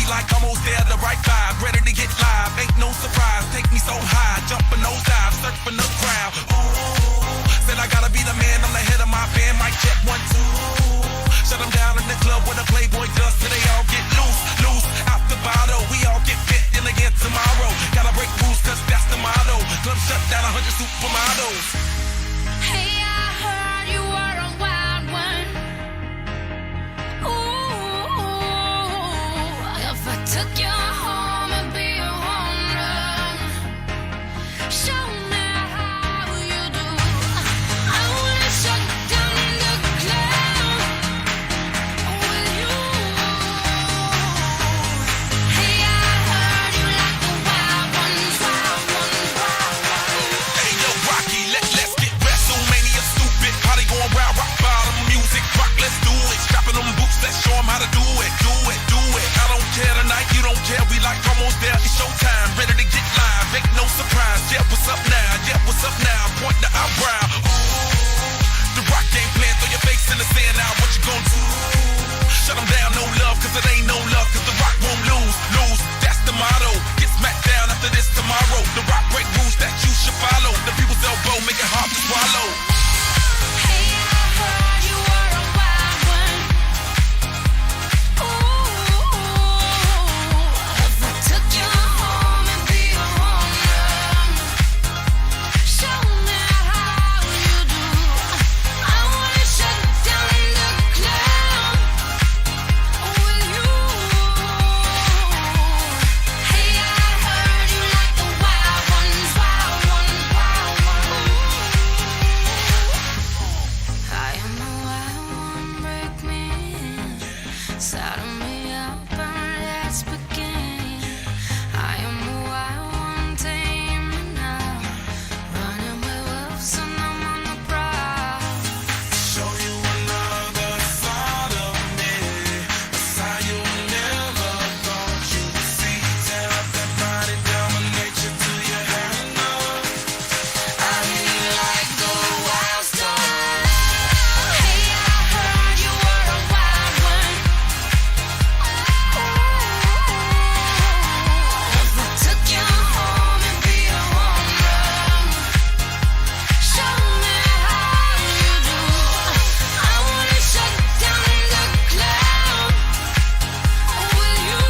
like almost there, the right vibe, ready to get live. Ain't no surprise, take me so high, jumping those dives, surfing the crowd. Ooh, said I gotta be the man, I'm the head of my band. Mic check 1, 2. Shut them down in the club when the Playboy does, till they all get loose, loose out the bottle. We all get fit in again tomorrow. Gotta break rules, cause that's the motto. Club shut down 100 supermodels. Hey, I heard you were a wild one. Ooh, if I took you home, it'd be a home run. Show me how you do. I wanna shut down the club with you. Hey, I heard you like the wild ones, wild ones, wild ones. Hey yo, Rocky, let's get WrestleMania stupid. Party going round, rock bottom music, rock, let's do it. Strapping them boots, let's show them how to do it, do it, do it. I don't care tonight, you don't care, we like almost there. It's showtime, ready to get live, make no surprise. Yeah, what's up now? Yeah, what's up now? Point the eyebrow. Ooh, the rock game plan, throw your face in the sand now. What you gonna do? Shut them down, no love, cause it ain't no love, cause the rock won't lose, lose. That's the motto. Get smacked down after this tomorrow. The rock break rules that you should follow. The people's elbow make it hard to swallow. Hey, I heard you were a wild one. Ooh, if I took you home, it'd be a home run. Show me how you do. I wanna shut down the club with you. Hey, I heard you like the wild ones, wild ones, wild ones. I am the wild one, break me in. Saddle me up and let's begin. I am the wild one, tame me now. Running with wolves and I'm on the prowl. Show you another side of me, a side you never thought you'd see. Tear up that body, dominate you till you have enough. I really like the wild stuff. Hey, I heard you were a wild one. If I took you home, it'd be a home run. Show me how you do. I wanna shut down the club with you.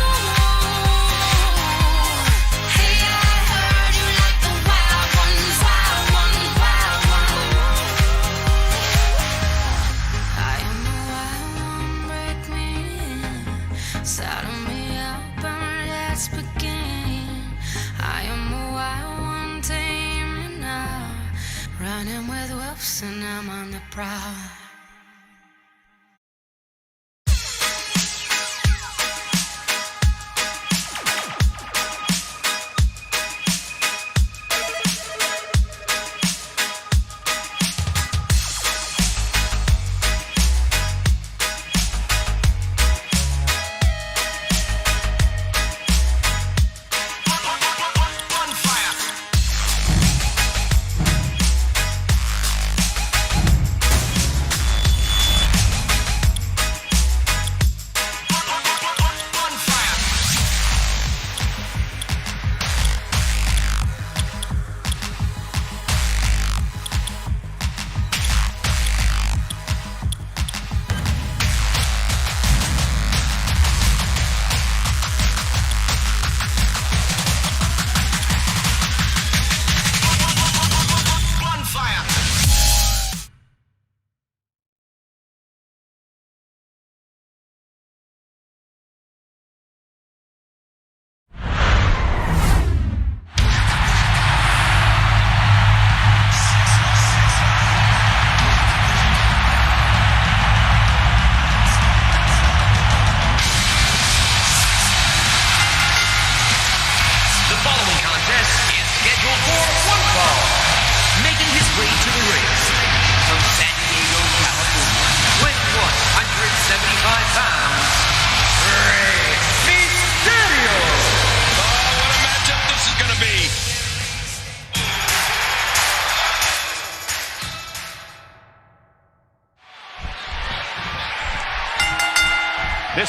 Hey, I heard you like the wild ones, wild ones, wild ones. I am the wild one, break me in. Saddle me up and let's begin. I am the wild one, tame me now. Running with wolves and I'm on the prowl.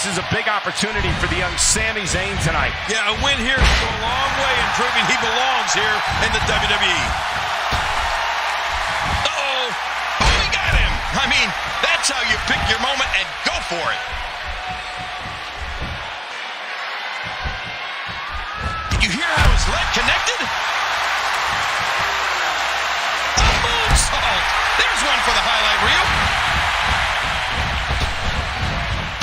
This is a big opportunity for the young Sami Zayn tonight. Yeah, a win here will go a long way in proving he belongs here in the WWE. Uh-oh. Oh, he got him. I mean, that's how you pick your moment and go for it. Did you hear how his leg connected? A moonsault. There's one for the highlight reel.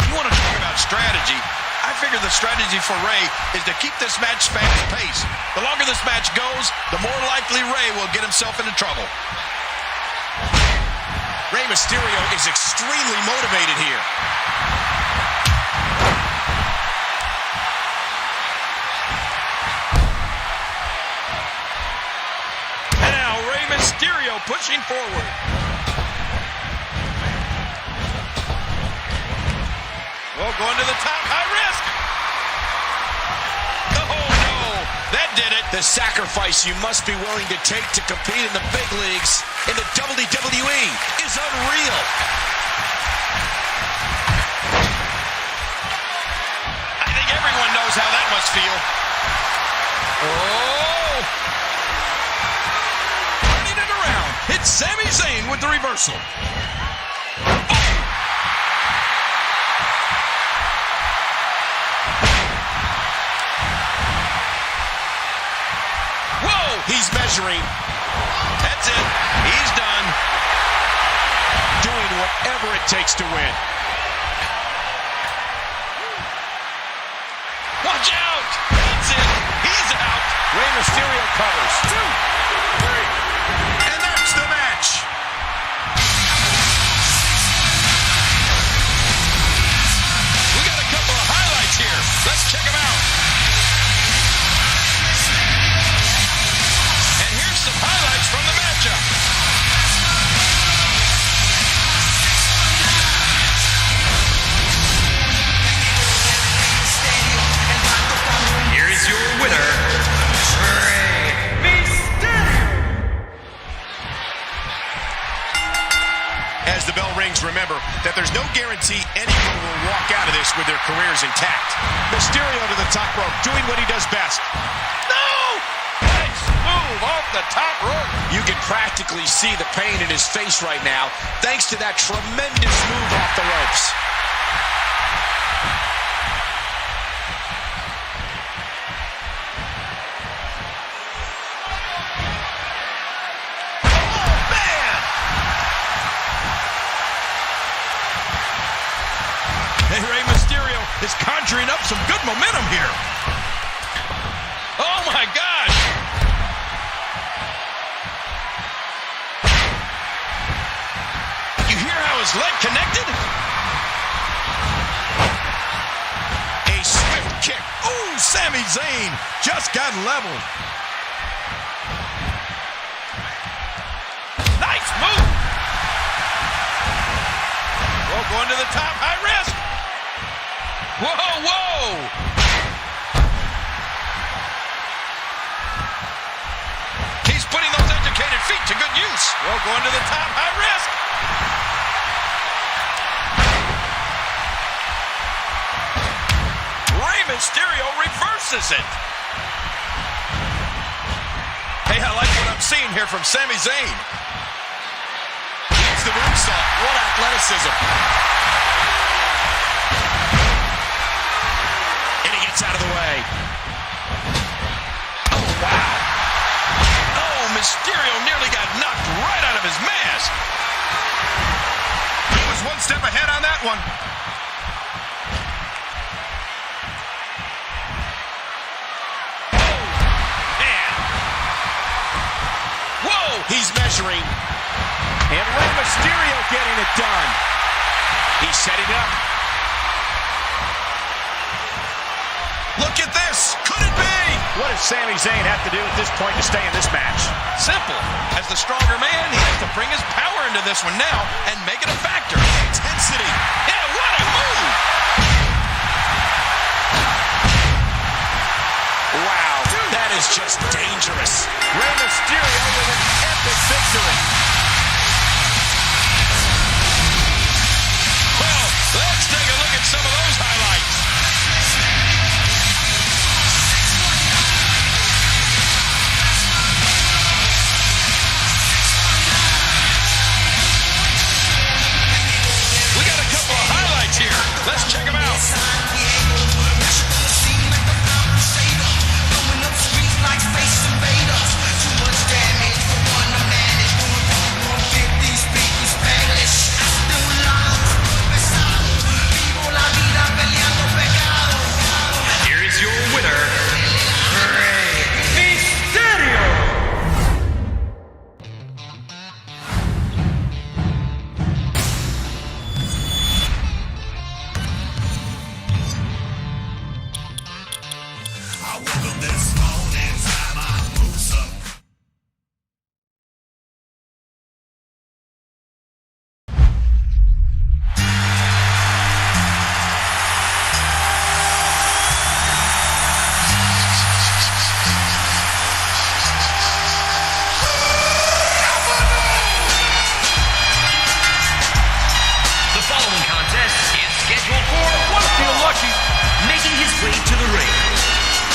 You want to talk about strategy? I figure the strategy for Rey is to keep this match fast-paced. The longer this match goes, the more likely Rey will get himself into trouble. Rey Mysterio is extremely motivated here. And now Rey Mysterio pushing forward. Well, going to the top, high risk. Oh, no, that did it. The sacrifice you must be willing to take to compete in the big leagues in the WWE is unreal. I think everyone knows how that must feel. Oh! Turning it around. It's Sami Zayn with the reversal. He's measuring. That's it. He's done. Doing whatever it takes to win. Watch out. That's it. He's out. Rey Mysterio covers. 2, 3. And that's the match. We got a couple of highlights here. Let's check them out. Some highlights from the matchup. Here is your winner, Rey Mysterio. As the bell rings, remember that there's no guarantee anyone will walk out of this with their careers intact. Mysterio to the top rope, doing what he does best. Off the top rope. You can practically see the pain in his face right now, thanks to that tremendous move off the ropes. Oh, man! Hey, Rey Mysterio is conjuring up some good momentum here. Oh, my gosh! His leg connected. A swift kick. Ooh, Sami Zayn just got leveled. Nice move. Well, going to the top, high risk. Whoa, whoa. He's putting those educated feet to good use. Well, going to the top, high risk. Mysterio reverses it. Hey, I like what I'm seeing here from Sami Zayn. It's the moonsault. What athleticism. And he gets out of the way. Oh, wow. Oh, Mysterio nearly got knocked right out of his mask. He was one step ahead on that one. He's measuring. And Rey Mysterio getting it done. He's setting up. Look at this. Could it be? What does Sami Zayn have to do at this point to stay in this match? Simple. As the stronger man, he has to bring his power into this one now and make it a factor. Intensity. Yeah, what a move. Wow, that is just dangerous. Rey Mysterio with an epic victory. Well, let's take a look at some of those highlights.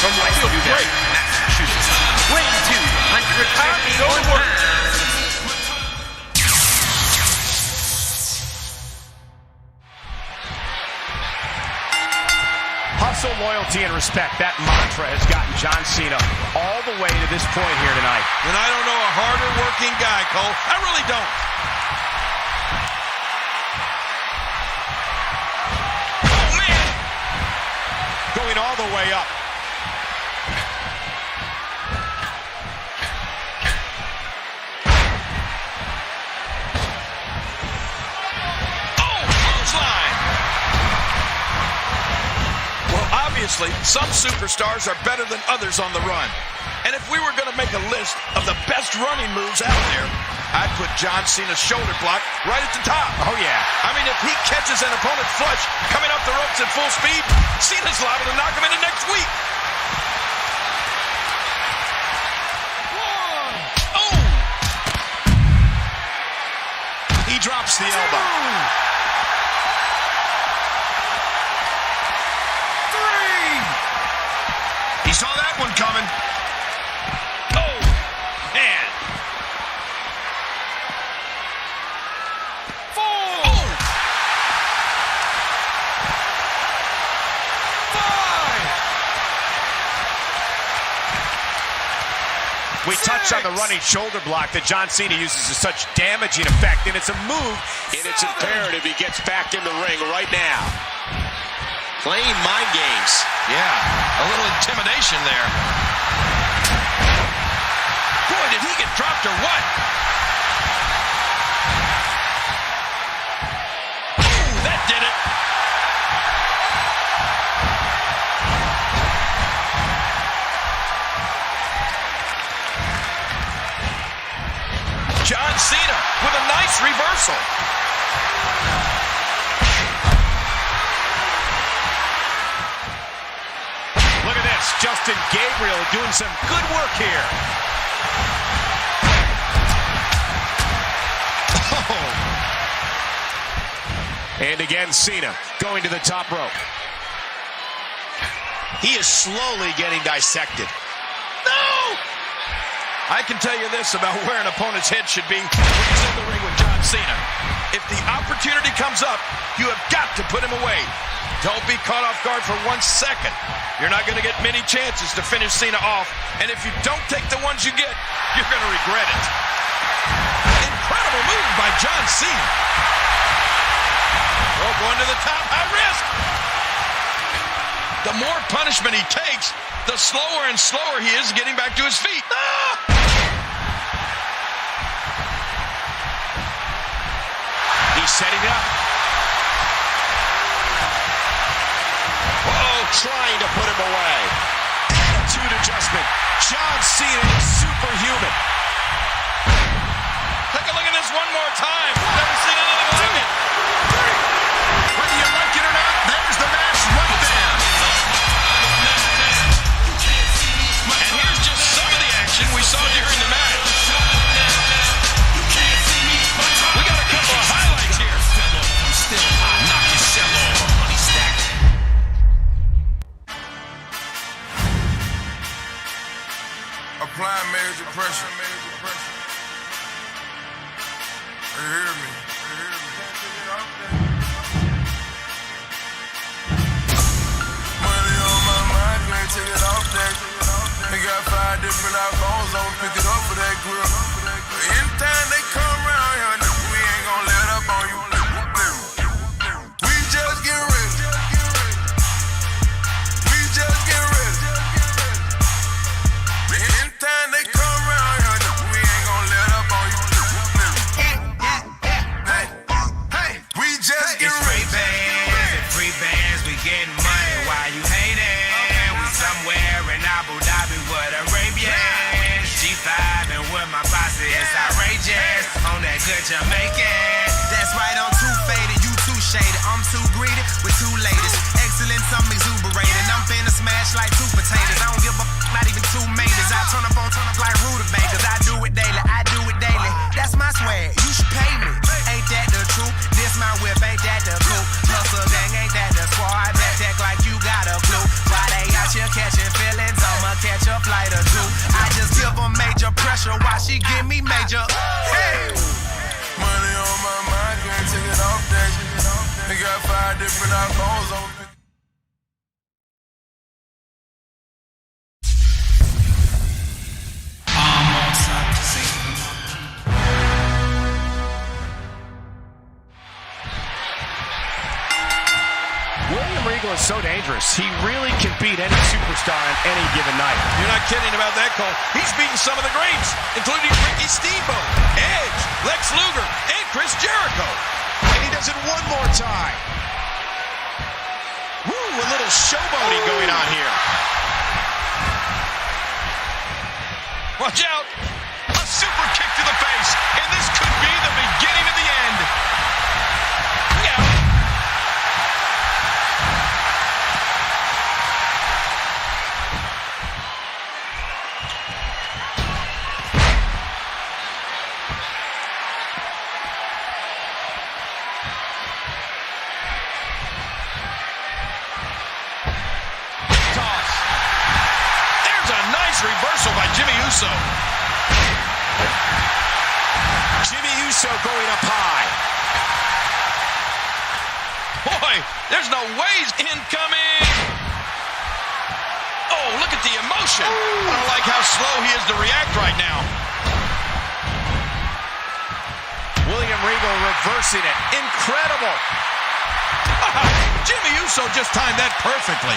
from what he'll do there. Massachusetts. 2,251 pounds. Hustle, loyalty, and respect. That mantra has gotten John Cena all the way to this point here tonight. And I don't know a harder working guy, Cole. I really don't. Oh, man! Going all the way up. Obviously, some superstars are better than others on the run. And if we were going to make a list of the best running moves out there, I'd put John Cena's shoulder block right at the top. Oh, yeah. I mean, if he catches an opponent flush coming up the ropes at full speed, Cena's liable to knock him into next week. Oh! He drops the elbow. He saw that one coming. Oh, man. 4. Oh. 5. We touched on the running shoulder block that John Cena uses as such damaging effect, and it's a move. And it's imperative he gets back in the ring right now. Playing mind games. Yeah, a little intimidation there. Boy, did he get dropped or what? Ooh, that did it. John Cena with a nice reversal. Look at this, Justin Gabriel doing some good work here. Oh. And again, Cena going to the top rope. He is slowly getting dissected. No! I can tell you this about where an opponent's head should be when he's in the ring with John Cena. If the opportunity comes up, you have got to put him away. Don't be caught off guard for 1 second. You're not going to get many chances to finish Cena off. And if you don't take the ones you get, you're going to regret it. Incredible move by John Cena. Oh, going to the top, high risk. The more punishment he takes, the slower and slower he is getting back to his feet. Ah! He's setting up. Oh, trying to put him away. Attitude adjustment. John Cena is superhuman. Take a look at this one more time. Never seen anything like it. 3. Whether you like it or not, there's the match right there. And here's just some of the action we saw during the match. We got a couple of highlights here. Knock yourself off, money stack. Applying major pressure. You hear me? Money on my mind, can't take it off that. They got 5 different iPhones, I'ma pick it up for that grill. But anytime they come around here, we ain't gonna let up on you. We just get ready. We just get ready. Anytime they come around here, we ain't gonna let up on you. Hey, we just get ready. Free bands, we getting money while you hating. We somewhere in Abu Dhabi with Arabians. G5 and with my posse, it's outrageous. On that good Jamaican. That's right, I'm too faded, you too shaded. I'm too greedy with 2 ladies. Excellence, I'm exuberating. I'm finna smash like 2 potatoes. I don't give a not even 2 majors. I turn up like rutabagas. I do it daily, That's my swag, you should pay me. Ain't that the truth? This my whip, ain't that the coupe? Hustle gang, ain't that the squad? Backpack like you got a clue. Why they out here catching feelings? major. Why she give me major? Hey! Money on my mind, can't take it off that. They got 5 different iPhones on. William Regal is so dangerous. He really can beat any superstar on any given night. You're not kidding about that, Cole. He's beaten some of the greats, including Ricky Steamboat, Edge, Lex Luger, and Chris Jericho. And he does it one more time. Woo, a little showboating going on here. Watch out. A super kick to the face, and this could be the beginning of the end. Yeah. Reversal by Jimmy Uso. Jimmy Uso going up high. Boy, there's no ways incoming. Oh, look at the emotion. I don't like how slow he is to react right now. William Regal reversing it. Incredible. Jimmy Uso just timed that perfectly.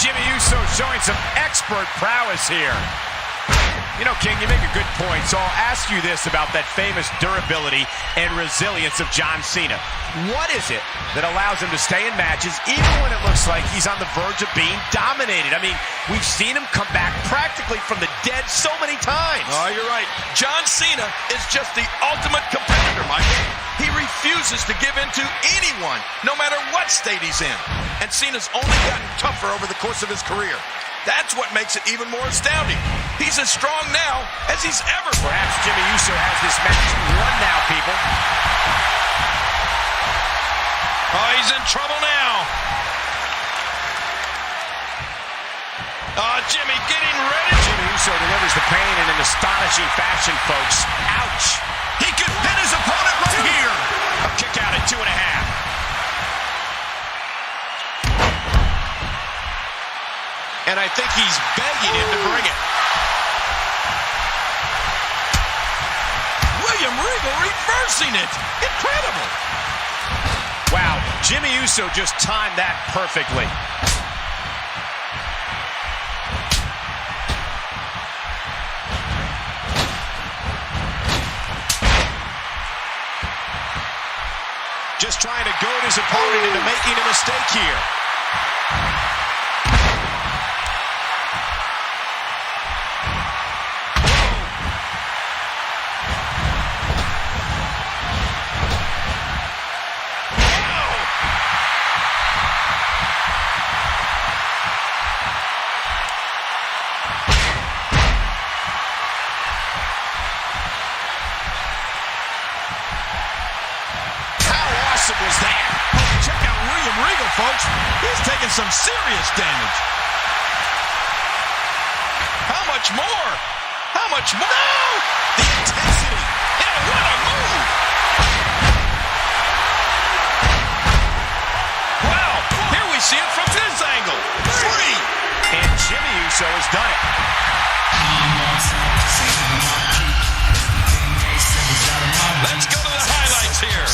Jimmy Uso showing some expert prowess here. You know, King, you make a good point, so I'll ask you this about that famous durability and resilience of John Cena. What is it that allows him to stay in matches even when it looks like he's on the verge of being dominated? I mean, we've seen him come back practically from the dead so many times. Oh, you're right. John Cena is just the ultimate competitor, Michael. He refuses to give in to anyone, no matter what state he's in. And Cena's only gotten tougher over the course of his career. That's what makes it even more astounding. He's as strong now as he's ever been. Perhaps Jimmy Uso has this match won now, people. Oh, he's in trouble now. Oh, Jimmy getting ready. Jimmy Uso delivers the pain in an astonishing fashion, folks. Ouch. He could pin his opponent right here. A kick out at 2.5. And I think he's begging him to bring it. William Regal reversing it. Incredible. Wow, Jimmy Uso just timed that perfectly. Just trying to goad his opponent into making a mistake here. Was that? Oh, check out William Regal, folks. He's taking some serious damage. How much more? How much more? No! The intensity. Yeah, what a move! Wow, here we see it from this angle. 3. And Jimmy Uso has done it. Let's go to the highlights here.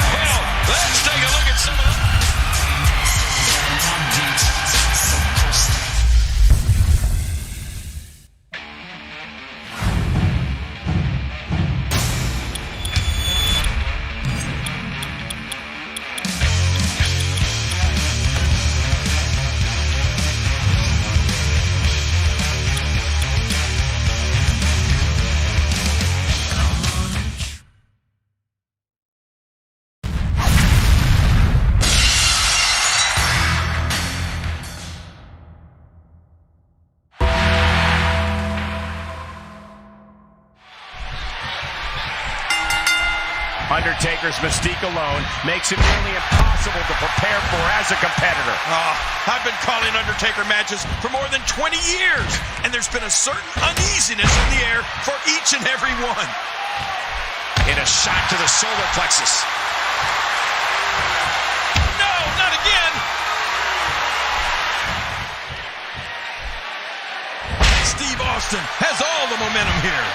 Well, let's take a look at some of the... Undertaker's mystique alone makes him nearly impossible to prepare for as a competitor. I've been calling Undertaker matches for more than 20 years, and there's been a certain uneasiness in the air for each and every one. And a shot to the solar plexus. No, not again. Steve Austin has all the momentum here.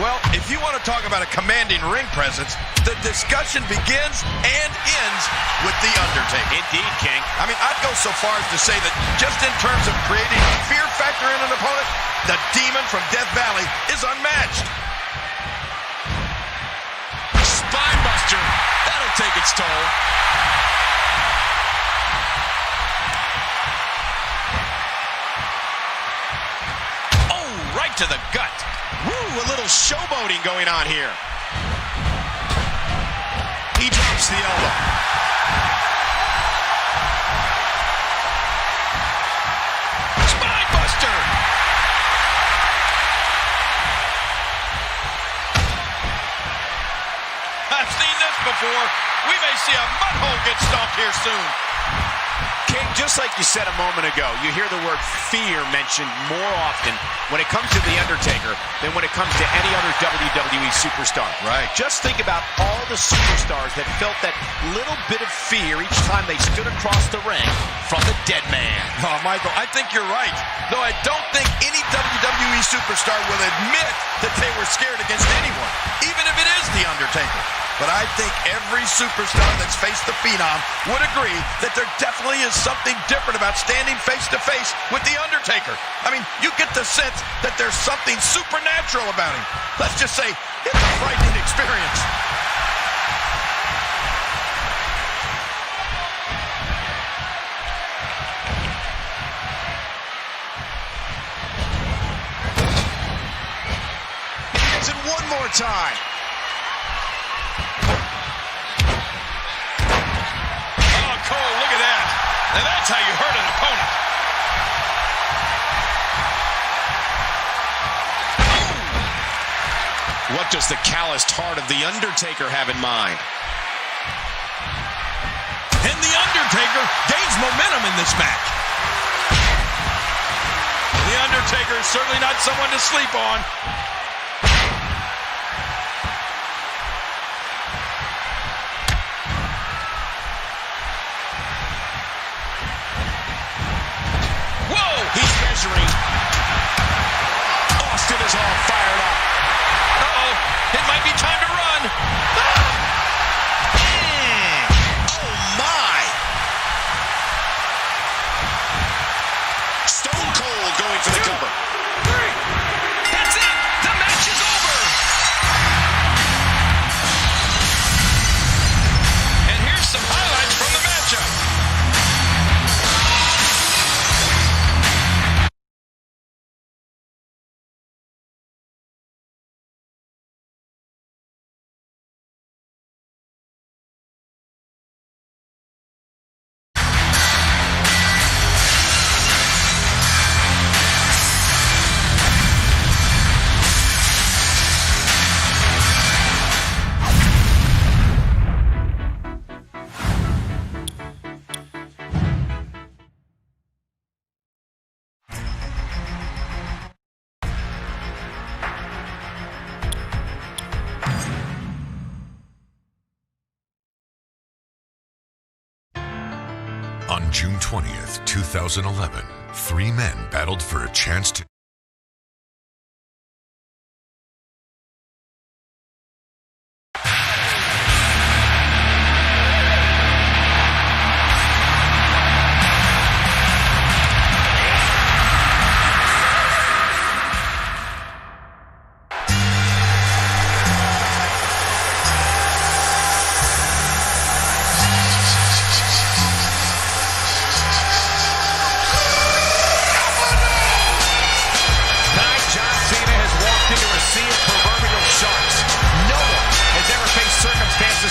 Well, if you want to talk about a commanding ring presence, the discussion begins and ends with The Undertaker. Indeed, King. I mean, I'd go so far as to say that just in terms of creating a fear factor in an opponent, the Demon from Death Valley is unmatched. Spinebuster. That'll take its toll. Oh, right to the gut. Woo, a little showboating going on here. He drops the elbow. Spinebuster! I've seen this before. We may see a mudhole get stomped here soon. King, just like you said a moment ago, you hear the word fear mentioned more often when it comes to The Undertaker than when it comes to any other WWE superstar. Right. Just think about all the superstars that felt that little bit of fear each time they stood across the ring from the dead man. Oh, Michael, I think you're right. Though I don't think any WWE superstar will admit that they were scared against anyone, even if it is The Undertaker. But I think every superstar that's faced the Phenom would agree that there definitely is something different about standing face-to-face with The Undertaker. I mean, you get the sense that there's something supernatural about him. Let's just say it's a frightening experience. He does it one more time. Now that's how you hurt an opponent. What does the calloused heart of The Undertaker have in mind? And The Undertaker gains momentum in this match. The Undertaker is certainly not someone to sleep on. Austin is all fired up. Uh-oh. It might be time to run. Oh, my. Stone Cold going for the cover. 3. That's it. The match is over. And here's some highlights from the matchup. On June 20th, 2011, 3 men battled for a chance to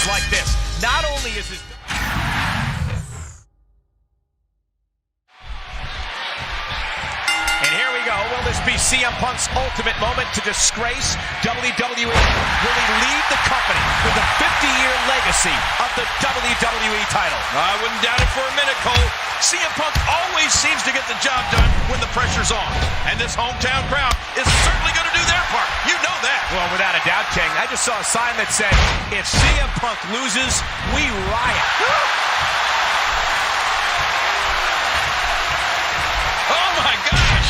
like this. Not only is his... And here we go. Will this be CM Punk's ultimate moment to disgrace WWE? Will he leave the company with a 50-year legacy of the WWE title? I wouldn't doubt it for a minute, Cole. CM Punk always seems to get the job done when the pressure's on. And this hometown crowd is certainly going to do their part. You know that. Well, without a doubt, King. I just saw a sign that said, if CM Punk loses, we riot. Oh, my gosh.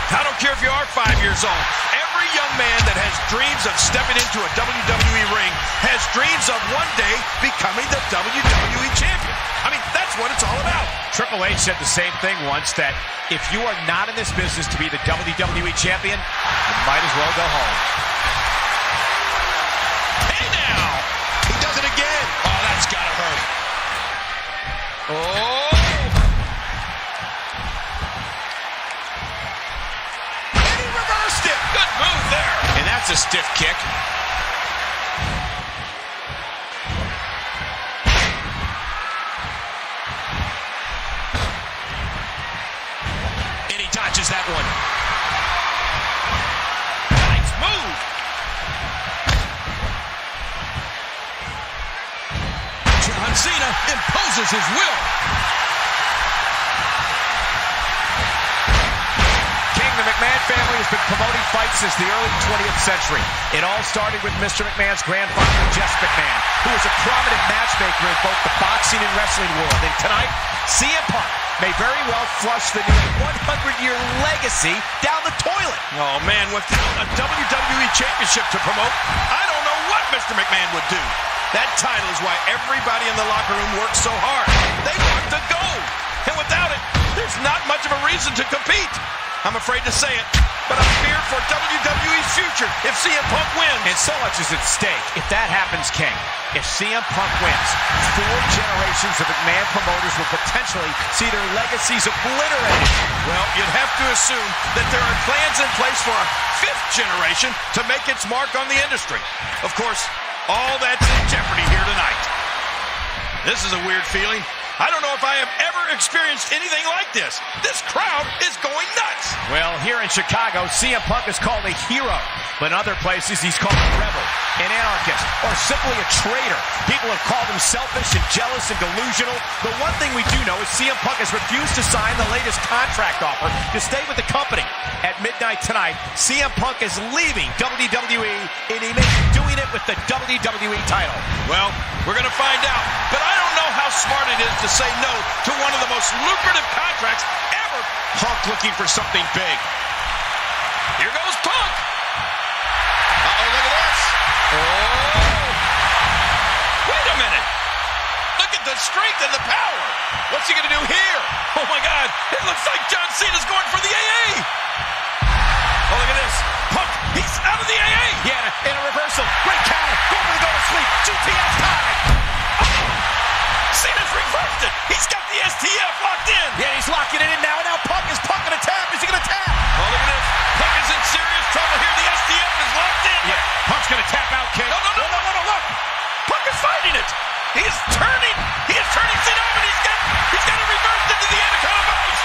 I don't care if you are 5 years old. Every young man that has dreams of stepping into a WWE ring has dreams of one day becoming the WWE champion. I mean, that's what it's all about. Triple H said the same thing once, that if you are not in this business to be the WWE champion, you might as well go home. Hey now! He does it again. Oh, that's gotta hurt. Oh! Good move there. And that's a stiff kick. And he dodges that one. Nice move. John Cena imposes his will. The McMahon family has been promoting fights since the early 20th century. It all started with Mr. McMahon's grandfather, Jess McMahon, who was a prominent matchmaker in both the boxing and wrestling world. And tonight, CM Punk may very well flush the nearly 100-year legacy down the toilet. Oh, man, without a WWE championship to promote, I don't know what Mr. McMahon would do. That title is why everybody in the locker room works so hard. They want the gold. And without it, there's not much of a reason to compete. I'm afraid to say it, but I fear for WWE's future if CM Punk wins. And so much is at stake if that happens, King. If CM Punk wins, 4 generations of McMahon promoters will potentially see their legacies obliterated. Well, you'd have to assume that there are plans in place for a 5th generation to make its mark on the industry. Of course, all that's in jeopardy here tonight. This is a weird feeling. I don't know if I have ever experienced anything like this. This crowd is going nuts. Well, here in Chicago, CM Punk is called a hero. But in other places, he's called a rebel, an anarchist, or simply a traitor. People have called him selfish and jealous and delusional. The one thing we do know is CM Punk has refused to sign the latest contract offer to stay with the company. At midnight tonight, CM Punk is leaving WWE, and he may be doing it with the WWE title. Well, we're going to find out. But I don't know how smart it is to say no to one of the most lucrative contracts ever. Punk looking for something big. Here goes Punk. Uh-oh, look at this. Oh. Wait a minute. Look at the strength and the power. What's he going to do here? Oh, my God. It looks like John Cena's going for the AA. Oh, look at this. Punk, he's out of the AA. Yeah, in a reversal. Great counter. Going for the go to sleep. GTS time. Cena's reversed it. He's got the STF locked in. Yeah, he's locking it in now. Now Punk is going to tap. Is he going to tap? Oh, look at this. Punk is in serious trouble here. The STF is locked in. Yeah, Punk's going to tap out, King. No, look. Punk is fighting it. He is turning Cena up, and he's got it reversed into the Anaconda Vice.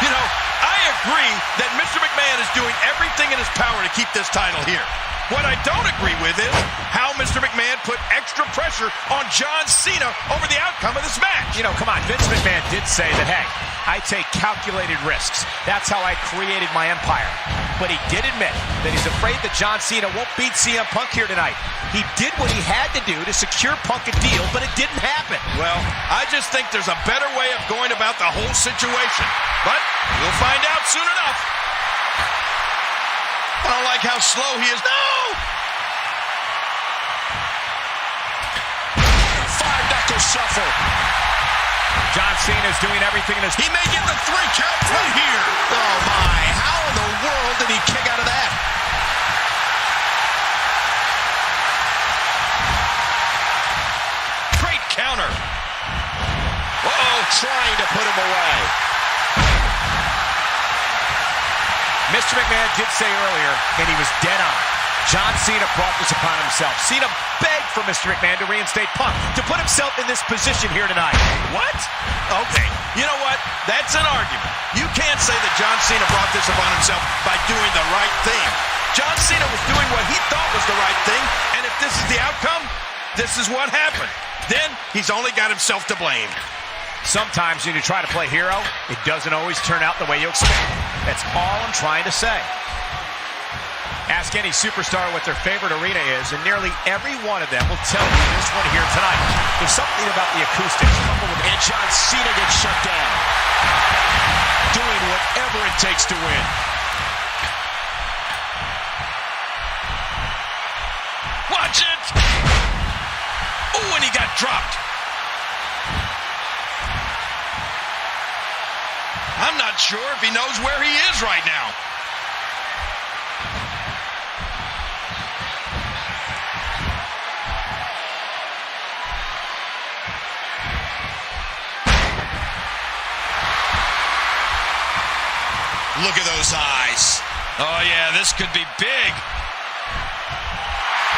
You know, I agree that Mr. McMahon is doing everything in his power to keep this title here. What I don't agree with is how Mr. McMahon put extra pressure on John Cena over the outcome of this match. You know, come on, Vince McMahon did say that, hey, I take calculated risks. That's how I created my empire. But he did admit that he's afraid that John Cena won't beat CM Punk here tonight. He did what he had to do to secure Punk a deal, but it didn't happen. Well, I just think there's a better way of going about the whole situation. But we'll find out soon enough. I don't like how slow he is. No! Five-knuckle shuffle. John Cena is doing everything in his... He may get the 3 count through here. Oh, my. How in the world did he kick out of that? Great counter. Uh-oh. Trying to put him away. Mr. McMahon did say earlier, and he was dead on, John Cena brought this upon himself. Cena begged for Mr. McMahon to reinstate Punk, to put himself in this position here tonight. What? Okay, you know what? That's an argument. You can't say that John Cena brought this upon himself by doing the right thing. John Cena was doing what he thought was the right thing, and if this is the outcome, this is what happened. Then he's only got himself to blame. Sometimes when you try to play hero, it doesn't always turn out the way you expect. That's all I'm trying to say. Ask any superstar what their favorite arena is, and nearly every one of them will tell you this one here tonight. There's something about the acoustics. And John Cena gets shut down. Doing whatever it takes to win. Watch it! Oh, and he got dropped. I'm not sure if he knows where he is right now. Look at those eyes. Oh, yeah, this could be big.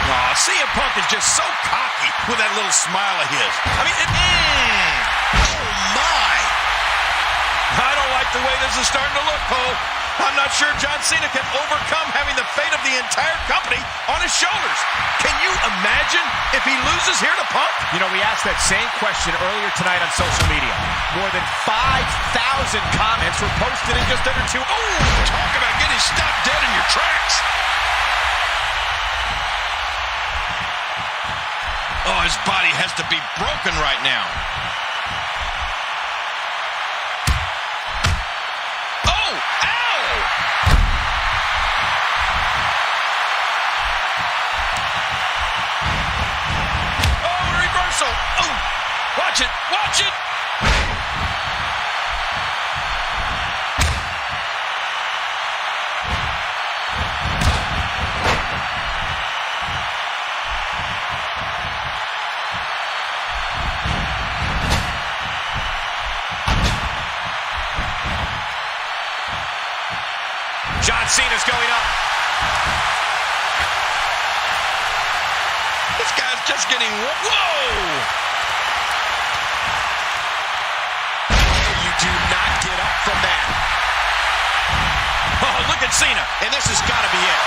Oh, CM Punk is just so cocky with that little smile of his. I mean, Oh, my. I don't like the way this is starting to look, Cole. I'm not sure John Cena can overcome having the fate of the entire company on his shoulders. Can you imagine if he loses here to Punk? You know, we asked that same question earlier tonight on social media. More than 5,000 comments were posted in just under 2. Oh, talk about getting stopped dead in your tracks. Oh, his body has to be broken right now. Oh, ow! Oh, reversal. Oh, watch it, watch it. John Cena's going up. This guy's just getting... Whoa! You do not get up from that. Oh, look at Cena. And this has got to be it.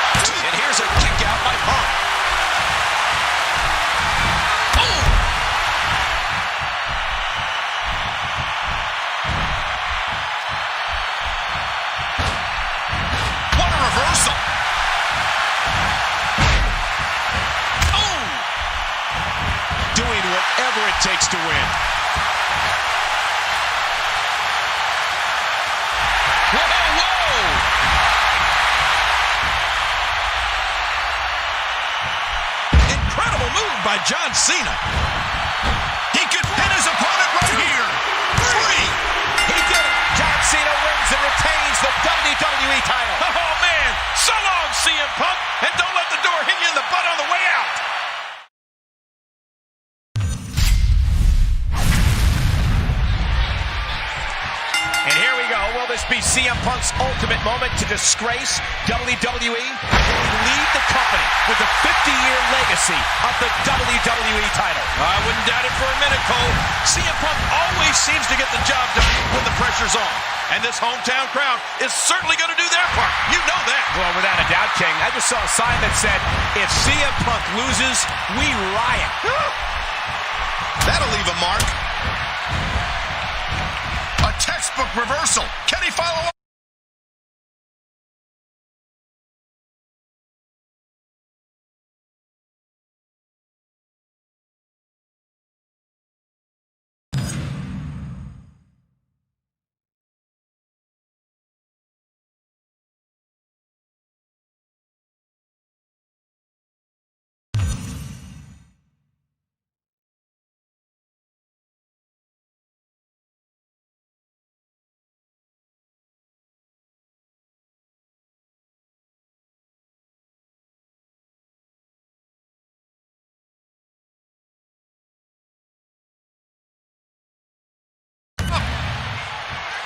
And here's a kick out by Punk. Oh! What a reversal. Oh! Doing whatever it takes to win. Whoa, whoa! Incredible move by John Cena. He could pin his opponent right here. 3. He did it. John Cena wins and retains the WWE title. Oh, man. So long, CM Punk. And don't let the door hit you in the butt on the way out. And here we go. Will this be CM Punk's ultimate moment to disgrace WWE? Will he leave the company with a 50-year legacy of the WWE title? I wouldn't doubt it for a minute, Cole. CM Punk always seems to get the job done when the pressure's on. And this hometown crowd is certainly going to do their part. You know that. Well, without a doubt, King. I just saw a sign that said, if CM Punk loses, we riot. That'll leave a mark. A textbook reversal. Can he follow up?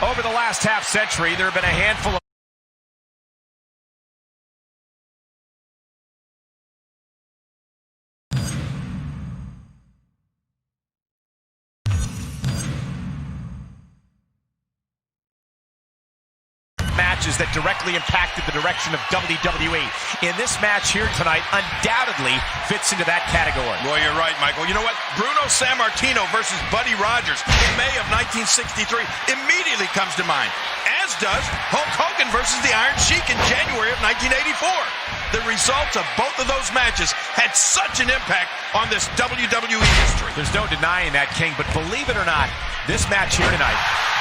Over the last half century, there have been a handful of matches that directly impacted the direction of WWE. In this match here tonight, undoubtedly fits into that category. Boy, you're right, Michael. You know what? Bruno Sammartino versus Buddy Rogers in May of 1963 immediately comes to mind, as does Hulk Hogan versus the Iron Sheik in January of 1984. The results of both of those matches had such an impact on this WWE history. There's no denying that, King, but believe it or not, this match here tonight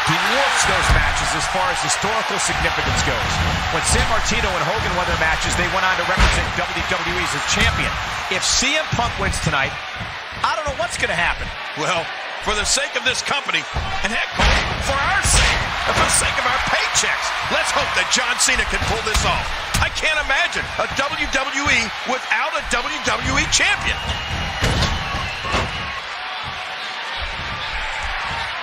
dwarfs those matches as far as historical significance goes. When Sammartino and Hogan won their matches, they went on to represent WWE as champion. If CM Punk wins tonight, I don't know what's going to happen. Well, for the sake of this company, and heck, Cole, for our sake, and for the sake of our paychecks, let's hope that John Cena can pull this off. I can't imagine a WWE without a WWE champion.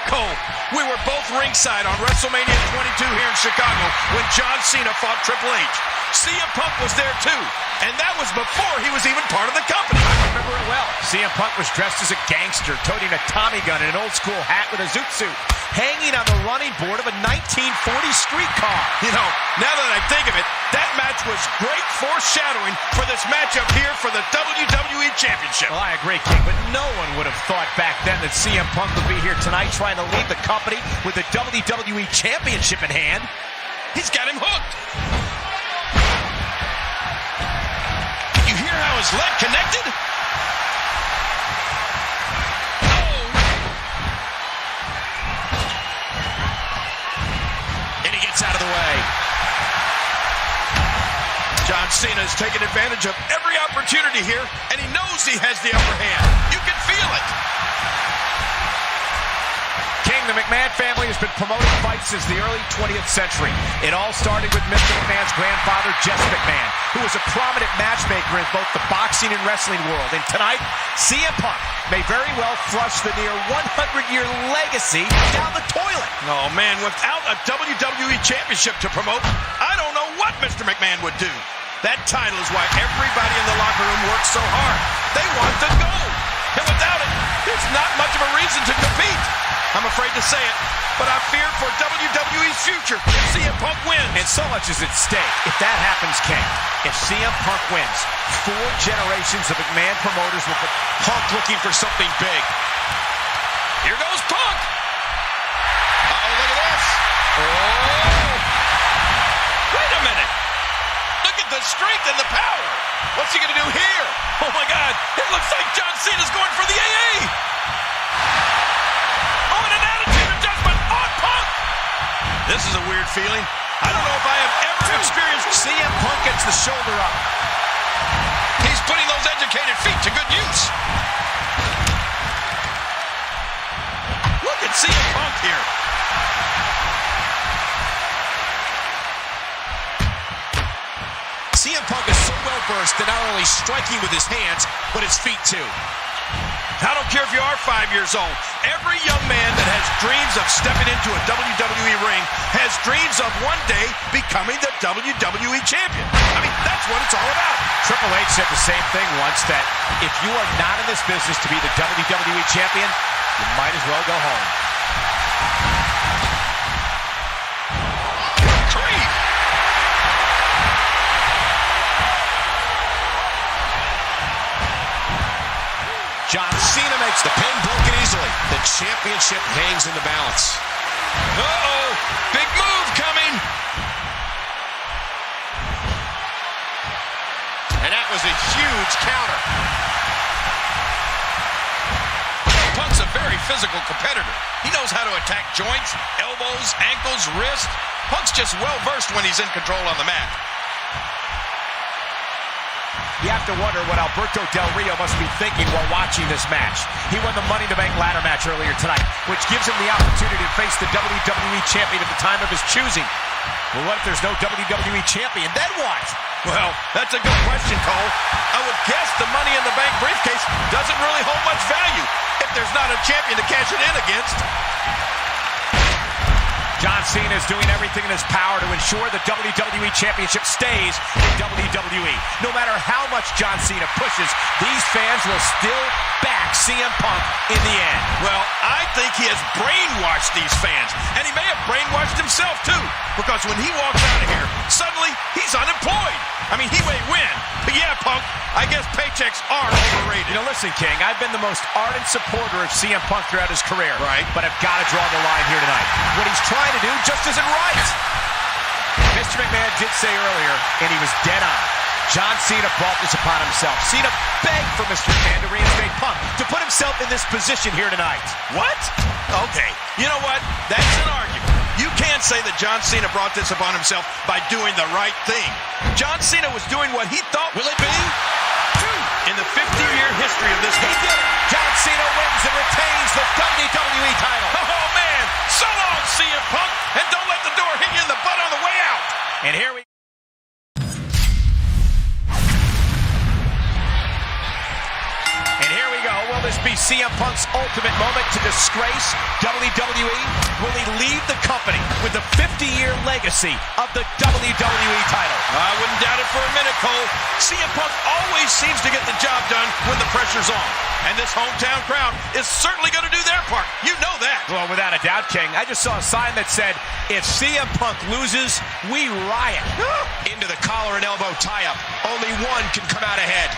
Cole, we were both ringside on WrestleMania 22 here in Chicago when John Cena fought Triple H. CM Punk was there too, and that was before he was even part of the company. I remember it well. CM Punk was dressed as a gangster, toting a Tommy gun and an old-school hat with a zoot suit, hanging on the running board of a 1940 streetcar. You know, now that I think of it, that match was great foreshadowing for this matchup here for the WWE Championship. Well, I agree, King, but no one would have thought back then that CM Punk would be here tonight trying to lead the company with the WWE Championship in hand. He's got him hooked. You hear how his leg connected? Oh. And he gets out of the way. John Cena is taking advantage of every opportunity here, and he knows he has the upper hand. You can feel it. King, the McMahon family has been promoting fights since the early 20th century. It all started with Mr. McMahon's grandfather, Jess McMahon, who was a prominent matchmaker in both the boxing and wrestling world. And tonight, CM Punk may very well flush the near 100-year legacy down the toilet. Oh, man, without a WWE Championship to promote, I don't know what Mr. McMahon would do. That title is why everybody in the locker room works so hard. They want the gold. And without it, there's not much of a reason to compete. I'm afraid to say it, but I fear for WWE's future if CM Punk wins. And so much is at stake. If that happens, King, if CM Punk wins, 4 generations of McMahon promoters will put Punk looking for something big. Here goes Punk. Uh-oh, look at this. Oh. Wait a minute. Look at the strength and the power. What's he going to do here? Oh, my God. It looks like John Cena's going for the AA. Oh, and an attitude adjustment on Punk. This is a weird feeling. I don't know if I have ever experienced. CM Punk gets the shoulder up. He's putting those educated feet to good use. Look at CM Punk here. CM Punk is so well versed in not only striking with his hands, but his feet too. I don't care if you are 5 years old. Every young man that has dreams of stepping into a WWE ring has dreams of one day becoming the WWE champion. I mean, that's what it's all about. Triple H said the same thing once, that if you are not in this business to be the WWE champion, you might as well go home. Creed. John Cena makes the pin broken easily. The championship hangs in the balance. Uh-oh. Big move coming. And that was a huge counter. Punk's a very physical competitor. He knows how to attack joints, elbows, ankles, wrists. Punk's just well-versed when he's in control on the mat. You have to wonder what Alberto Del Rio must be thinking while watching this match. He won the Money in the Bank ladder match earlier tonight, which gives him the opportunity to face the WWE champion at the time of his choosing. Well, what if there's no WWE champion? Then what? Well, that's a good question, Cole. I would guess the Money in the Bank briefcase doesn't really hold much value if there's not a champion to cash it in against. John Cena is doing everything in his power to ensure the WWE Championship stays in WWE. No matter how much John Cena pushes, these fans will still back CM Punk in the end. Well, I think he has brainwashed these fans, and he may have brainwashed himself too, because when he walks out of here, suddenly he's unemployed. I mean, he may win, but yeah, Punk, I guess paychecks are overrated. You know, listen, King, I've been the most ardent supporter of CM Punk throughout his career. Right. But I've got to draw the line here tonight. What he's trying to do just isn't right. Mr. McMahon did say earlier, and he was dead on, John Cena brought this upon himself. Cena begged for Mr. McMahon to reinstate Punk, to put himself in this position here tonight. What? Okay, you know what? That's an argument. You can't say that John Cena brought this upon himself by doing the right thing. John Cena was doing what he thought. Will it be? In the 50-year history of this He did it. John Cena wins and retains the WWE title. Oh, man. So long, CM Punk. And don't let the door hit you in the butt on the way out. And here we go. Will this be CM Punk's ultimate moment to disgrace WWE? Will he leave the company with the 50-year legacy of the WWE title? I wouldn't doubt it for a minute, Cole. CM Punk always seems to get the job done when the pressure's on. And this hometown crowd is certainly going to do their part. You know that. Well, without a doubt, King. I just saw a sign that said, if CM Punk loses, we riot. Into the collar and elbow tie-up. Only one can come out ahead.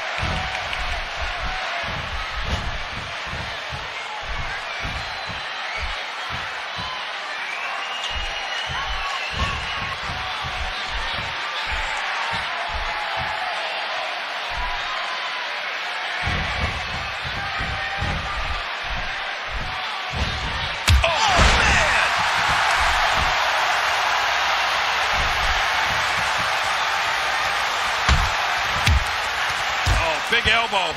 Big elbow.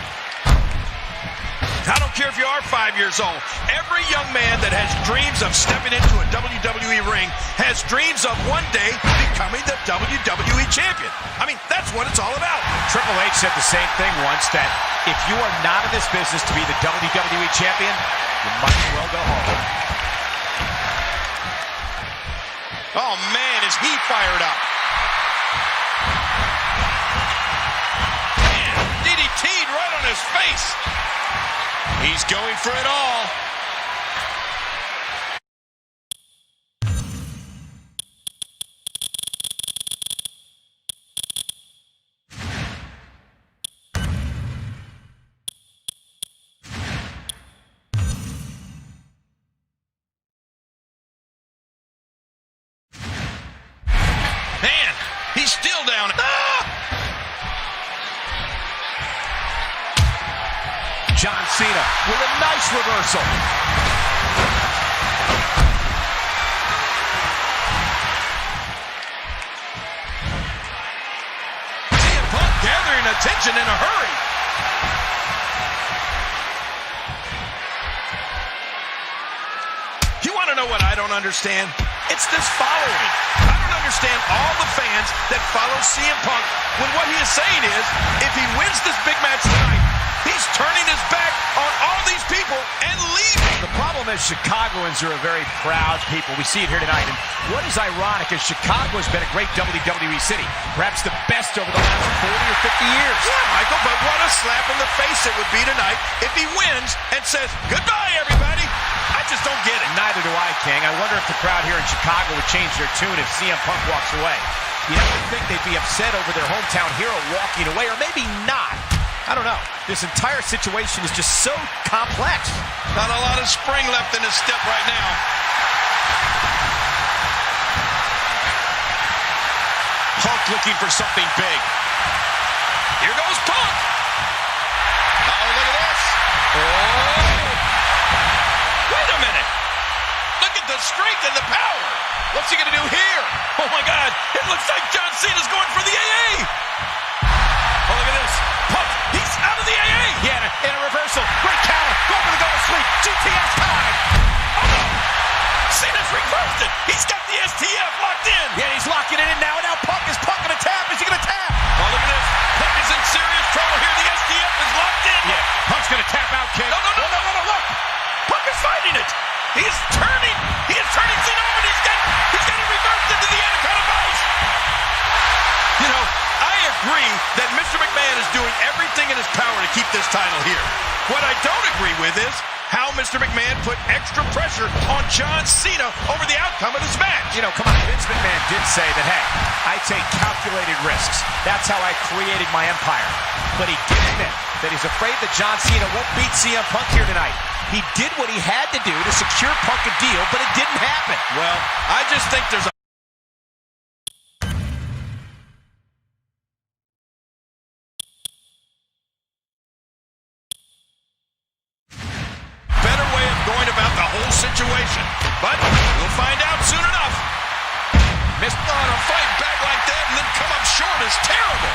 I don't care if you are 5 years old. Every young man that has dreams of stepping into a WWE ring has dreams of one day becoming the WWE champion. I mean, that's what it's all about. Triple H said the same thing once, that if you are not in this business to be the WWE champion, you might as well go home. Oh, man, is he fired up. DDT'd right on his face. He's going for it all. Man, he's still down. John Cena with a nice reversal. CM Punk gathering attention in a hurry. You want to know what I don't understand? It's this following. I don't understand all the fans that follow CM Punk when what he is saying is, if he wins this big match tonight, he's turning his back on all these people and leaving. The problem is Chicagoans are a very proud people. We see it here tonight. And what is ironic is Chicago has been a great WWE city. Perhaps the best over the last 40 or 50 years. Yeah, Michael, but what a slap in the face it would be tonight if he wins and says, goodbye, everybody. I just don't get it. Neither do I, King. I wonder if the crowd here in Chicago would change their tune if CM Punk walks away. You have to think they'd be upset over their hometown hero walking away, or maybe not. I don't know. This entire situation is just so complex. Not a lot of spring left in his step right now. Punk looking for something big. Here goes Punk. Uh-oh, look at this. Oh. Wait a minute. Look at the strength and the power. What's he going to do here? Oh, my God. It looks like John Cena's going for the AA. Oh, look at this. Punk, he's out of the AA. Yeah, in a reversal. Great counter. Going for the go to sleep. GTS time. Oh, no. Cena's reversed it. He's got the STF locked in. Yeah, he's locking it in now. And now Punk is going to tap. Is he going to tap? Oh, look at this. Punk is in serious trouble here. The STF is locked in. Yeah, Punk's going to tap out, King. No, look. Punk is fighting it. He is turning. He is turning Cena over. He's got it reversed into the Anaconda Vice. You know, I agree that Mr. McMahon is doing everything in his power to keep this title here. What I don't agree with is how Mr. McMahon put extra pressure on John Cena over the outcome of this match. You know, come on, Vince McMahon did say that, hey, I take calculated risks. That's how I created my empire. But he did admit that he's afraid that John Cena won't beat CM Punk here tonight. He did what he had to do to secure Punk a deal, but it didn't happen. Well, I just think there's a better way of going about the whole situation. But we'll find out soon enough. Missed on a fight back like that and then come up short is terrible.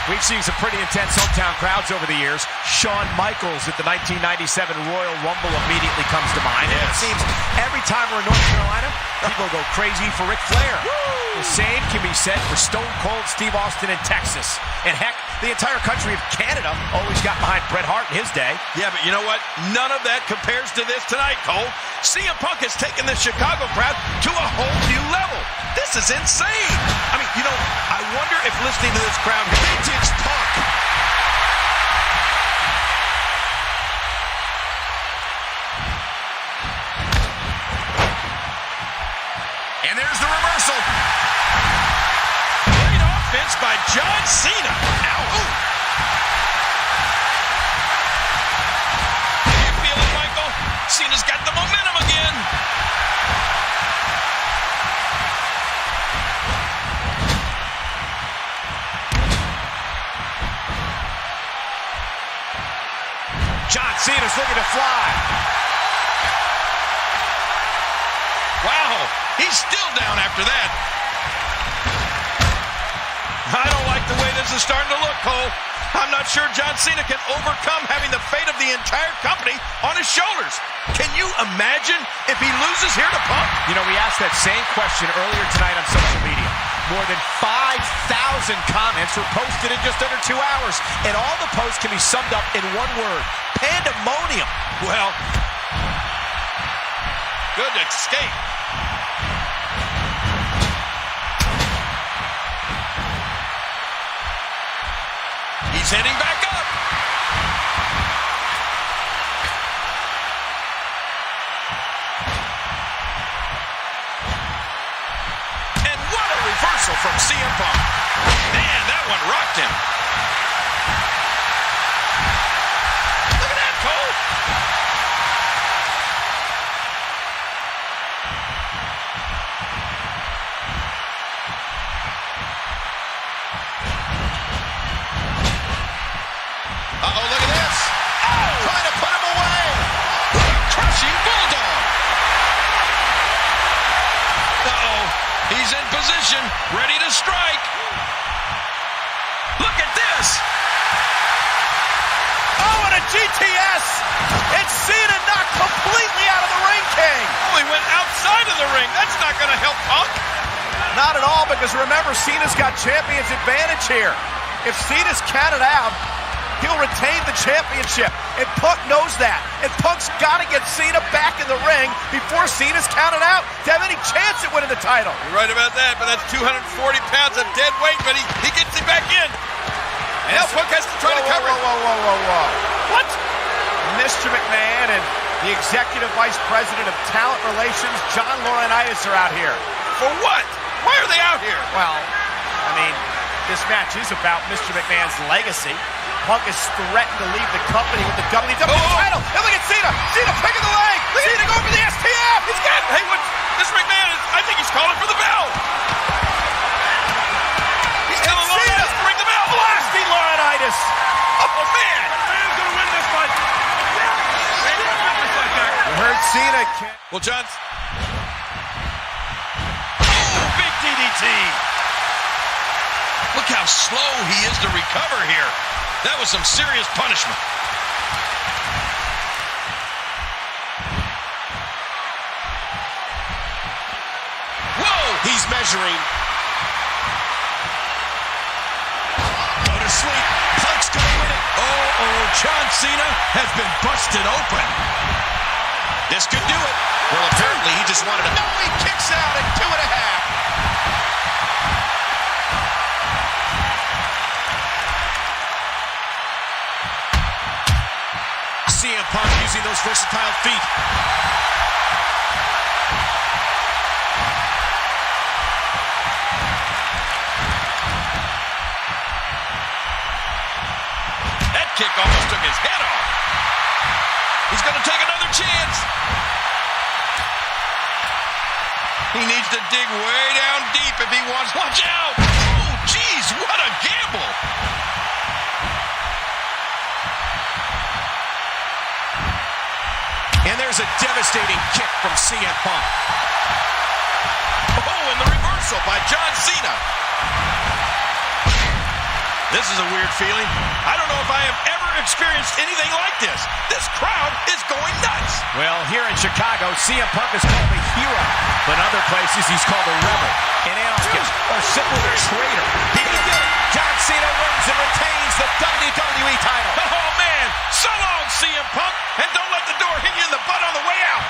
We've seen some pretty intense hometown crowds over the years. Shawn Michaels at the 1997 Royal Rumble immediately comes to mind. Yes. And it seems every time we're in North Carolina, people go crazy for Ric Flair. The same can be said for Stone Cold Steve Austin in Texas. And heck, the entire country of Canada always got behind Bret Hart in his day. Yeah, but you know what? None of that compares to this tonight, Cole. CM Punk has taken the Chicago crowd to a whole new level. This is insane. I mean, you know, I wonder if listening to this crowd, vintage Punk. And there's the reversal. Great offense by John Cena. Ow. Ooh. You feel it, Michael? Cena's got the momentum again. John Cena's looking to fly. Wow, he's still down after that. I don't like the way this is starting to look, Cole. I'm not sure John Cena can overcome having the fate of the entire company on his shoulders. Can you imagine if he loses here to Punk? You know, we asked that same question earlier tonight on social media. More than 5,000 comments were posted in just under 2 hours. And all the posts can be summed up in one word: pandemonium. Well, good escape. He's heading back up. And what a reversal from CM Punk. Man, that one rocked him. Look at that, Cole. Uh-oh, look at this. Oh! Trying to put him away. Crushing bulldog. Uh-oh. He's in position, ready to strike. Look at this. Oh, and a GTS! It's Cena knocked completely out of the ring, King. Oh, he went outside of the ring. That's not going to help Punk. Not at all, because remember, Cena's got champion's advantage here. If Cena's counted out, he'll retain the championship, and Punk knows that. And Punk's got to get Cena back in the ring before Cena's counted out to have any chance at winning the title. You're right about that, but that's 240 pounds of dead weight, but he gets him back in. And now Punk has to try to cover it. Whoa. What? Mr. McMahon and the Executive Vice President of Talent Relations, John Laurinaitis, are out here. For what? Why are they out here? Well, I mean, this match is about Mr. McMahon's legacy. Punk is threatened to leave the company with the WWE title. And look at Cena. Cena picking the leg. Cena going for the STF. He's got it. Hey, what? Mr. McMahon, I think he's calling for the bell. He's telling Laurinaitis to ring the bell. Blasting Laurinaitis. Oh, man. McMahon's going to win this one. You heard Cena. Well, John. Oh, big DDT. Look how slow he is to recover here. That was some serious punishment. Whoa! He's measuring. Go to sleep. Punk's gonna win it. Oh, John Cena has been busted open. This could do it. Well, apparently he just wanted to. No, he kicks out at 2.5. CM Punk using those versatile feet. That kick almost took his head off. He's going to take another chance. He needs to dig way down deep if he wants. Watch out! Oh, geez, what a gamble! And there's a devastating kick from CM Punk. Oh, and the reversal by John Cena. This is a weird feeling. I don't know if I have ever experienced anything like this. This crowd is going nuts. Well, here in Chicago, CM Punk is called a hero, but in other places he's called a rebel, an anarchist, or simply a traitor. He did it. John Cena wins and retains the WWE title. Oh, man. So long, CM Punk. And don't let the door hit you in the butt on the way out.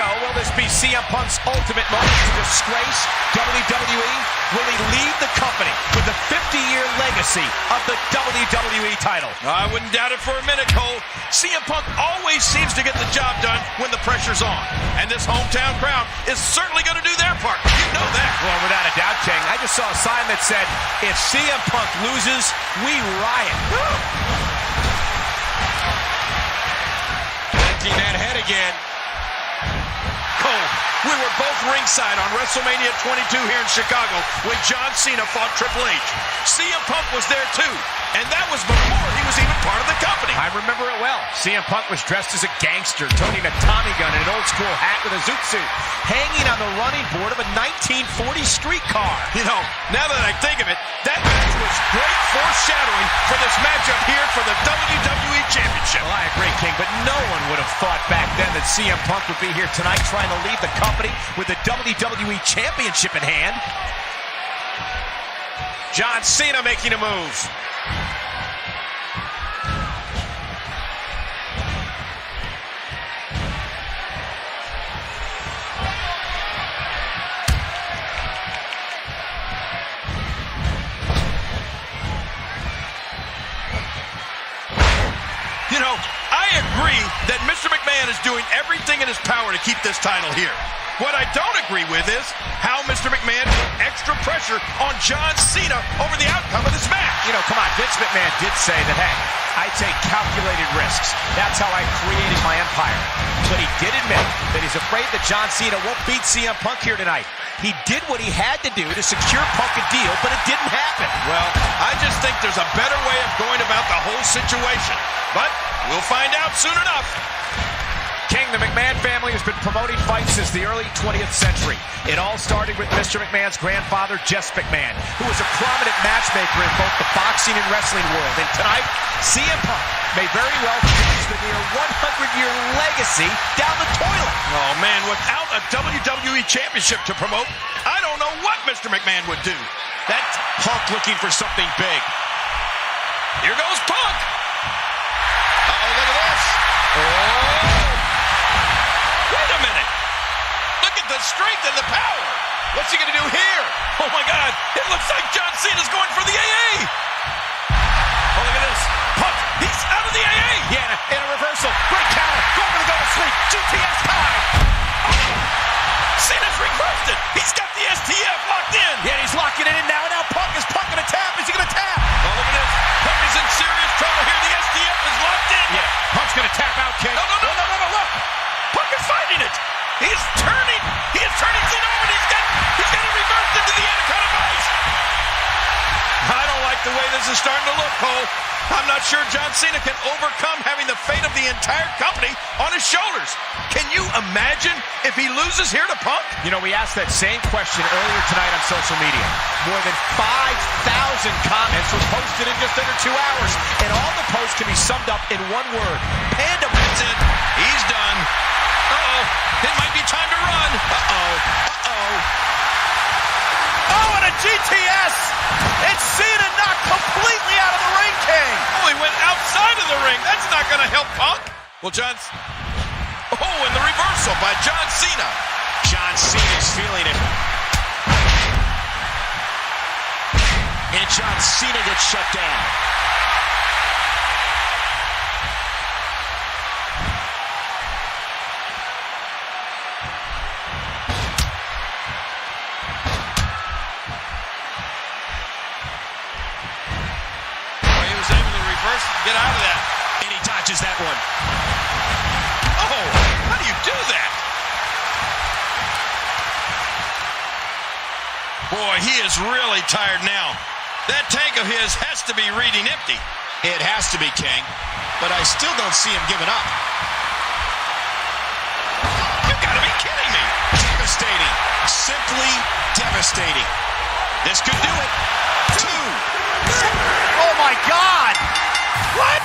Will this be CM Punk's ultimate moment to disgrace WWE? Will he leave the company with the 50-year legacy of the WWE title? I wouldn't doubt it for a minute, Cole. CM Punk always seems to get the job done when the pressure's on. And this hometown crowd is certainly going to do their part. You know that. Well, without a doubt, King. I just saw a sign that said, if CM Punk loses, we riot. Planting that head again. Cole, we were both ringside on WrestleMania 22 here in Chicago when John Cena fought Triple H. CM Punk was there too, and that was before he was even part of the company. I remember it well. CM Punk was dressed as a gangster, toting a Tommy gun and an old-school hat with a zoot suit, hanging on the running board of a 1940 streetcar. You know, now that I think of it, that match was great foreshadowing for this matchup here for the WWE Championship. Well, I agree, King, but no one would have thought back then that CM Punk would be here tonight trying to leave the company with the WWE Championship in hand. John Cena making a move. You know, I agree that Mr. McMahon is doing everything in his power to keep this title here. What I don't agree with is how Mr. McMahon put extra pressure on John Cena over the outcome of this match. You know, come on, Vince McMahon did say that, hey, I take calculated risks. That's how I created my empire. But he did admit that he's afraid that John Cena won't beat CM Punk here tonight. He did what he had to do to secure Punk a deal, but it didn't happen. Well, I just think there's a better way of going about the whole situation. But we'll find out soon enough. King, the McMahon family has been promoting fights since the early 20th century. It all started with Mr. McMahon's grandfather, Jess McMahon, who was a prominent matchmaker in both the boxing and wrestling world. And tonight, CM Punk may very well finish the near 100-year legacy down the toilet. Oh, man, without a WWE Championship to promote, I don't know what Mr. McMahon would do. That's Punk looking for something big. Here goes Punk. Uh-oh, look at this. Oh. Wait a minute. Look at the strength and the power. What's he going to do here? Oh, my God. It looks like John Cena's going for the AA. Oh, look at this. Punk, he's out of the AA. Yeah, in a reversal. Great counter. Going for the go to sleep. GTS time. Cena's reversed it. He's got the STF locked in. Yeah, he's locking it in now. And now Punk is going to tap. Is he going to tap? Oh, look at this. Punk is in serious trouble here. The STF is locked in. Yeah, Punk's going to tap out, King. No, look. Punk is fighting it. He is turning. He is turning Cena over. He's got it reversed into the Anaconda Vice. I don't like the way this is starting to look, Cole. I'm not sure John Cena can overcome having the fate of the entire company on his shoulders. Can you imagine if he loses here to Punk? You know, we asked that same question earlier tonight on social media. More than 5,000 comments were posted in just under 2 hours, and all the posts can be summed up in one word: Panda. That's it. He's done. Uh-oh. It might be time to run. Uh-oh. Uh-oh. Oh, and a GTS! It's Cena knocked completely out of the ring, King! Oh, he went outside of the ring. That's not going to help Punk. Well, Oh, and the reversal by John Cena. John Cena's feeling it. And John Cena gets shut down. Get out of that. And he dodges that one. Oh, how do you do that? Boy, he is really tired now. That tank of his has to be reading empty. It has to be, King. But I still don't see him giving up. You gotta be kidding me. Devastating. Simply devastating. This could do it. 2. Oh, my God! What?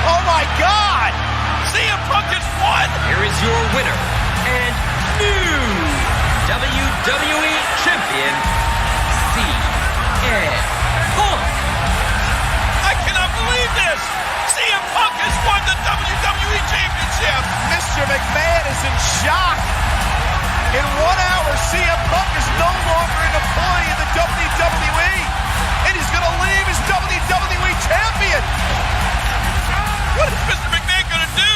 Oh, my God! CM Punk has won! Here is your winner and new WWE Champion, CM Punk. I cannot believe this! CM Punk has won the WWE Championship! Mr. McMahon is in shock. In 1 hour, CM Punk is no longer an employee of the WWE. And he's going to leave as WWE Champion. What is Mr. McMahon going to do?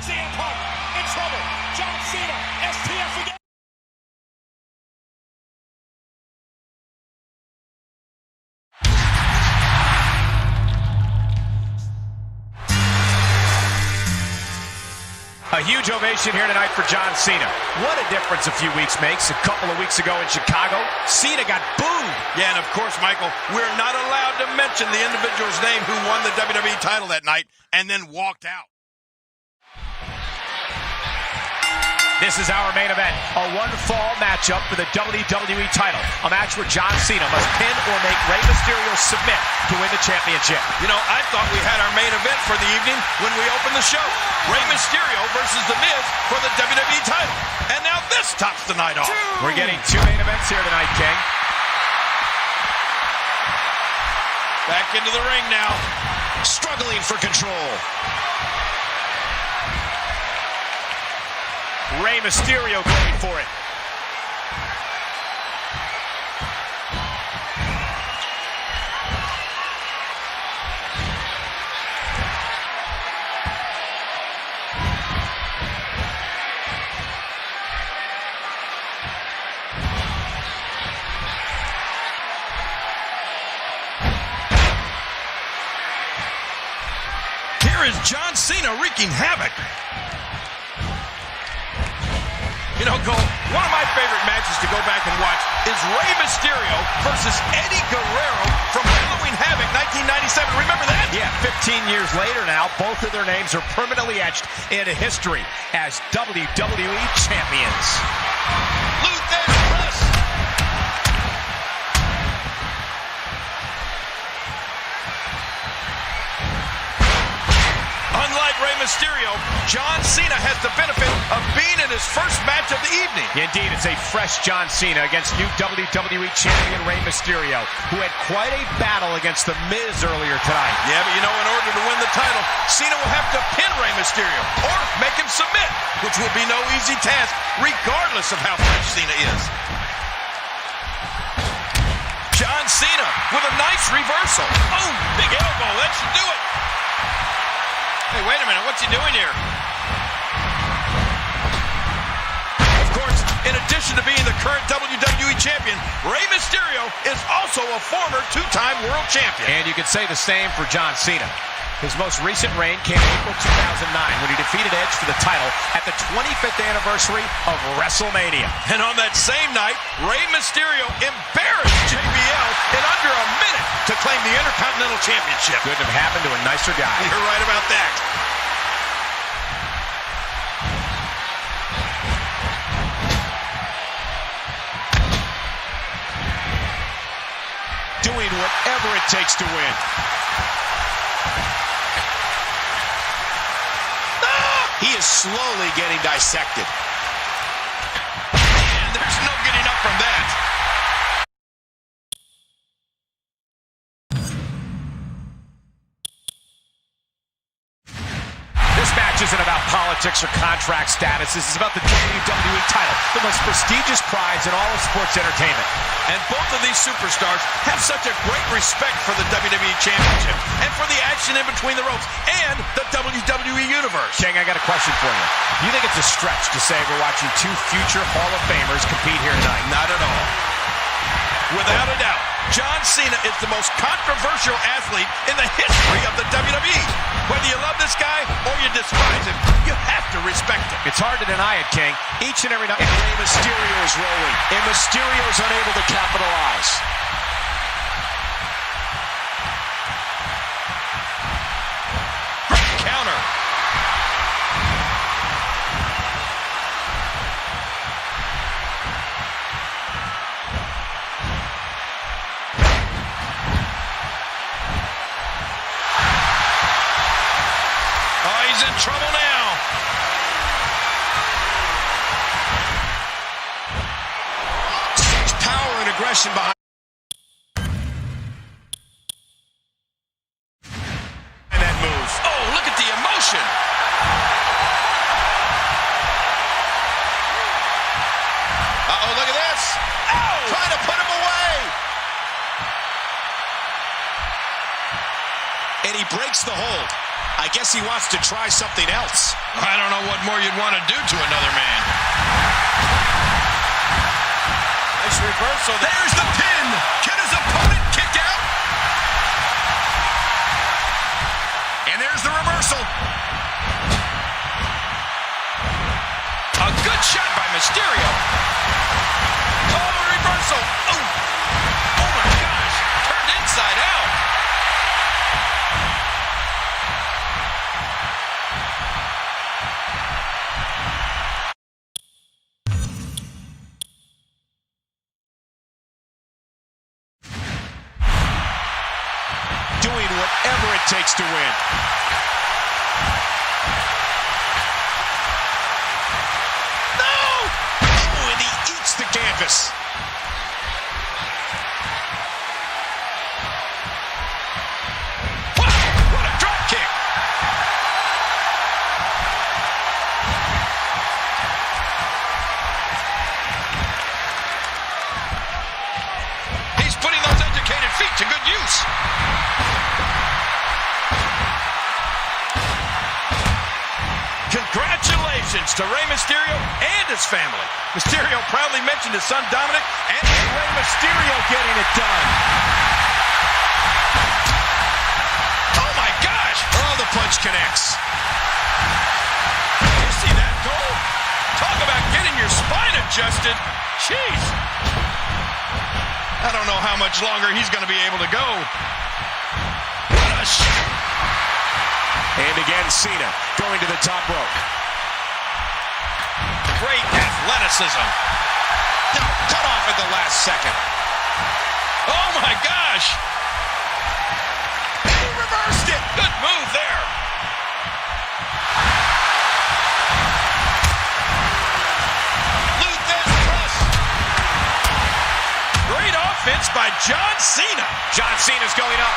CM Punk in trouble. John Cena, STF again. A huge ovation here tonight for John Cena. What a difference a few weeks makes. A couple of weeks ago in Chicago, Cena got booed. Yeah, and of course, Michael, we're not allowed to mention the individual's name who won the WWE title that night and then walked out. This is our main event, a one-fall matchup for the WWE title. A match where John Cena must pin or make Rey Mysterio submit to win the championship. You know, I thought we had our main event for the evening when we opened the show. Rey Mysterio versus The Miz for the WWE title. And now this tops the night off. We're getting 2 main events here tonight, King. Back into the ring now. Struggling for control. Rey Mysterio going for it. Here is John Cena wreaking havoc. You know, Cole, one of my favorite matches to go back and watch is Rey Mysterio versus Eddie Guerrero from Halloween Havoc 1997. Remember that? Yeah, 15 years later now, both of their names are permanently etched into history as WWE champions. Luther press. Unlike Rey Mysterio, John Cena has the benefit of being in his first match of the evening. Indeed, it's a fresh John Cena against new WWE champion Rey Mysterio, who had quite a battle against The Miz earlier tonight. Yeah, but you know, in order to win the title, Cena will have to pin Rey Mysterio or make him submit, which will be no easy task, regardless of how fresh Cena is. John Cena with a nice reversal. Oh, big elbow, that should do it. Hey, wait a minute, what's he doing here? Of course, in addition to being the current WWE champion, Rey Mysterio is also a former 2-time world champion. And you could say the same for John Cena. His most recent reign came in April 2009 when he defeated Edge edge for the title at the 25th anniversary of WrestleMania. And on that same night, Rey Mysterio embarrassed JBL in under a minute to claim the Intercontinental Championship. Couldn't have happened to a nicer guy. You're right about that. Doing whatever it takes to win. He is slowly getting dissected. And there's no getting up from that. This match isn't about politics or contract status. This is about the WWE title, the most prestigious prize in all of sports entertainment. And both of these superstars have such a great respect for the WWE Championship and for the action in between the ropes and the WWE Universe. King, I got a question for you. Do you think it's a stretch to say we're watching two future Hall of Famers compete here tonight? Not at all. Without a doubt, John Cena is the most controversial athlete in the history of the WWE. Whether you love this guy or you despise him, you have to respect him. It's hard to deny it, King. Each and every night. And Rey Mysterio is rolling. And Mysterio is unable to capitalize. Great counter. He's in trouble now. Such power and aggression behind. And that move. Oh, look at the emotion. Uh-oh, look at this. Oh! Trying to put him away. And he breaks the hold. I guess he wants to try something else. I don't know what more you'd want to do to another man. Nice reversal. There's the pin. Can his opponent kick out? And there's the reversal. A good shot by Mysterio. Oh, reversal. Oh, oh my gosh. Turned inside out. Doing whatever it takes to win. No! Oh, and he eats the canvas. Wow, what a drop kick. He's putting those educated feet to good use. Congratulations to Rey Mysterio and his family. Mysterio proudly mentioned his son Dominic and Rey Mysterio getting it done. oh my gosh! Oh, the punch connects. You see that goal? Talk about getting your spine adjusted. Jeez. I don't know how much longer he's going to be able to go. What a shot. And again, Cena going to the top rope. Great athleticism. Cut off at the last second. Oh my gosh. He reversed it. Good move there. Luthez Plus. Great offense by John Cena. John Cena's going up.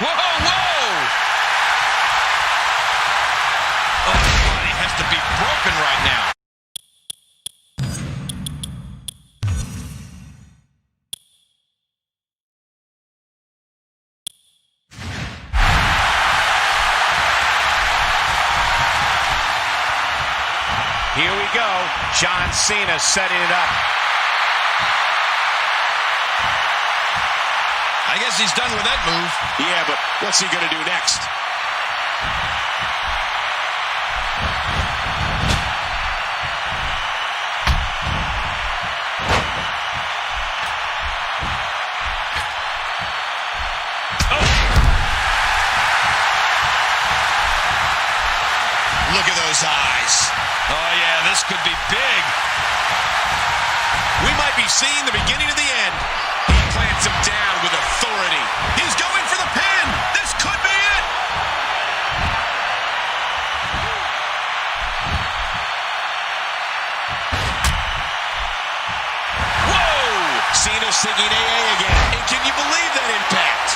Whoa, whoa! Oh, his body has to be broken right now. Here we go. John Cena setting it up. I guess he's done with that move. Yeah, but what's he going to do next? Look at those eyes. Oh, yeah, this could be big. We might be seeing the beginning of the end. He plants him down with authority. He's going for the pin. This could be it. Whoa! Cena's thinking AA again. And can you believe that impact?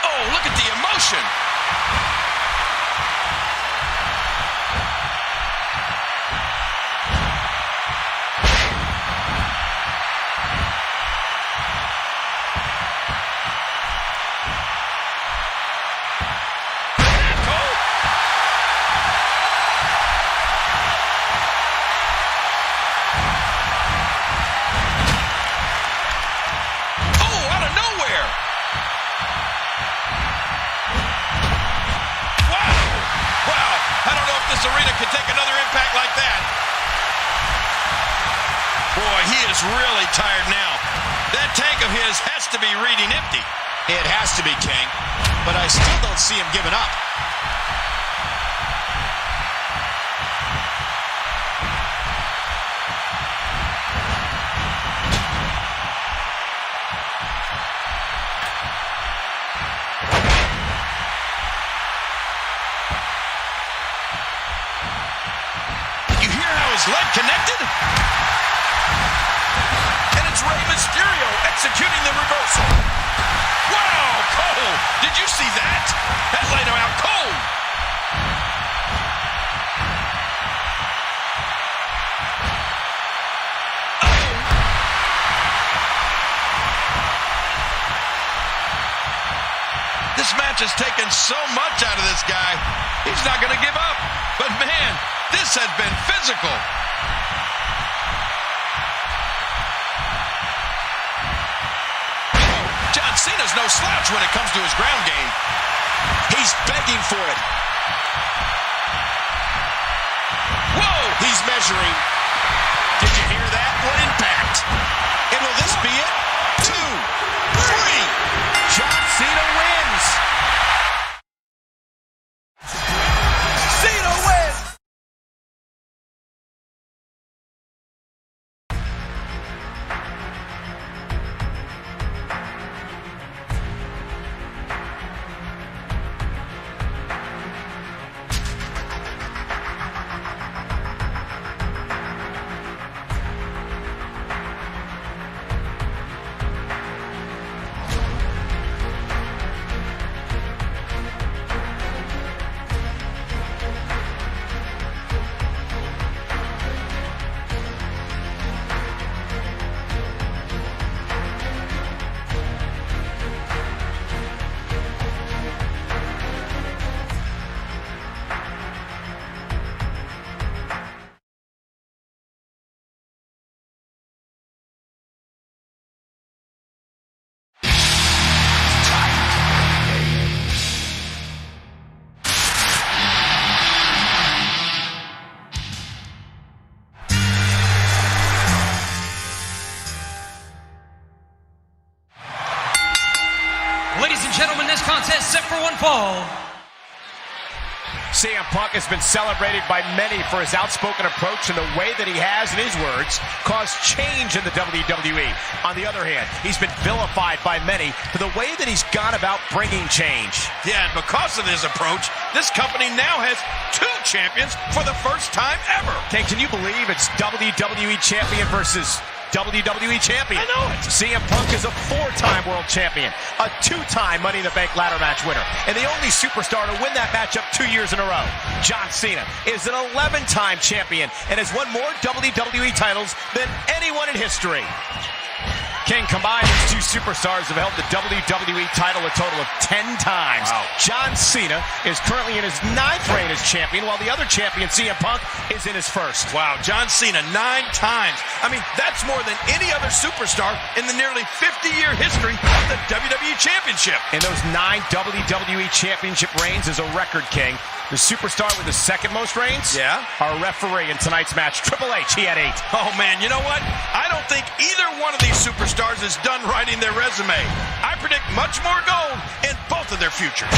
Oh, look at the emotion. Can take another impact like that. Boy, he is really tired now. That tank of his has to be reading empty. It has to be, King. But I still don't see him giving up. His leg connected. And it's Rey Mysterio executing the reversal. Wow, Cole. Did you see that? That laid him out cold. This match has taken so much out of this guy. He's not going to give up. But man, this has been physical. John Cena's no slouch when it comes to his ground game. He's begging for it. Whoa! He's measuring. Did you hear that? What impact? And will this be it? 2, 3. John Cena wins. Cena wins. Ladies and gentlemen, this contest set for one fall. CM Punk has been celebrated by many for his outspoken approach and the way that he has, in his words, caused change in the WWE. On the other hand, he's been vilified by many for the way that he's gone about bringing change. Yeah, and because of his approach, this company now has 2 champions for the first time ever. King, can you believe it's WWE champion versus WWE champion? I know it. CM Punk is a 4-time world champion, a 2-time Money in the Bank ladder match winner, and the only superstar to win that matchup 2 years in a row. John Cena is an 11-time champion and has won more WWE titles than anyone in history. King, combined, these two superstars have held the WWE title a total of 10 times. Wow. John Cena is currently in his 9th reign as champion, while the other champion, CM Punk, is in his 1st. Wow, John Cena 9 times. I mean, that's more than any other superstar in the nearly 50-year history of the WWE Championship. In those 9 WWE Championship reigns is a record, King. The superstar with the 2nd most reigns? Yeah. Our referee in tonight's match, Triple H, he had 8. Oh, man, you know what? I don't think either one of these superstars is done writing their resume. I predict much more gold in both of their futures.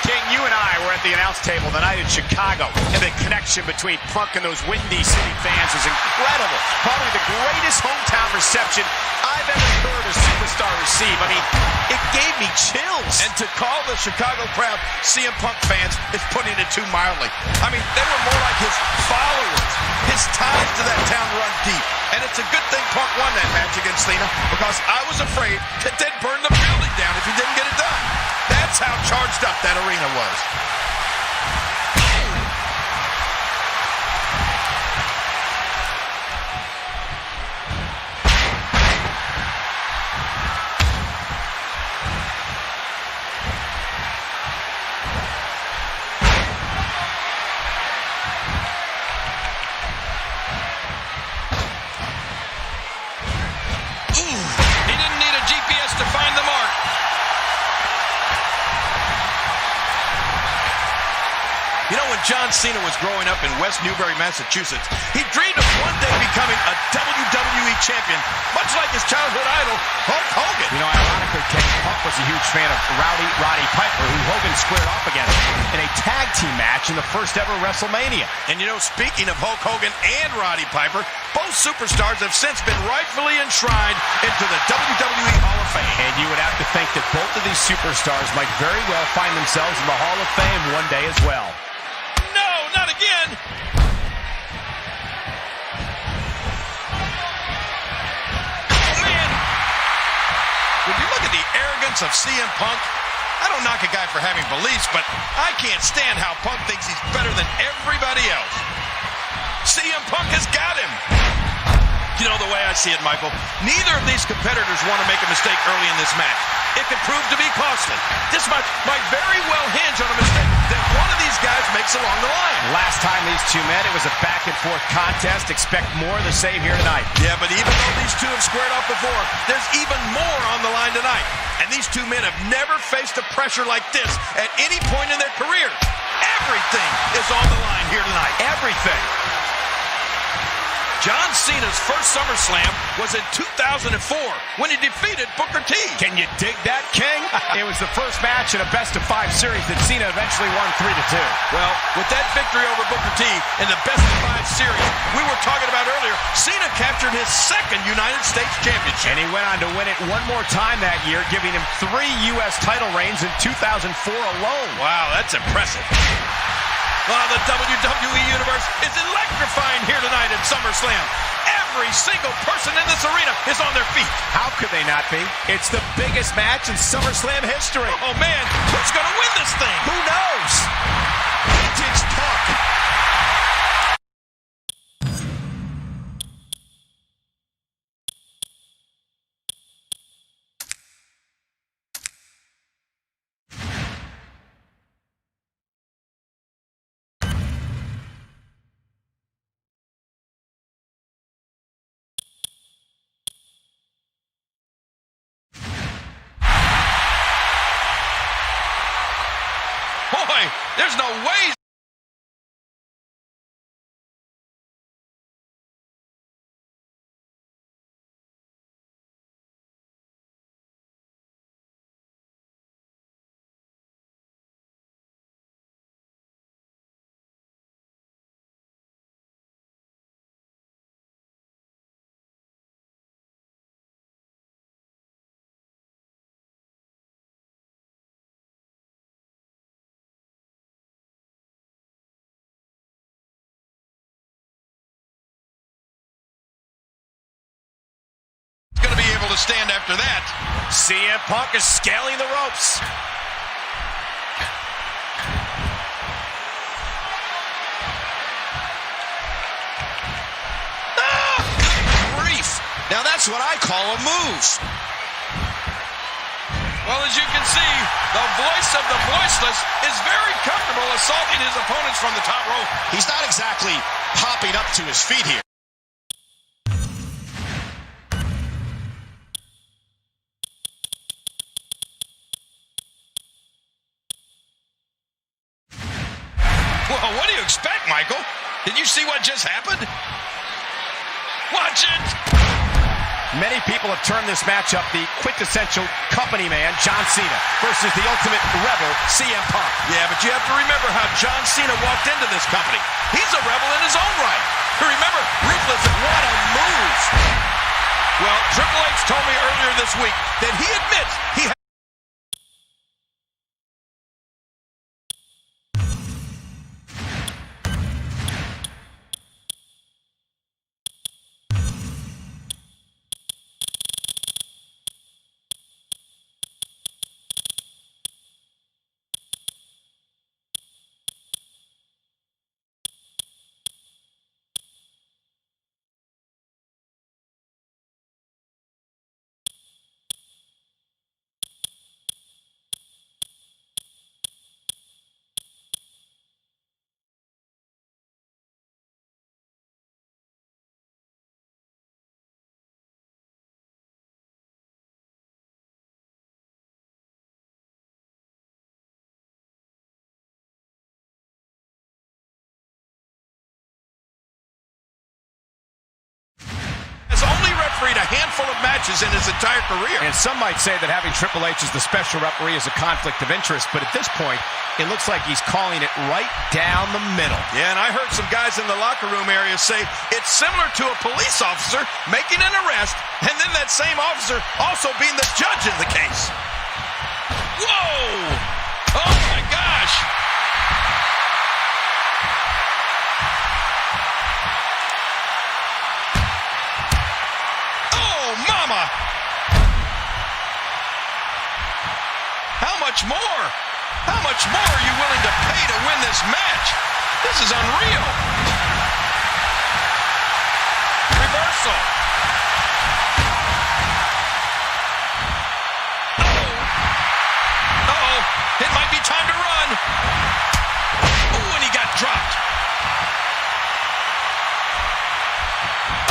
King, you and I were at the announce table the night in Chicago, and the connection between Punk and those Windy City fans was incredible. Probably the greatest hometown reception I've ever heard a superstar receive. I mean, it gave me chills. And to call the Chicago crowd CM Punk fans is putting it too mildly. I mean, they were more like his followers. His ties to that town run deep. And it's a good thing Punk won that match against Cena, because I was afraid that they'd burn the building down if he didn't get it done. That's how charged up that arena was. He didn't need a GPS to find the mark. You know, when John Cena was growing up in West Newbury, Massachusetts, he dreamed of one day becoming a WWE champion, much like his childhood idol, Hulk Hogan. You know, ironically, King, Punk was a huge fan of Roddy Piper, who Hogan squared off against in a tag team match in the first ever WrestleMania. And you know, speaking of Hulk Hogan and Roddy Piper, both superstars have since been rightfully enshrined into the WWE Hall of Fame. And you would have to think that both of these superstars might very well find themselves in the Hall of Fame one day as well. No, not again. Oh, man. Would you look at the arrogance of CM Punk? I don't knock a guy for having beliefs, but I can't stand how Punk thinks he's better than everybody else. CM Punk has got him. You know, the way I see it, Michael, neither of these competitors want to make a mistake early in this match. It could prove to be costly. This match might very well hinge on a mistake that one of these guys makes along the line. Last time these two met, it was a back-and-forth contest. Expect more of the same here tonight. Yeah, but even though these two have squared off before, there's even more on the line tonight. And these two men have never faced a pressure like this at any point in their careers. Everything is on the line here tonight. Everything. John Cena's first SummerSlam was in 2004 when he defeated Booker T. Can you dig that, King? It was the first match in a best-of-5 series that Cena eventually won 3-2. Well, with that victory over Booker T in the best-of-5 series we were talking about earlier, Cena captured his 2nd United States Championship. And he went on to win it one more time that year, giving him 3 U.S. title reigns in 2004 alone. Wow, that's impressive. Well, the WWE Universe is electrifying here tonight at SummerSlam. Every single person in this arena is on their feet. How could they not be? It's the biggest match in SummerSlam history. Oh, man, who's going to win this thing? Who knows? Vintage Punk. Boy, there's no way. Able to stand after that. CM Punk is scaling the ropes. Now that's what I call a move. Well, as you can see, the voice of the voiceless is very comfortable assaulting his opponents from the top rope. He's not exactly hopping up to his feet here. Well, what do you expect, Michael? Did you see what just happened? Watch it! Many people have termed this matchup the quintessential company man, John Cena, versus the ultimate rebel, CM Punk. Yeah, but you have to remember how John Cena walked into this company. He's a rebel in his own right. Remember, ruthless and what a move. Well, Triple H told me earlier this week that he admits he refereed a handful of matches in his entire career. And some might say that having Triple H as the special referee is a conflict of interest, but at this point, it looks like he's calling it right down the middle. Yeah, and I heard some guys in the locker room area say it's similar to a police officer making an arrest, and then that same officer also being the judge in the case. Whoa! Oh, my gosh! Mama! How much more? How much more are you willing to pay to win this match? This is unreal. Reversal. Uh-oh. It might be time to run. Ooh, and he got dropped.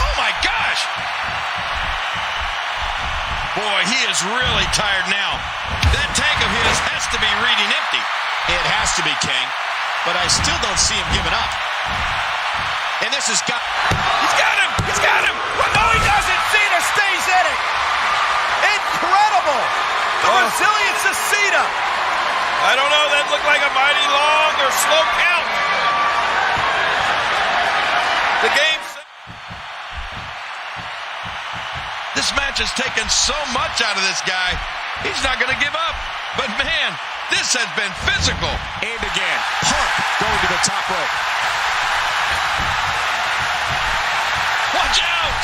Oh, my gosh. Boy, he is really tired now. That tank of his has to be reading empty. It has to be, King. But I still don't see him giving up. And this has got... He's got him! He's got him! Well, no, he doesn't! Cena stays in it! Incredible! The resilience of Cena! I don't know, that looked like a mighty long or slow count. The game... This match has taken so much out of this guy. He's not going to give up. But, man, this has been physical. And again, Punk going to the top rope. Watch out!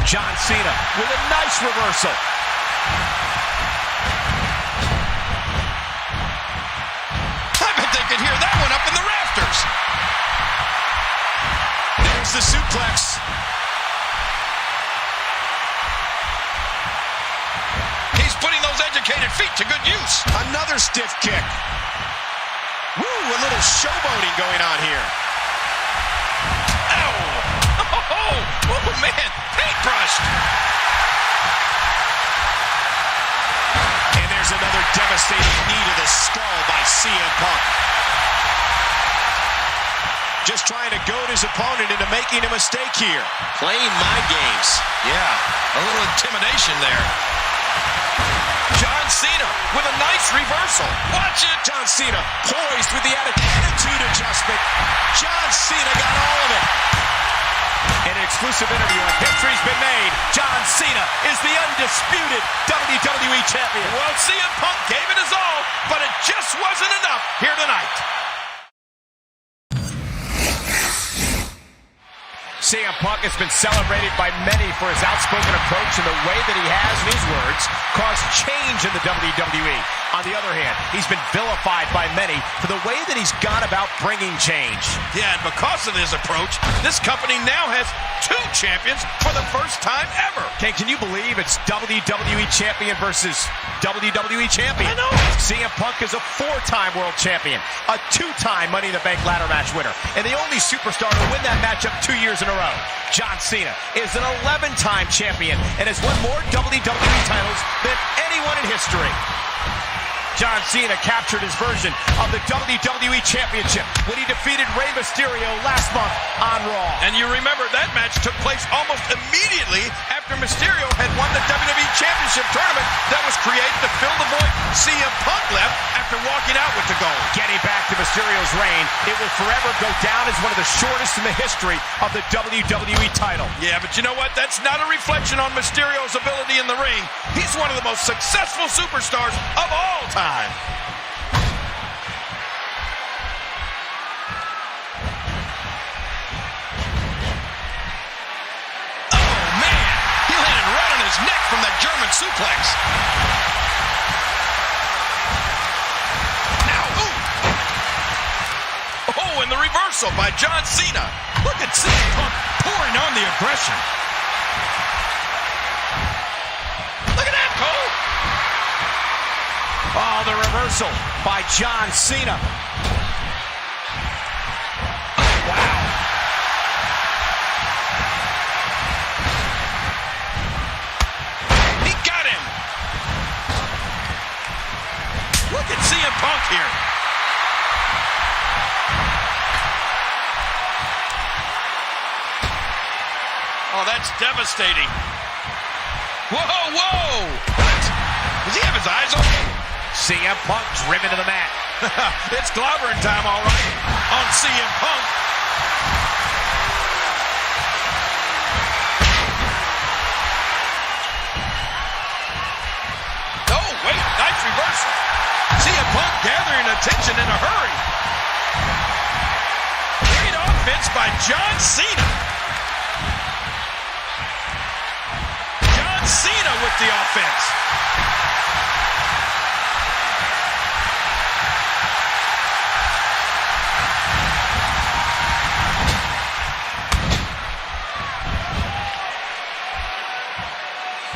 John Cena with a nice reversal. Could hear that one up in the rafters. There's the suplex. He's putting those educated feet to good use. Another stiff kick. Woo, a little showboating going on here. Ow! Oh, man, paintbrushed. And there's another devastating knee to the skull by CM Punk. Just trying to goad his opponent into making a mistake here. Playing mind games. Yeah, a little intimidation there. John Cena with a nice reversal. Watch it. John Cena poised with the attitude adjustment. John Cena got all of it. In an exclusive interview on History's Been Made, John Cena is the undisputed WWE Champion. Well, CM Punk gave it his all, but it just wasn't enough here tonight. CM Punk has been celebrated by many for his outspoken approach and the way that he has, in his words, caused change in the WWE. On the other hand, he's been vilified by many for the way that he's gone about bringing change. Yeah, and because of his approach, this company now has 2 champions for the first time ever. Ken, can you believe it's WWE champion versus WWE champion? I know. CM Punk is a 4-time world champion, a 2-time Money in the Bank ladder match winner, and the only superstar to win that matchup 2 years in a row. John Cena is an 11-time champion and has won more WWE titles than anyone in history. John Cena captured his version of the WWE Championship when he defeated Rey Mysterio last month on Raw. And you remember that match took place almost immediately after Mysterio had won the WWE Championship tournament that was created to fill the void CM Punk left after walking out with the gold. Getting back to Mysterio's reign, it will forever go down as one of the shortest in the history of the WWE title. Yeah, but you know what? That's not a reflection on Mysterio's ability in the ring. He's one of the most successful superstars of all time. Oh, man! He landed right on his neck from that German suplex. Now, oh, and the reversal by John Cena. Look at CM Punk pouring on the aggression. Look at that, Cole. Oh, the reversal by John Cena. Wow. He got him. Look at CM Punk here. Oh, that's devastating. Whoa, whoa. What? Does he have his eyes open? CM Punk driven to the mat. It's clobbering time, all right, on CM Punk. Oh, wait, nice reversal. CM Punk gathering attention in a hurry. Great offense by John Cena. John Cena with the offense.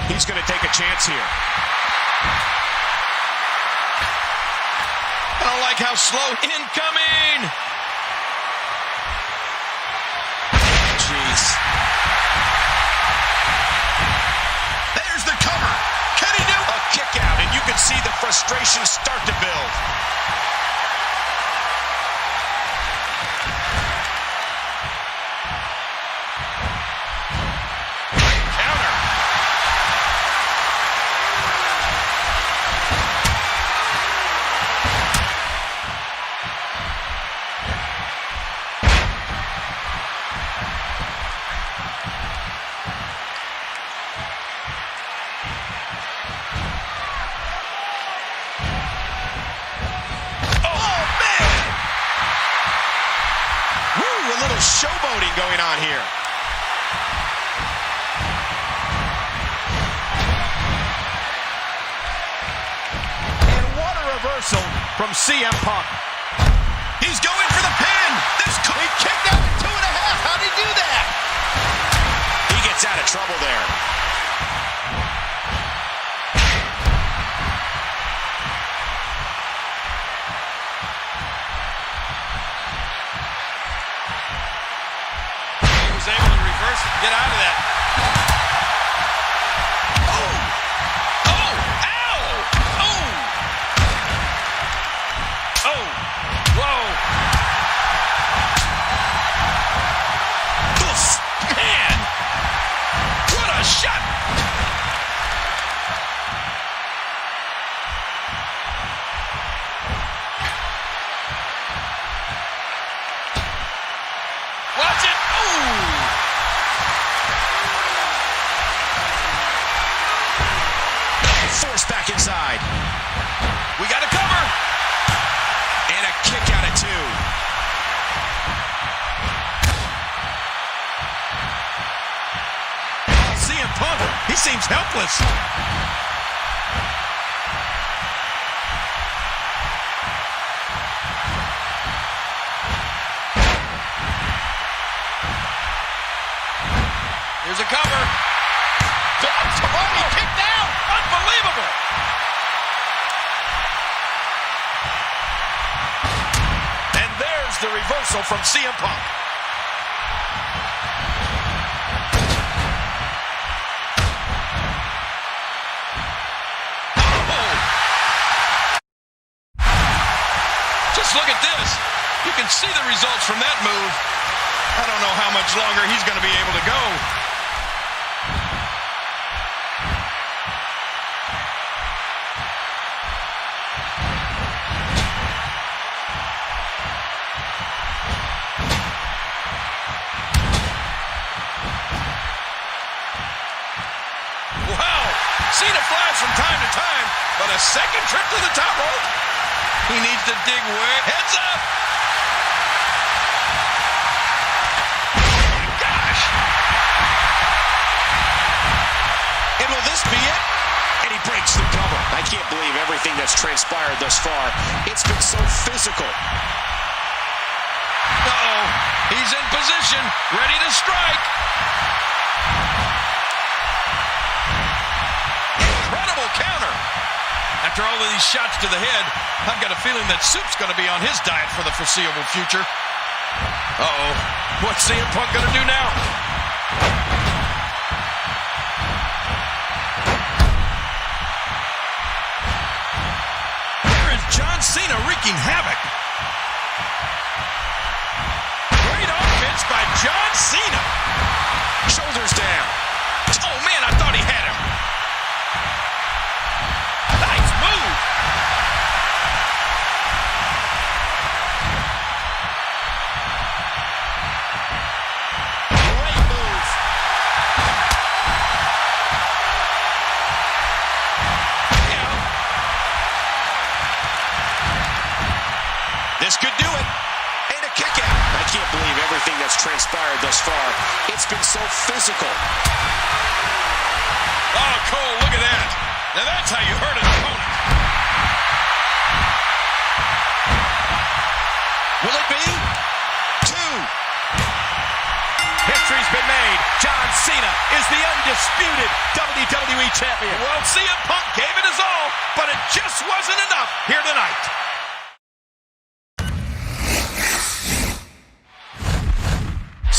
He's going to take a chance here. I don't like how slow incoming. Jeez. There's the cover. Can he do a kick out? And you can see the frustration start to build. Showboating going on here. And what a reversal from CM Punk. He's going for the pin. He kicked out at 2.5. How'd he do that? He gets out of trouble there. Able to reverse it and get out of that. Oh! Oh! Ow! Oh! Oh! Whoa! Oof! Man! What a shot! Watch it! Ooh! seems helpless. Here's a cover. Oh, kicked out. Unbelievable. And there's the reversal from CM Punk. Just look at this. You can see the results from that move. I don't know how much longer he's going to be able to go. Wow! Cena flies from time to time, but a second trip to the top rope? He needs to dig way. Heads up! Oh my gosh! And will this be it? And he breaks the cover. I can't believe everything that's transpired thus far. It's been so physical. Uh-oh. He's in position, ready to strike. Incredible counter. After all of these shots to the head, I've got a feeling that Soup's going to be on his diet for the foreseeable future. Uh-oh. What's CM Punk going to do now? Here is John Cena wreaking havoc. Great offense by John Cena. Shoulders down. Oh, man, I thought he had him. Nice move. Great move. Yeah. This could do it. And a kick out. I can't believe everything that's transpired thus far. It's been so physical. Oh, Cole, look at that. Now that's how you hurt an opponent. Will it be? 2. History's been made. John Cena is the undisputed WWE Champion. Well, CM Punk gave it his all, but it just wasn't enough here tonight.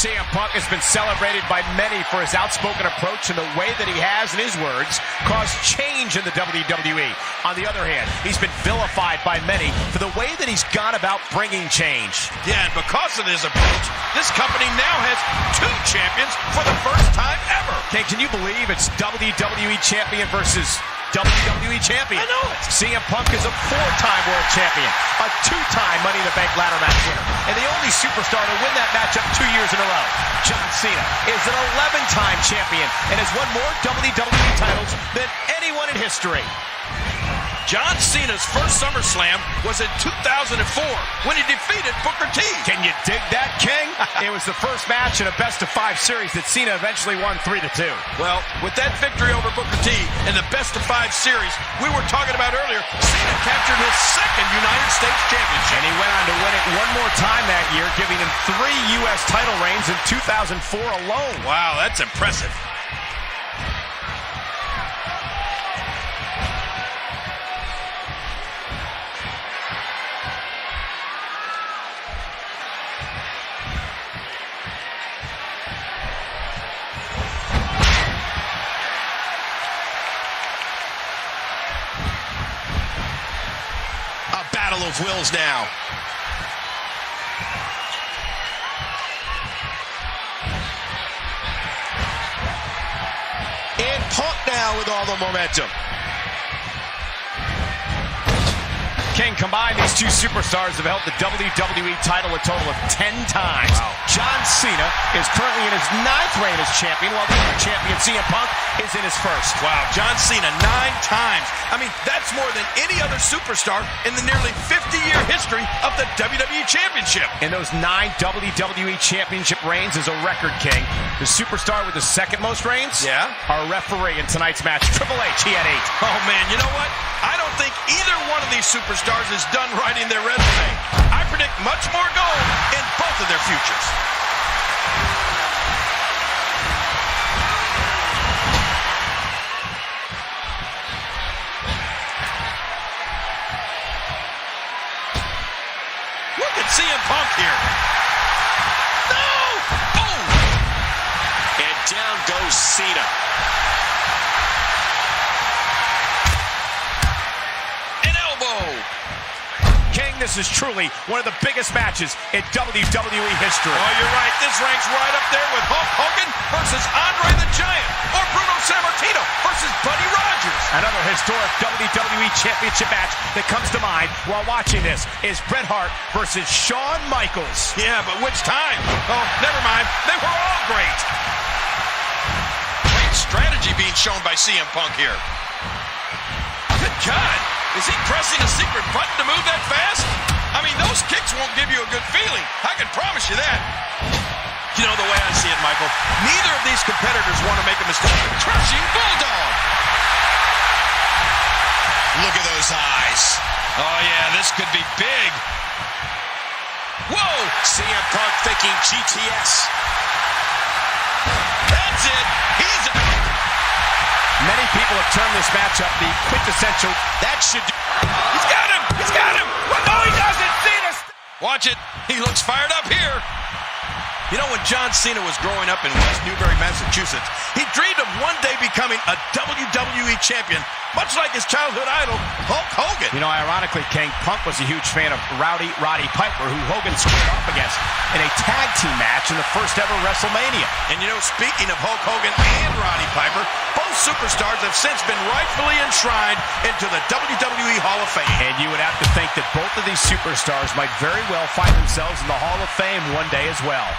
CM Punk has been celebrated by many for his outspoken approach and the way that he has, in his words, caused change in the WWE. On the other hand, he's been vilified by many for the way that he's gone about bringing change. Yeah, and because of his approach, this company now has 2 champions for the first time ever. Ken, can you believe it's WWE Champion versus WWE Champion? I know it. CM Punk is a 4-time world champion, a 2-time Money in the Bank ladder match winner, and the only superstar to win that matchup 2 years in a row. John Cena is an 11-time champion and has won more WWE titles than anyone in history. John Cena's first SummerSlam was in 2004 when he defeated Booker T. Can you dig that, King? It was the first match in a best-of-5 series that Cena eventually won 3-2. Well, with that victory over Booker T in the best-of-5 series we were talking about earlier, Cena captured his second United States Championship. And he went on to win it one more time that year, giving him 3 U.S. title reigns in 2004 alone. Wow, that's impressive. Battle of wills now. And Punk now with all the momentum. King, combined, these two superstars have held the WWE title a total of 10 times. Wow. John Cena is currently in his 9th reign as champion, while the other champion, CM Punk, is in his 1st. Wow, John Cena 9 times. I mean, that's more than any other superstar in the nearly 50-year history of the WWE Championship. In those 9 WWE Championship reigns is a record, King. The superstar with the 2nd most reigns? Yeah. Our referee in tonight's match, Triple H, he had 8. Oh, man, you know what? I don't think either one of these superstars is done writing their resume. I predict much more gold in both of their futures. Look at CM Punk here. No! Oh! And down goes Cena. King, this is truly one of the biggest matches in WWE history. Oh, you're right. This ranks right up there with Hulk Hogan versus Andre the Giant, or Bruno Sammartino versus Buddy Rogers. Another historic WWE Championship match that comes to mind while watching this is Bret Hart versus Shawn Michaels. Yeah, but which time? Oh, never mind. They were all great. Great strategy being shown by CM Punk here. Good God. Is he pressing a secret button to move that fast? I mean, those kicks won't give you a good feeling. I can promise you that. You know, the way I see it, Michael, neither of these competitors want to make a mistake. Crushing Bulldog. Look at those eyes. Oh, yeah, this could be big. Whoa! CM Punk thinking GTS. That's it. He's out. Many people have termed this matchup the quintessential. That should do. He's got him. He's got him. Well, no, he doesn't. Cena. Watch it. He looks fired up here. You know, when John Cena was growing up in West Newbury, Massachusetts, he dreamed of one day becoming a WWE champion, much like his childhood idol, Hulk Hogan. You know, ironically, King, Punk was a huge fan of Roddy Piper, who Hogan squared off against in a tag team match in the first ever WrestleMania. And you know, speaking of Hulk Hogan and Roddy Piper, both superstars have since been rightfully enshrined into the WWE Hall of Fame. And you would have to think that both of these superstars might very well find themselves in the Hall of Fame one day as well.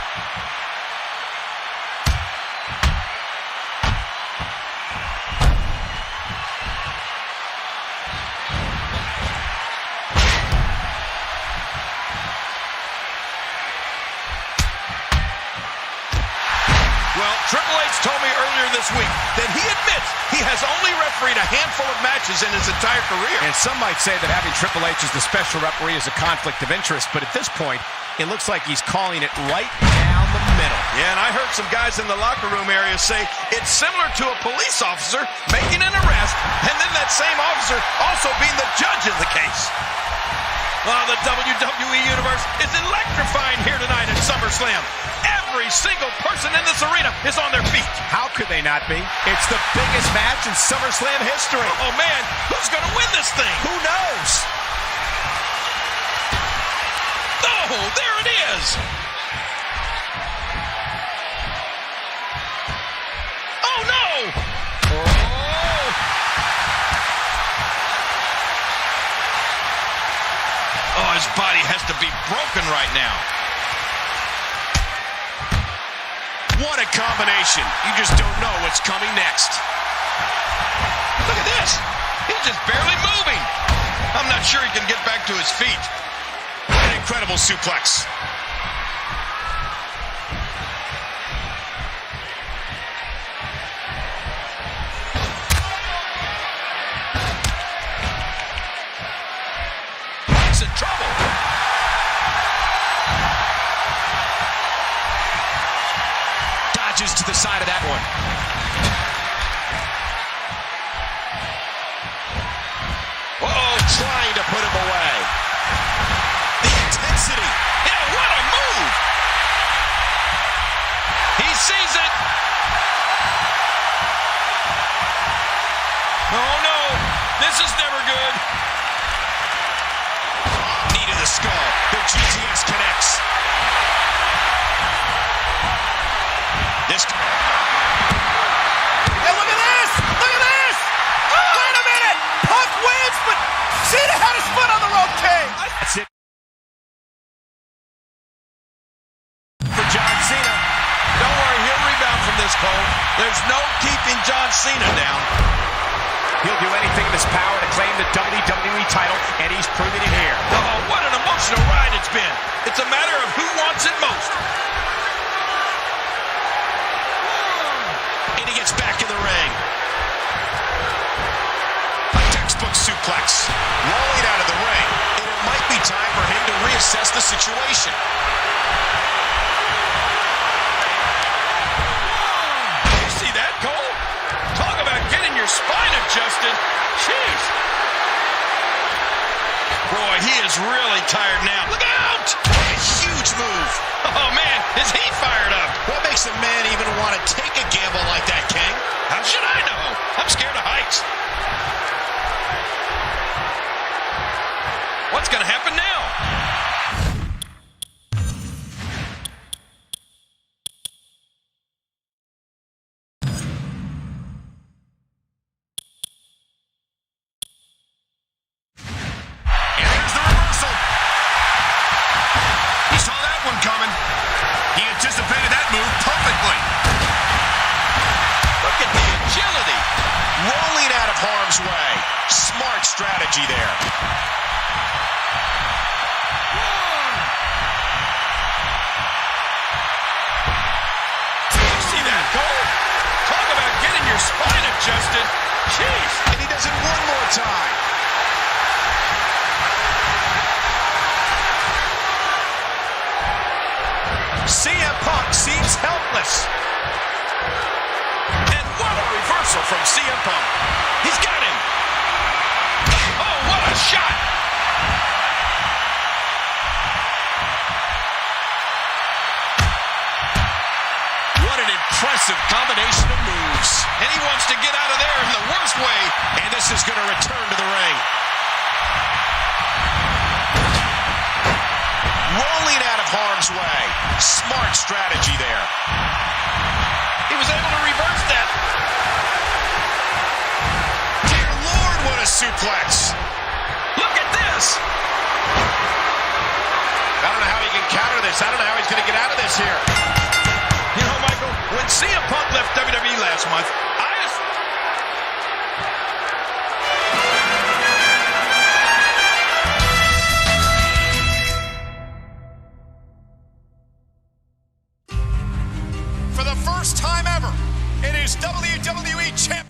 Well, Triple H told me earlier this week that he admits he has only refereed a handful of matches in his entire career. And some might say that having Triple H as the special referee is a conflict of interest, but at this point, it looks like he's calling it right down the middle. Yeah, and I heard some guys in the locker room area say it's similar to a police officer making an arrest, and then that same officer also being the judge in the case. Oh, the WWE Universe is electrifying here tonight at SummerSlam. Every single person in this arena is on their feet. How could they not be? It's the biggest match in SummerSlam history. Oh, man, who's going to win this thing? Who knows? Oh, there it is. Oh, no. Oh, his body has to be broken right now. What a combination. You just don't know what's coming next. Look at this. He's just barely moving. I'm not sure he can get back to his feet. An incredible suplex. He's in trouble. Dodges to the side of that one. Uh-oh, Trying to put him away. The intensity. yeah, what a move. He sees it. Oh, no. This is never good. Knee to the skull. The GTS connects. This. And look at this! Look at this! Wait a minute! Punk wins, but Cena had his foot on the rope. Cole. There's no keeping John Cena down. He'll do anything in his power to claim the WWE title, and he's proving it here. Oh, what an emotional ride it's been. It's a matter of who wants it most. And he gets back in the ring. A textbook suplex. Rolling out of the ring. And it might be time for him to reassess the situation. You see that, Cole? Talk about getting your spine adjusted. Jeez. Boy, he is really tired now. Look out! A huge move. Oh, man, is he fired up? What makes a man even want to take a gamble like that, King? How should I know? I'm scared of heights. What's going to happen now? And there's the reversal. He saw that one coming. He anticipated that move perfectly. Look at the agility. Rolling out of harm's way. Smart strategy there. You see that, Cole? Talk about getting your spine adjusted. Jeez. And he does it one more time. CM Punk seems helpless. And what a reversal from CM Punk. He's got him. Oh, what a shot. What an impressive combination of moves. And he wants to get out of there in the worst way. And this is going to return to the ring. Rolling out of harm's way. Smart strategy there. He was able to reverse that. Dear Lord, what a suplex. Look at this. I don't know how he can counter this. I don't know how he's going to get out of this here. You know, Michael, when CM Punk left WWE last month, For the first time ever, it is WWE Champion.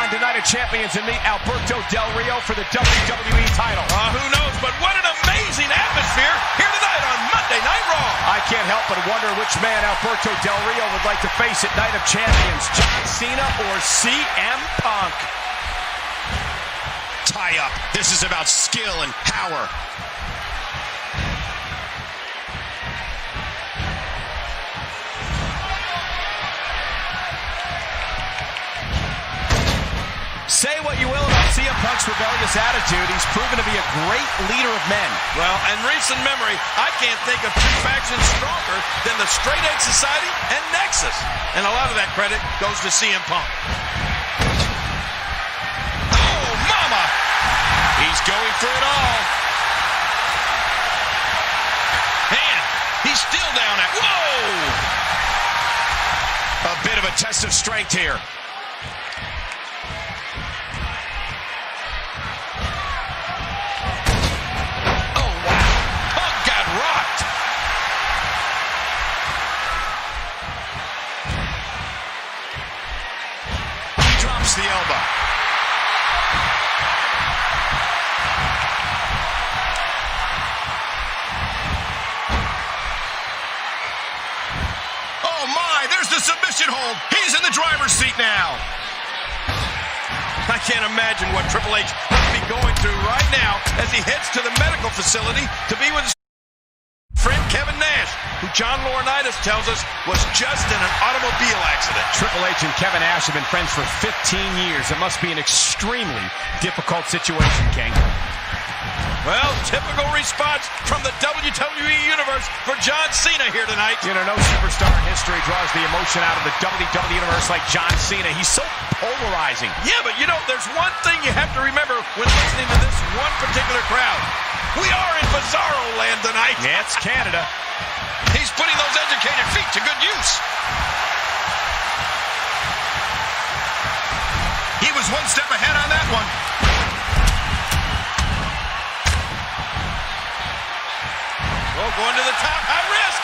United Champions and meet Alberto Del Rio for the WWE title. Who knows, but what an amazing atmosphere here tonight on Monday Night Raw. I can't help but wonder which man Alberto Del Rio would like to face at Night of Champions, John Cena or CM Punk. Tie up. This is about skill and power. Say what you will about CM Punk's rebellious attitude, he's proven to be a great leader of men. Well, in recent memory, I can't think of two factions stronger than the Straight Edge Society and Nexus. And a lot of that credit goes to CM Punk. Oh, mama! He's going for it all. And he's still down at... Whoa! A bit of a test of strength here. The elbow. Oh my, there's the submission hold. He's in the driver's seat now. I can't imagine what Triple H must be going through right now as he heads to the medical facility to be with his friend Kevin Nash, who John Laurinaitis tells us was just in an automobile accident. Triple H and Kevin Nash have been friends for 15 years. It must be an extremely difficult situation, King. Well, typical response from the WWE Universe for John Cena here tonight. You know, no superstar in history draws the emotion out of the WWE Universe like John Cena. He's so polarizing. Yeah, but you know, there's one thing you have to remember when listening to this one particular crowd. We are in Bizarro land tonight. Yeah, it's Canada. He's putting those educated feet to good use. He was one step ahead on that one. Oh, going to the top, high risk.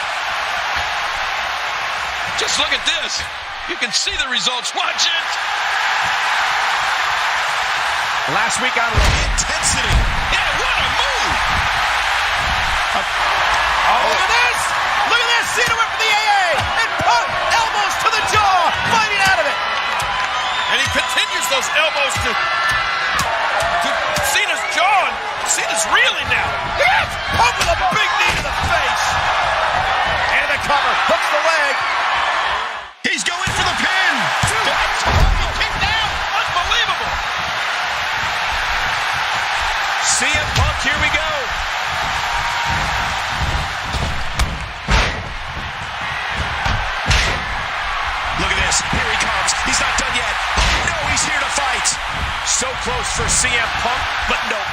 Just look at this. You can see the results. Watch it. Last week on intensity. Yeah, what a move. Look at this. Look at this. Cena went for the AA. And Punk, elbows to the jaw. Fighting out of it. And he continues those elbows to Cena's jaw. Cena's reeling now. Yes! Punk with a big knee to the face. And the cover. Hooks the leg. He's going for the pin. He kicked down. Unbelievable. CM Punk, here we go. Look at this. Here he comes. He's not done yet. Oh, no, he's here to fight. So close for CM Punk, but nope.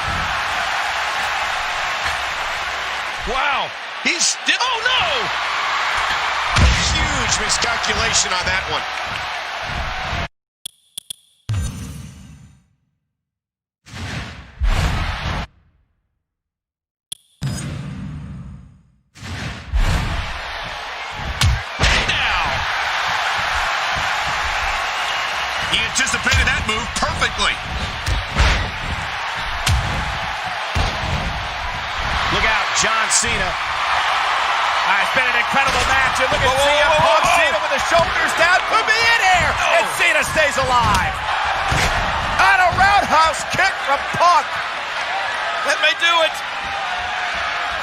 Wow. He's still. Oh, no. Huge miscalculation on that one. He anticipated that move perfectly. Look out, John Cena. It's been an incredible match. And look at CM Punk. Cena with the shoulders down. Could be in here. And Cena stays alive. On a roundhouse kick from Punk. That may do it.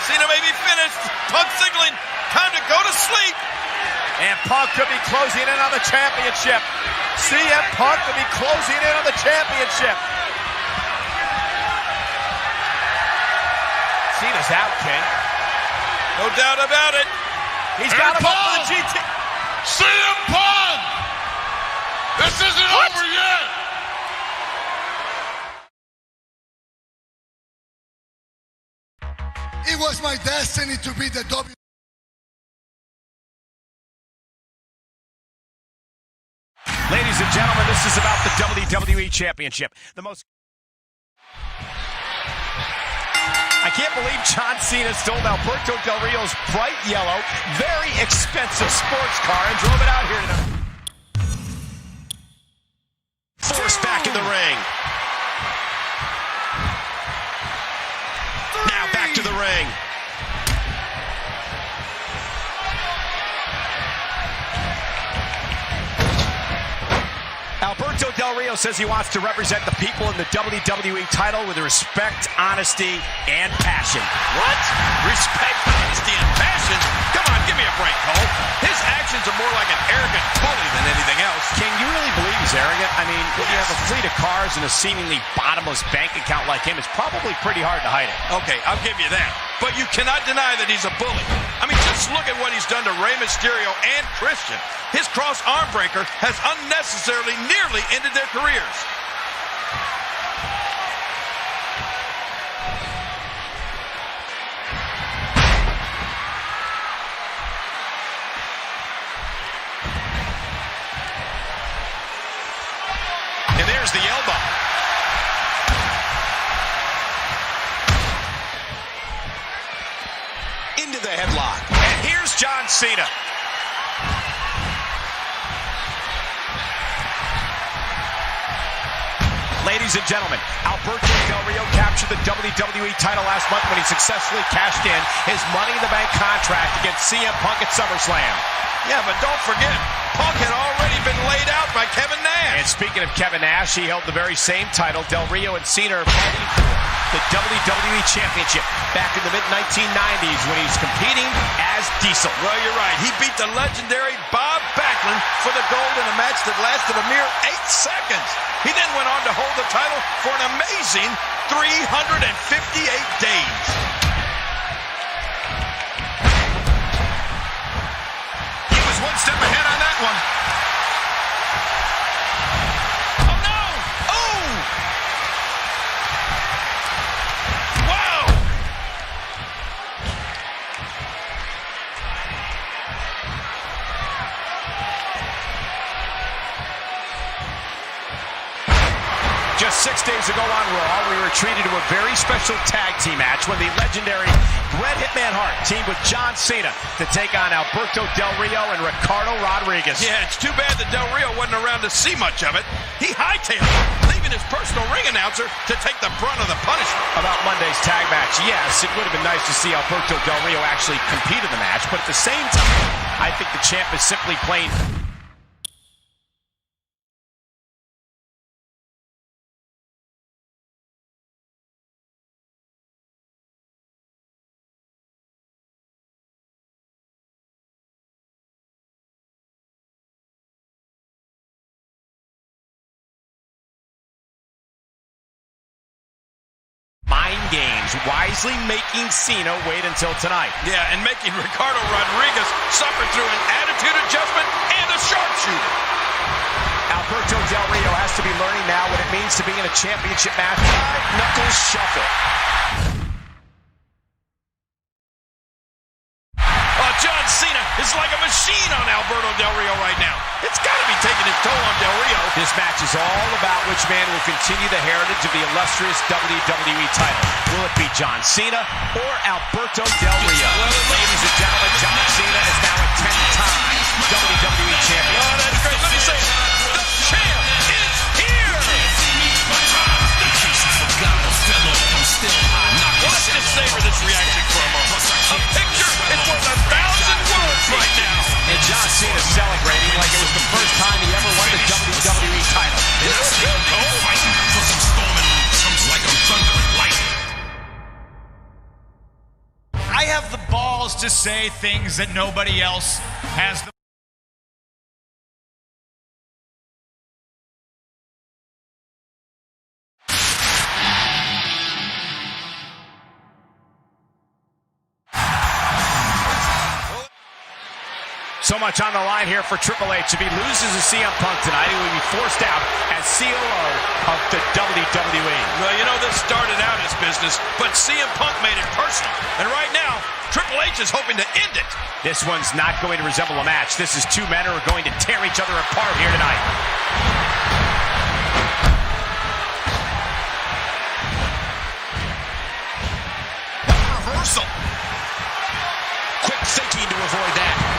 Cena may be finished. Punk signaling. Time to go to sleep. And Punk could be closing in on the championship. CM Punk could be closing in on the championship. Cena's out, Ken. No doubt about it. He's got him up for the GT. CM Punk! This isn't over yet! It was my destiny to be the W. Ladies and gentlemen, this is about the WWE Championship. I can't believe John Cena stole Alberto Del Rio's bright yellow, very expensive sports car and drove it out here tonight. Forced back in the ring. Now back to the ring. Alberto Del Rio says he wants to represent the people in the WWE title with respect, honesty, and passion. What? Respect, honesty, and passion? Come on, give me a break, Cole. His actions are more like an arrogant bully than anything else. Can you really believe he's arrogant? I mean, when you have a fleet of cars and a seemingly bottomless bank account like him, it's probably pretty hard to hide it. Okay, I'll give you that. But you cannot deny that he's a bully. I mean, just look at what he's done to Rey Mysterio and Christian. His cross arm breaker has unnecessarily nearly ended their careers. And there's the elbow. Into the headlock. And here's John Cena. Ladies and gentlemen, Alberto Del Rio captured the WWE title last month when he successfully cashed in his Money in the Bank contract against CM Punk at SummerSlam. Yeah, but don't forget, Punk had already been laid out by Kevin Nash. And speaking of Kevin Nash, he held the very same title Del Rio and Cena are fighting for, the WWE Championship, back in the mid-1990s when he's competing as Diesel. Well, you're right. He beat the legendary Bob Backlund for the gold in a match that lasted a mere 8 seconds. He then went on to hold the title for an amazing 358 days. He was one step ahead on that one. Oh, no! Oh! Wow! Just 6 days ago on Raw, we were treated to a very special tag team match when the legendary Bret Hitman Hart teamed with John Cena to take on Alberto Del Rio and Ricardo Rodriguez. Yeah, it's too bad that Del Rio wasn't around to see much of it. He hightailed it, leaving his personal ring announcer to take the brunt of the punishment. About Monday's tag match, yes, it would have been nice to see Alberto Del Rio actually compete in the match, but at the same time, I think the champ is simply plain... mind games, wisely making Cena wait until tonight. Yeah, and making Ricardo Rodriguez suffer through an attitude adjustment and a sharpshooter. Alberto Del Rio has to be learning now what it means to be in a championship match. Knuckles shuffle. Oh, John Cena is like a machine on Alberto Del Rio right now. It's got to be taking its toll on Del Rio. This match is all about which man will continue the heritage of the illustrious WWE title. Will it be John Cena or Alberto Del Rio? Well, ladies and gentlemen, John Cena is now a 10-time WWE champion. Oh, that's great. Let me say it. The champ is here. Well, let's just savor this reaction for a moment. A picture is worth 1,000 words right now. And John Cena celebrating like it was the first time he ever won the WWE title. I have the balls to say things that nobody else has the So much on the line here for Triple H. If he loses to CM Punk tonight, he will be forced out as COO of the WWE. Well, you know, this started out as business, but CM Punk made it personal. And right now, Triple H is hoping to end it. This one's not going to resemble a match. This is two men who are going to tear each other apart here tonight. Reversal. Quick thinking to avoid that.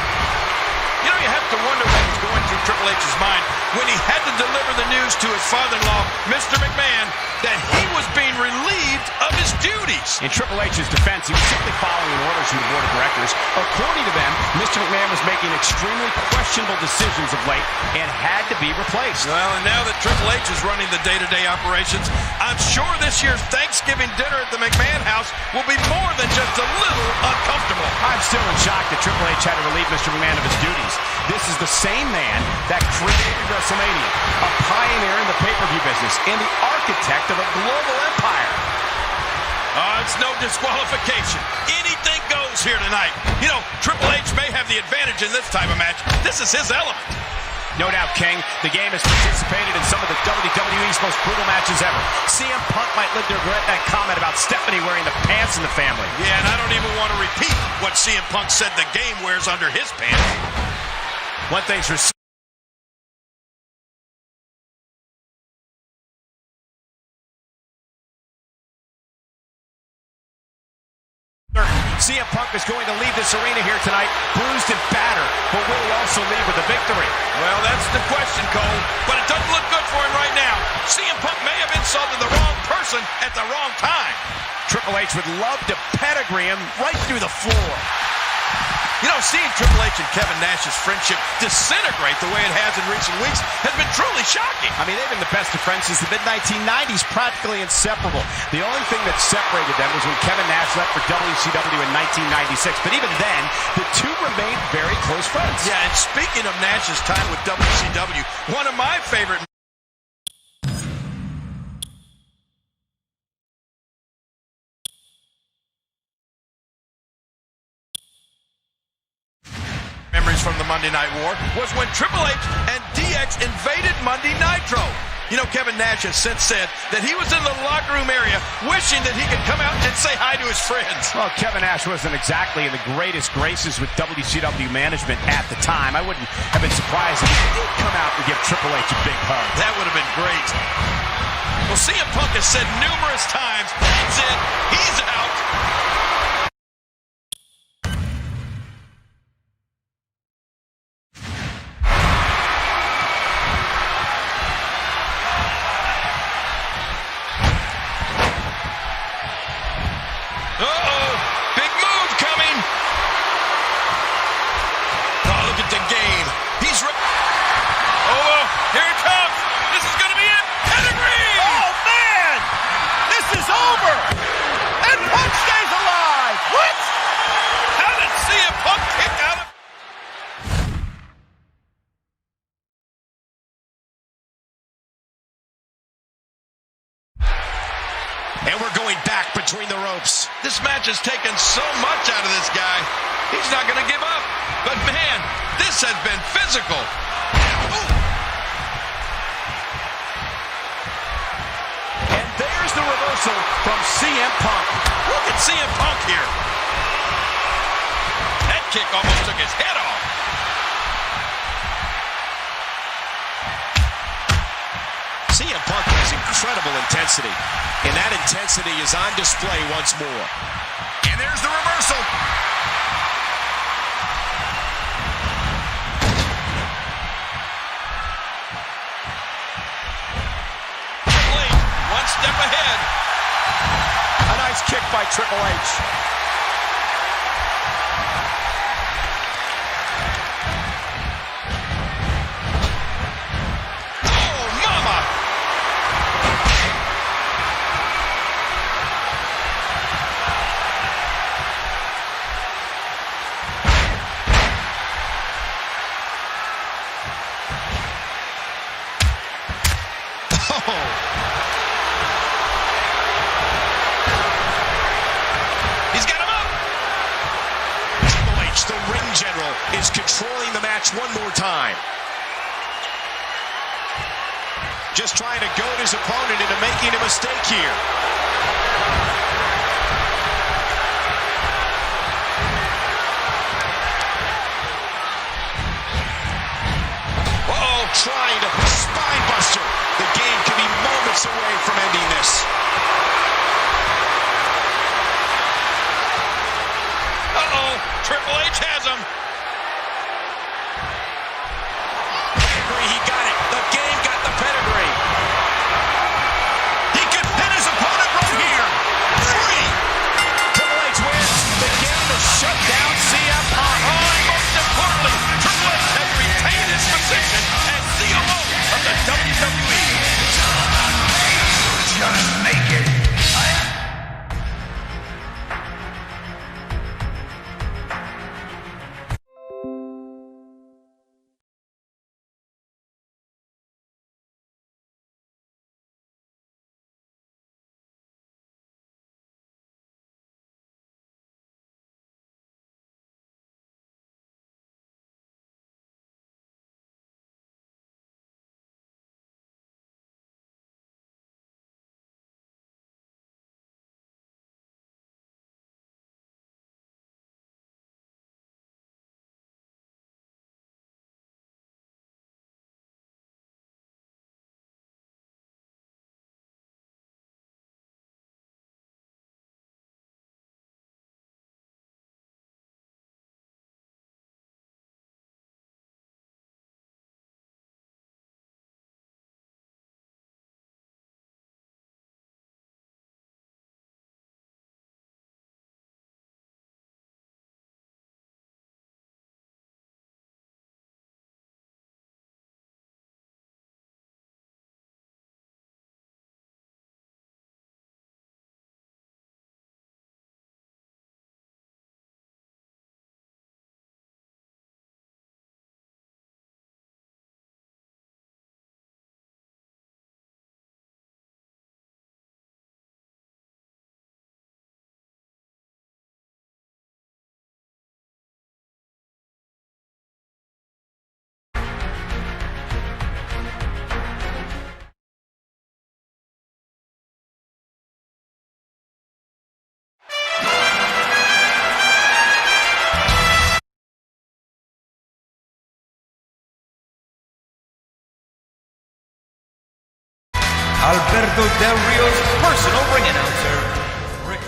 You know, you have to wonder what was going through Triple H's mind when he had to deliver the news to his father-in-law, Mr. McMahon, that he was being relieved of his duties. In Triple H's defense, he was simply following orders from the board of directors. According to them, Mr. McMahon was making extremely questionable decisions of late and had to be replaced. Well, and now that Triple H is running the day-to-day operations, I'm sure this year's Thanksgiving dinner at the McMahon house will be more than just a little uncomfortable. I'm still in shock that Triple H had to relieve Mr. McMahon of his duties. This is the same man that created WrestleMania, a pioneer in the pay-per-view business, and the architect of a global empire. It's no disqualification. Anything goes here tonight. You know, Triple H may have the advantage in this type of match. This is his element. No doubt, King. The game has participated in some of the WWE's most brutal matches ever. CM Punk might live to regret that comment about Stephanie wearing the pants in the family. Yeah, and I don't even want to repeat what CM Punk said the game wears under his pants. One thing's for CM Punk is going to leave this arena here tonight bruised and battered, but will he also leave with a victory? Well, that's the question, Cole, but it doesn't look good for him right now. CM Punk may have insulted the wrong person at the wrong time. Triple H would love to pedigree him right through the floor. You know, seeing Triple H and Kevin Nash's friendship disintegrate the way it has in recent weeks has been truly shocking. I mean, they've been the best of friends since the mid-1990s, practically inseparable. The only thing that separated them was when Kevin Nash left for WCW in 1996. But even then, the two remained very close friends. Yeah, and speaking of Nash's time with WCW, one of my favorite matches from the Monday Night War was when Triple H and DX invaded Monday Nitro. You know, Kevin Nash has since said that he was in the locker room area wishing that he could come out and say hi to his friends. Well, Kevin Nash wasn't exactly in the greatest graces with WCW management at the time. I wouldn't have been surprised if he did come out and give Triple H a big hug. That would have been great. Well, CM Punk has said numerous times, that's it, he's out. Uh-oh, big move coming. Oh, look at the game. He's oh, here it comes. This is going to be it. Pedigree. Oh, man! This is over! And Punk stays alive! What? How did CM Punk kick out of... And we're going back between the ropes. This match has taken so much out of this guy. He's not going to give up. But, man, this has been physical. Ooh. And there's the reversal from CM Punk. Look at CM Punk here. That kick almost took his head off. CM Punk has incredible intensity, and that intensity is on display once more. And there's the reversal. One step ahead. A nice kick by Triple H. Oh, mama! The ring general is controlling the match one more time. Just trying to goad his opponent into making a mistake here. Uh-oh, trying to spine buster. The game could be moments away from ending this. Triple H has him. Pedigree, he got it. The game got the pedigree. He could pin his opponent right here. 3. Triple H wins. The game has shut down CM Punk. Oh, and most importantly, Triple H has retained his position as COO of the WWE. Who's gonna make it? Alberto Del Rio's personal ring announcer, Rick.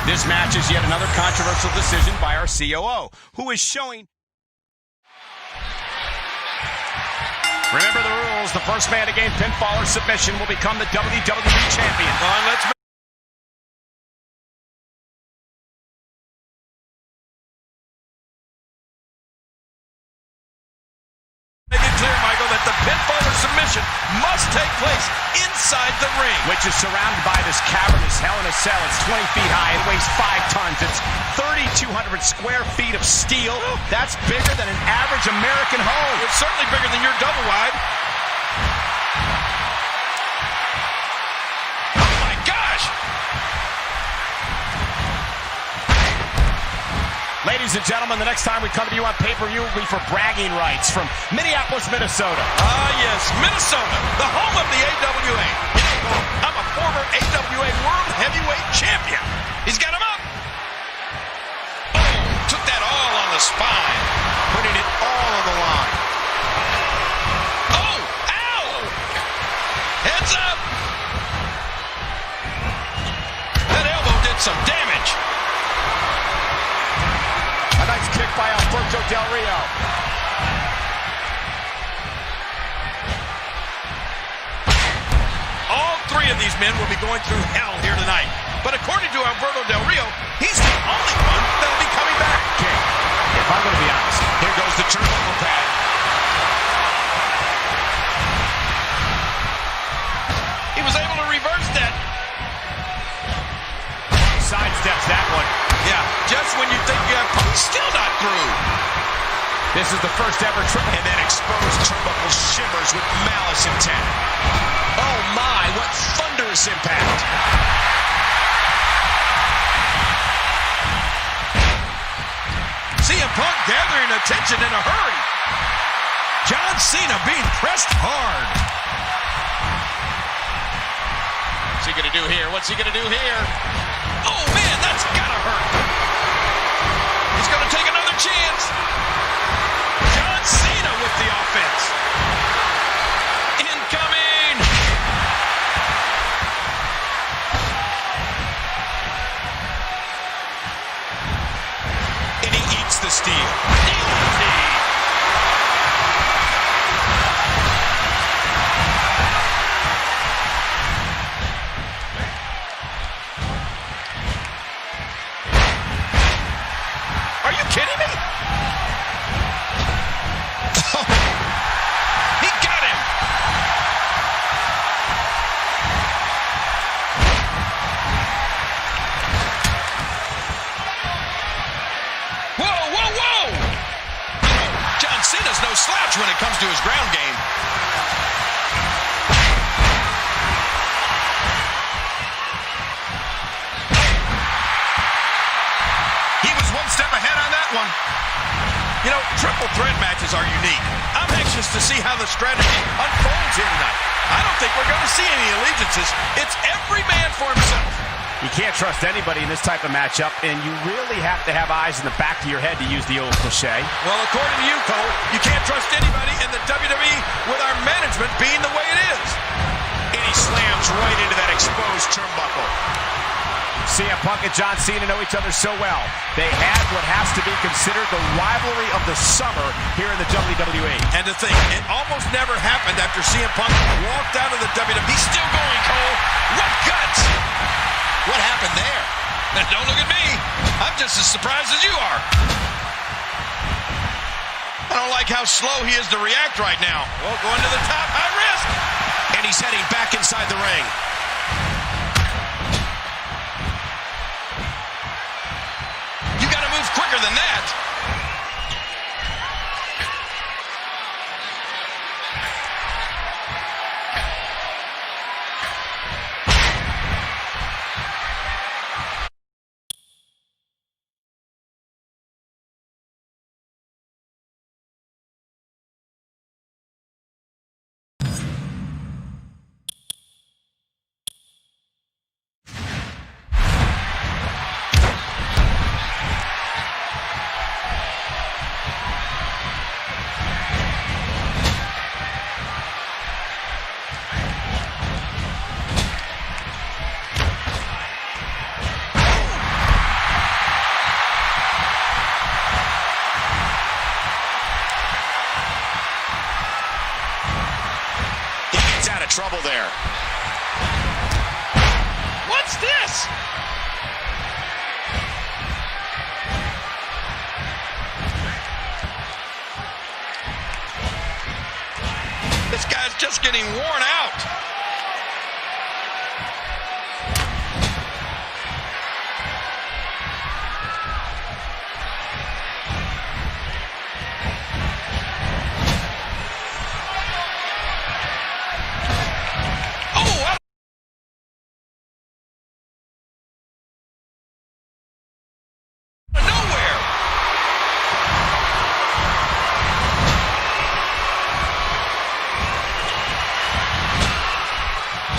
This match is yet another controversial decision by our COO, who is showing... Remember the rules. The first man to gain pinfall or submission will become the WWE Champion. Let's make it clear, Michael, that the pinfall or submission must take place inside the ring. Which is surrounded by this cavernous Hell in a Cell. It's 20 feet high. It weighs 5 tons. It's 3,200 square feet of steel. That's bigger than an average American home. It's certainly bigger than your double wide. Oh, my gosh! Ladies and gentlemen, the next time we come to you on pay-per-view will be for bragging rights from Minneapolis, Minnesota. Yes, Minnesota, the home of the AWA. I'm a former AWA World Heavyweight Champion. He's got him up. Oh, took that all on the spine. Putting it all on the line. Oh, ow! Heads up. That elbow did some damage. A nice kick by Alberto Del Rio. All three of these men will be going through hell here tonight. But according to Alberto Del Rio, he's the only one that'll be coming back. King, if I'm going to be honest, here goes the turnbuckle pad. He was able to reverse that. Sidesteps that one. Yeah, just when you think you have pump, still not through. This is the first ever triple. And that exposed turnbuckle shimmers with malice intent. Oh my, what thunderous impact. CM Punk gathering attention in a hurry. John Cena being pressed hard. What's he gonna do here? What's he gonna do here? Oh man, that's gotta hurt. He's gonna take another chance. John Cena with the offense. Incoming. And he eats the steel. Are you kidding me? He got him. Whoa, whoa, whoa! John Cena's no slouch when it comes to his ground game. He was one step ahead on that one. You know, triple threat matches are unique. I'm anxious to see how the strategy unfolds here tonight. I don't think we're going to see any allegiances. It's every man for himself. You can't trust anybody in this type of matchup, and you really have to have eyes in the back of your head to use the old cliche. Well, according to you, Cole, you can't trust anybody in the WWE with our management being the way it is. And he slams right into that exposed turnbuckle. CM Punk and John Cena know each other so well. They had what has to be considered the rivalry of the summer here in the WWE. And to think, it almost never happened after CM Punk walked out of the WWE. He's still going, Cole. What guts? What happened there? Now, don't look at me. I'm just as surprised as you are. I don't like how slow he is to react right now. Well, going to the top, high risk. And he's heading back inside the ring. You got to move quicker than that. trouble there. What's this? This guy's just getting worn out.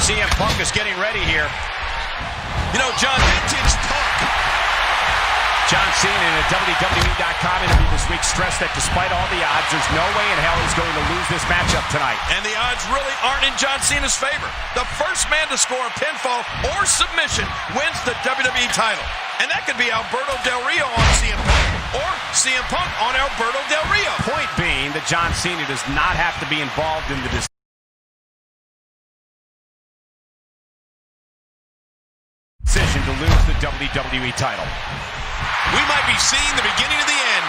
CM Punk is getting ready here. You know, John, vintage Punk. John Cena in a WWE.com interview this week stressed that despite all the odds, there's no way in hell he's going to lose this matchup tonight. And the odds really aren't in John Cena's favor. The first man to score a pinfall or submission wins the WWE title. And that could be Alberto Del Rio on CM Punk or CM Punk on Alberto Del Rio. Point being that John Cena does not have to be involved in the decision to lose the WWE title. We might be seeing the beginning of the end.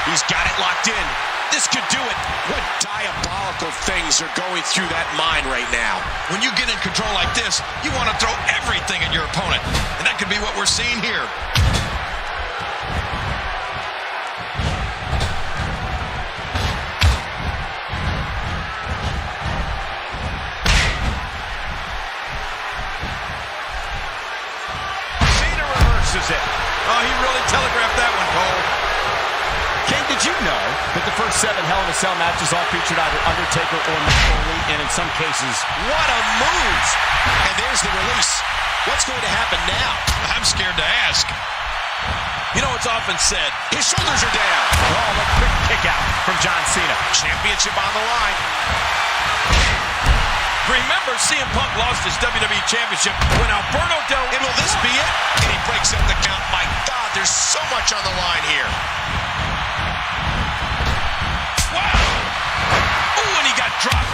He's got it locked in. This could do it. What diabolical things are going through that mind right now? When you get in control like this, you want to throw everything at your opponent. And that could be what we're seeing here. It. Oh, he really telegraphed that one, Cole. King, did you know that the first 7 Hell in a Cell matches all featured either Undertaker or Mick Foley, and in some cases... What a move! And there's the release. What's going to happen now? I'm scared to ask. You know, it's often said, his shoulders are down. Oh, a quick kick out from John Cena. Championship on the line. Remember, CM Punk lost his WWE Championship when Alberto Del Rio... And will this be it? And he breaks up the count. My God, there's so much on the line here. Wow! Ooh, and he got dropped.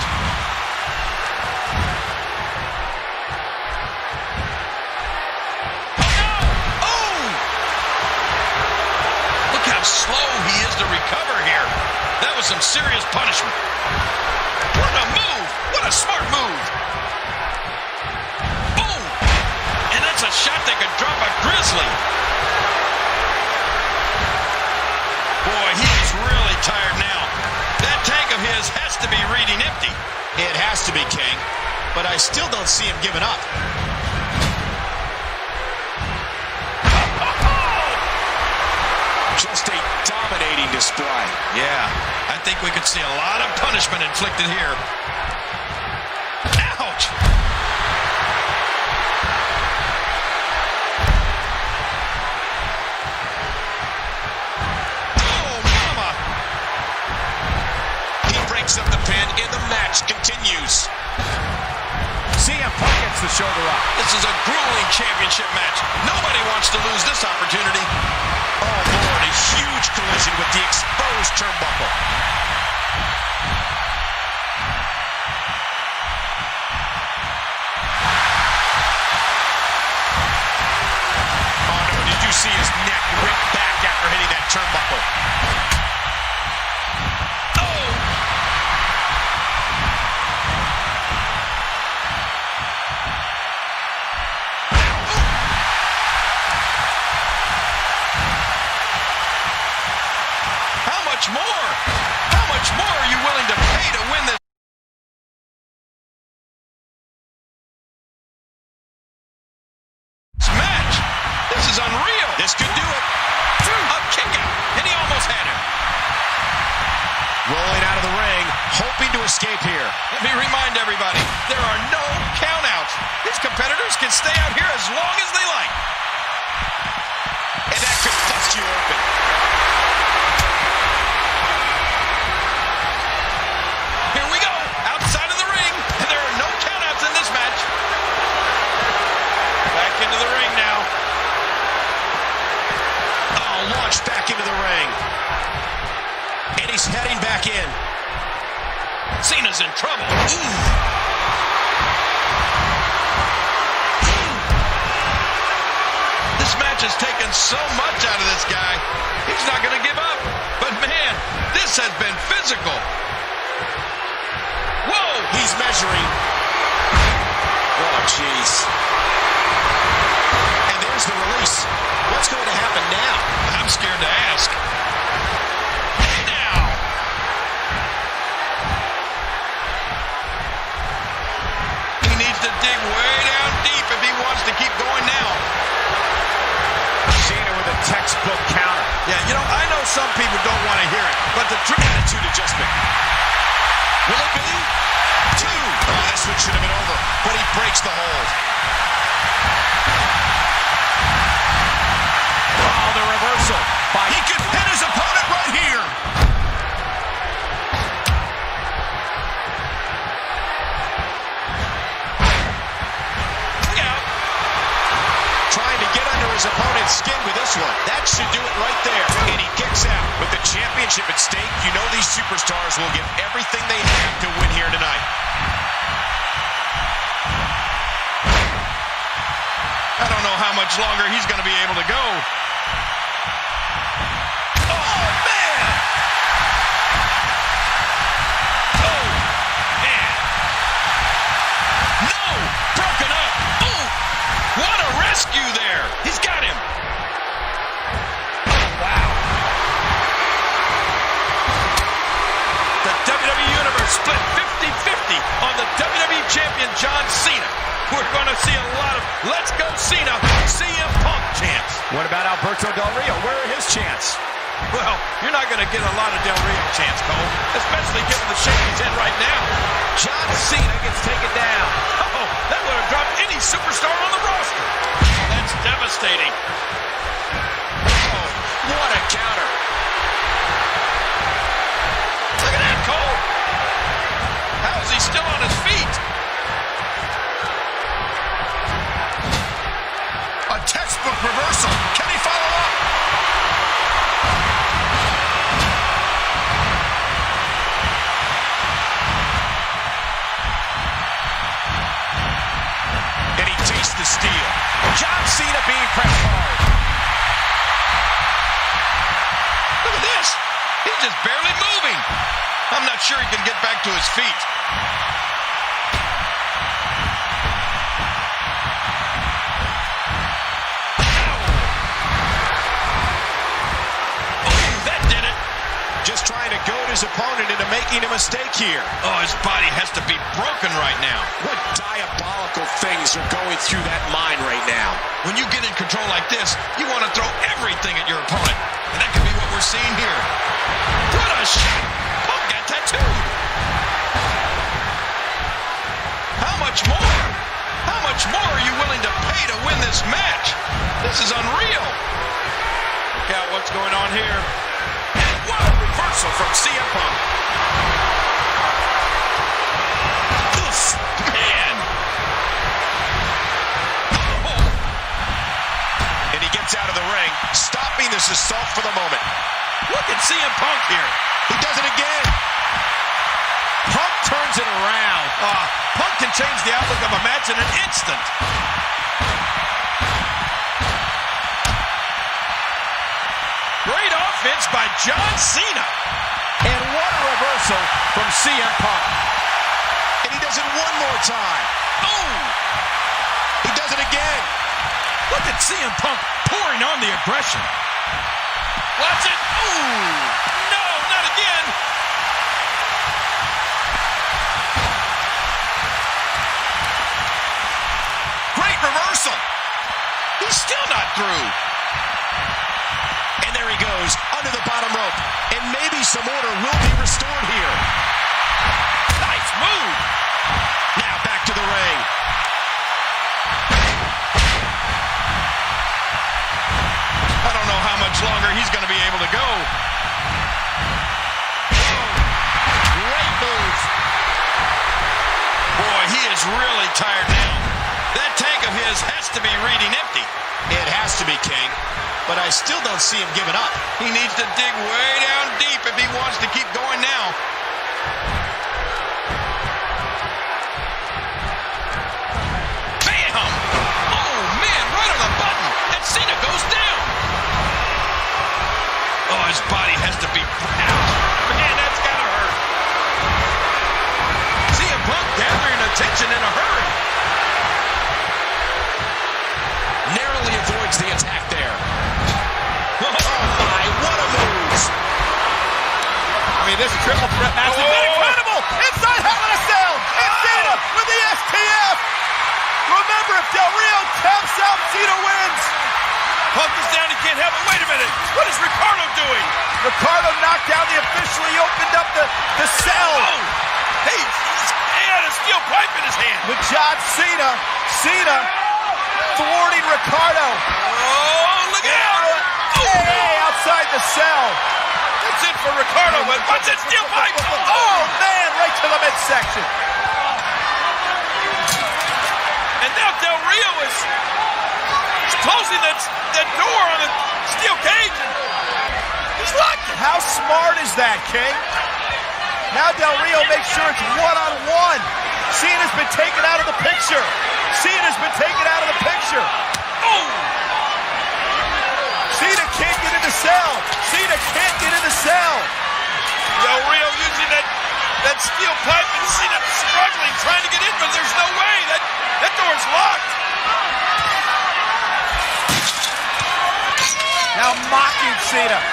Oh, no! Oh! Look how slow he is to recover here. That was some serious punishment. What a move! What a smart move! Boom! And that's a shot that could drop a grizzly. Boy, he is really tired now. That tank of his has to be reading empty. It has to be, King. But I still don't see him giving up. Just a dominating display. Yeah, I think we could see a lot of punishment inflicted here. Ouch! Oh, mama! He breaks up the pin and the match continues. CM Punk gets the shoulder up. This is a grueling championship match. Nobody wants to lose this opportunity. Oh, Lord, a huge collision with the exposed turnbuckle. Oh, no, did you see his neck rip back after hitting that turnbuckle? Oh! How much more? How much more are you willing to pay to win this match? This is unreal. This could do it. A kick out, and he almost had him. Rolling out of the ring, hoping to escape here. Let me remind everybody, there are no countouts. These competitors can stay out here as long as they like. And that could bust you open. Here we go, outside of the ring, and there are no countouts in this match. Back into the ring now. Oh, launched back into the ring. And he's heading back in. Cena's in trouble. Ooh. match has taken so much out of this guy. He's not going to give up. But, man, this has been physical. Whoa! He's measuring. Oh, jeez. And there's the release. What's going to happen now? I'm scared to ask. Now. He needs to dig way down deep if he wants to keep going now. Cena with a textbook counter. Yeah, you know, I know some people don't want to hear it, but the true Attitude adjustment. Will it be? 2. Oh, this one should have been over, but he breaks the hold. Oh, the reversal. He could pin his opponent right here. Look out. Trying to get under his opponent's skin with this one. That should do it right there. And he kicks out. With the championship at stake, you know these superstars will give everything they have to win here tonight. I don't know how much longer he's going to be able to go. Oh, man! Oh, man! No! Broken up! Oh! What a rescue there! He's got him! Oh, wow! The WWE Universe split 50-50 on the WWE Champion John Cena. We're going to see a lot of Let's Go Cena, CM Punk chants. What about Alberto Del Rio? Where are his chants? Well, you're not going to get a lot of Del Rio chants, Cole, especially given the shape he's in right now. John Cena gets taken down. Oh, that would have dropped any superstar on the roster. That's devastating. Oh, what a counter. Look at that, Cole. How is he still on his feet? A textbook reversal. Can he follow up? And he tastes the steel. John Cena being pressed hard. Look at this. He's just barely moving. I'm not sure he can get back to his feet. Just trying to goad his opponent into making a mistake here. Oh, his body has to be broken right now. What diabolical things are going through that mind right now? When you get in control like this, you want to throw everything at your opponent. And that could be what we're seeing here. What a shot! Punk got tattooed. How much more? How much more are you willing to pay to win this match? This is unreal. Look out what's going on here. What a reversal from CM Punk. Oof, man. Oh. And he gets out of the ring, stopping this assault for the moment. Look at CM Punk here. He does it again. Punk turns it around. Punk can change the outlook of a match in an instant. Great offense by John Cena. And what a reversal from CM Punk. And he does it one more time. Oh! He does it again. Look at CM Punk pouring on the aggression. Watch it. Ooh! No, not again. Great reversal. He's still not through. And there he goes, under the bottom rope. And maybe some order will be restored here. Nice move. Now back to the ring. I don't know how much longer he's going to be able to go. Great move. Boy, he is really tired now. That tank of his has to be reading empty. It has to be, King. But I still don't see him giving up. He needs to dig way down deep if he wants to keep going now. Bam! Oh, man, right on the button. And Cena goes down. triple threat match. It's been incredible! Inside Hell in a Cell! And Cena with the STF! Remember, if Del Rio taps out, Cena wins! Punk is down, he can't help it. Wait a minute, what is Ricardo doing? Ricardo knocked down the official, he opened up the cell. Oh. Hey, he had a steel pipe in his hand. With John Cena, Cena thwarting Ricardo. Oh, look out! Hey, outside the cell. That's it for Ricardo, but what's that steel pipe? Oh, man, right to the midsection. And now Del Rio is closing that door on the steel cage. He's locked it. How smart is that, King? Now Del Rio makes sure it's one-on-one. Cena's been taken out of the picture. Cena's been taken out of the picture. Oh! Cena can't get in the cell. Cena can't get in the cell. Del Rio using that steel pipe and Cena struggling, trying to get in, but there's no way. That door's locked. Now mocking Cena.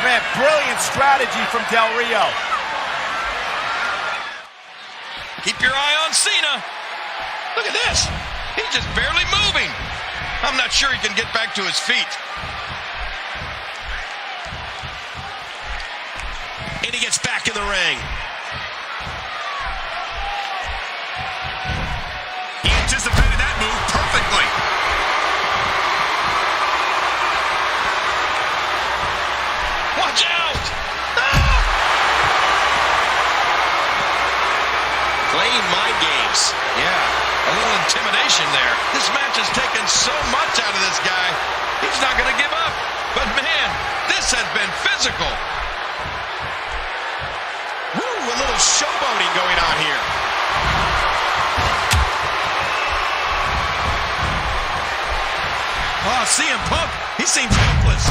Man, brilliant strategy from Del Rio. Keep your eye on Cena. Look at this. He's just barely moving. I'm not sure he can get back to his feet. And he gets back in the ring. He anticipated that move perfectly. Watch out! Ah! Playing mind games. Yeah, a little intimidation there. This match has taken so much out of this guy. He's not going to give up. But man, this has been physical. Woo, a little showboating going on here. Oh, CM Punk, he seems helpless.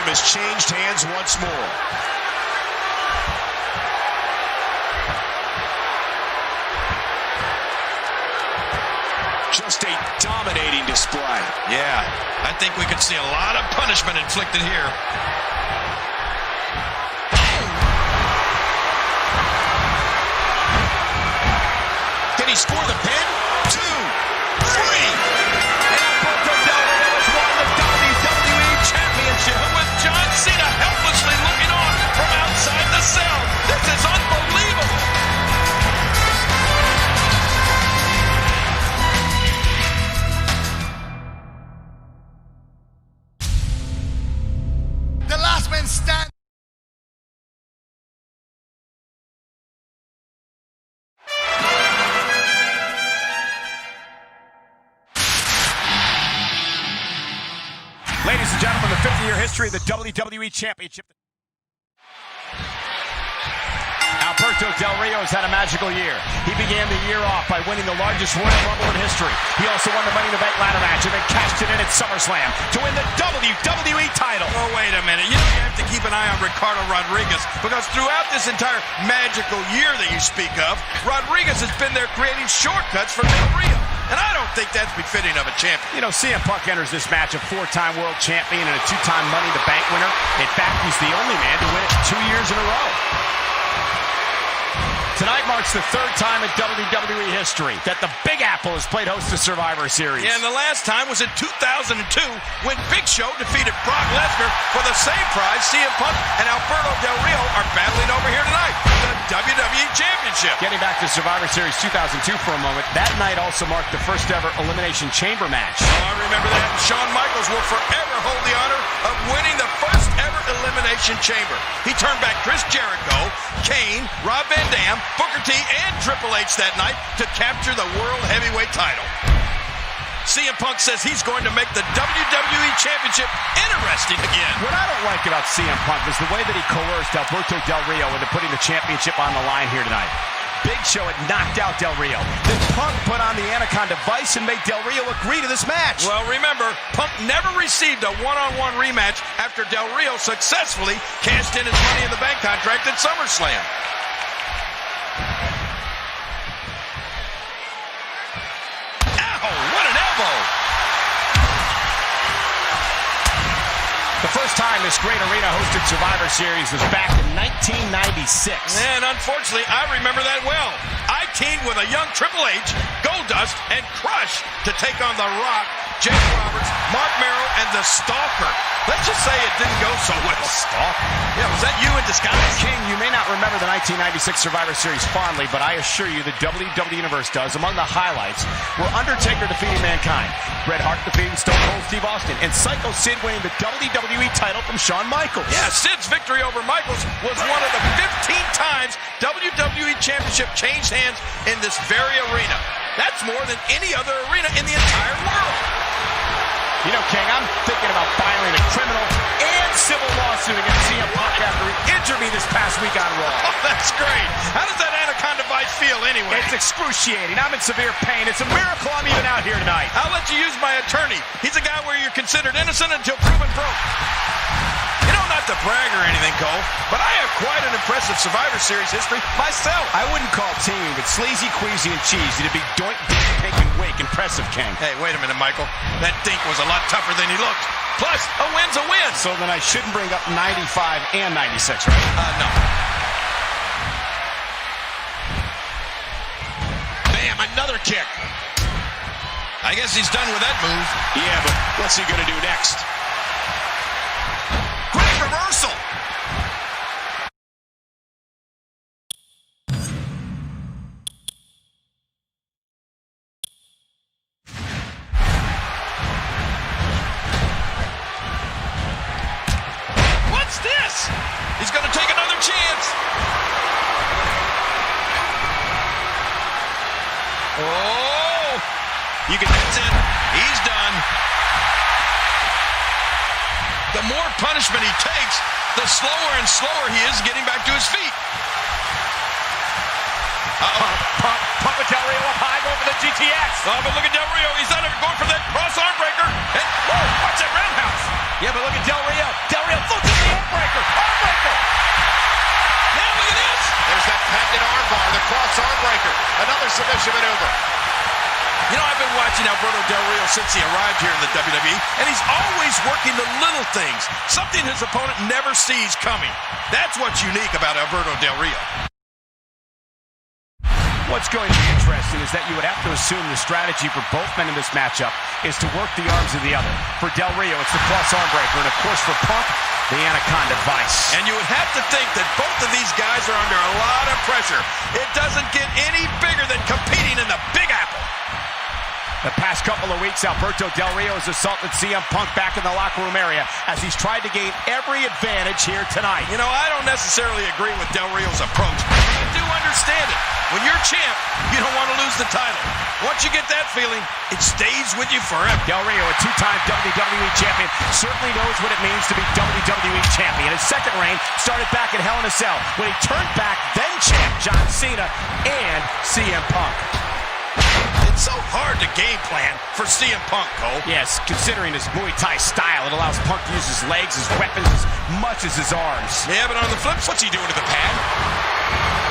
Has changed hands once more. Just a dominating display. Yeah, I think we could see a lot of punishment inflicted here. Can he score the pin? 2, 3. With John Cena helplessly looking on from outside the cell. This is unbelievable. The last man stand. Ladies and gentlemen, the 50-year history of the WWE Championship. Alberto Del Rio has had a magical year. He began the year off by winning the largest Royal Rumble in history. He also won the Money in the Bank ladder match and then cashed it in at SummerSlam to win the WWE title. Oh, wait a minute. You have to keep an eye on Ricardo Rodriguez because throughout this entire magical year that you speak of, Rodriguez has been there creating shortcuts for Del Rio. And I don't think that's befitting of a champion. You know, CM Punk enters this match a 4-time world champion and a 2-time Money in the Bank winner. In fact, he's the only man to win it 2 years in a row. Tonight marks the 3rd time in WWE history that the Big Apple has played host to Survivor Series. Yeah, and the last time was in 2002 when Big Show defeated Brock Lesnar for the same prize. CM Punk and Alberto Del Rio are battling over here tonight for the WWE Championship. Getting back to Survivor Series 2002 for a moment, that night also marked the first ever Elimination Chamber match. Oh, I remember that. Shawn Michaels will forever hold the honor of winning the first ever Elimination Chamber. He turned back Chris Jericho, Kane, Rob Van Dam, Booker T, and Triple H that night to capture the World Heavyweight title. CM Punk says he's going to make the WWE Championship interesting again. What I don't like about CM Punk is the way that he coerced Alberto Del Rio into putting the championship on the line here tonight. Big Show had knocked out Del Rio. Then Punk put on the Anaconda Vice and made Del Rio agree to this match. Well, remember, Punk never received a one-on-one rematch after Del Rio successfully cashed in his Money in the Bank contract at SummerSlam. Ow, what an elbow! The first time this great arena hosted Survivor Series was back in 1996. And unfortunately, I remember that well. I teamed with a young Triple H, Goldust, and Crush to take on The Rock, Jake Roberts, Mark Merrow, and The Stalker. Let's just say it didn't go so well. Stalker? Yeah, was that you in disguise? King, you may not remember the 1996 Survivor Series fondly, but I assure you the WWE Universe does. Among the highlights were Undertaker defeating Mankind, Bret Hart defeating Stone Cold Steve Austin, and Psycho Sid winning the WWE title from Shawn Michaels. Yeah, Sid's victory over Michaels was one of the 15 times WWE Championship changed hands in this very arena. That's more than any other arena in the entire world. You know, King, I'm thinking about filing a criminal and civil lawsuit against CM Punk after he injured me this past week on Raw. Oh, that's great. How does that Anaconda Vice feel anyway? It's excruciating. I'm in severe pain. It's a miracle I'm even out here tonight. I'll let you use my attorney. He's a guy where you're considered innocent until proven broke. You know, not to brag or anything, Cole, but I have quite an impressive Survivor Series history myself. I wouldn't call teaming with Sleazy, Queasy, and Cheesy to be doink, dink, pink, and wake impressive, King. Hey, wait a minute, Michael. That dink was a lot tougher than he looked. Plus, a win's a win. So then I shouldn't bring up 95 and 96, right? No. Bam, another kick. I guess he's done with that move. Yeah, but what's he going to do next? Great reversal. What's this? He's going to take another chance. Oh, you can, that's it. He's done. The more punishment he takes, the slower and slower he is getting back to his feet. Pump with Del Rio up high, going for the GTX. Oh, but look at Del Rio. He's not even going for that cross arm breaker. And, whoa, watch that roundhouse. Yeah, but look at Del Rio. Del Rio looks at the arm breaker. Arm breaker. Now look at this. There's that patented arm bar, the cross arm breaker. Another submission maneuver. You know, I've been watching Alberto Del Rio since he arrived here in the WWE, and he's always working the little things, something his opponent never sees coming. That's what's unique about Alberto Del Rio. What's going to be interesting is that you would have to assume the strategy for both men in this matchup is to work the arms of the other. For Del Rio, it's the cross arm breaker, and of course for Punk, the Anaconda Vice. And you would have to think that both of these guys are under a lot of pressure. It doesn't get any bigger than competing in the Big Apple. The past couple of weeks, Alberto Del Rio has assaulted CM Punk back in the locker room area as he's tried to gain every advantage here tonight. You know, I don't necessarily agree with Del Rio's approach. I do understand it. When you're champ, you don't want to lose the title. Once you get that feeling, it stays with you forever. Del Rio, a two-time WWE champion, certainly knows what it means to be WWE champion. His second reign started back in Hell in a Cell when he turned back then champ John Cena and CM Punk. It's so hard to game plan for CM Punk, Cole. Yes, considering his Muay Thai style, it allows Punk to use his legs, his weapons, as much as his arms. Yeah, but on the flip, what's he doing to the pad?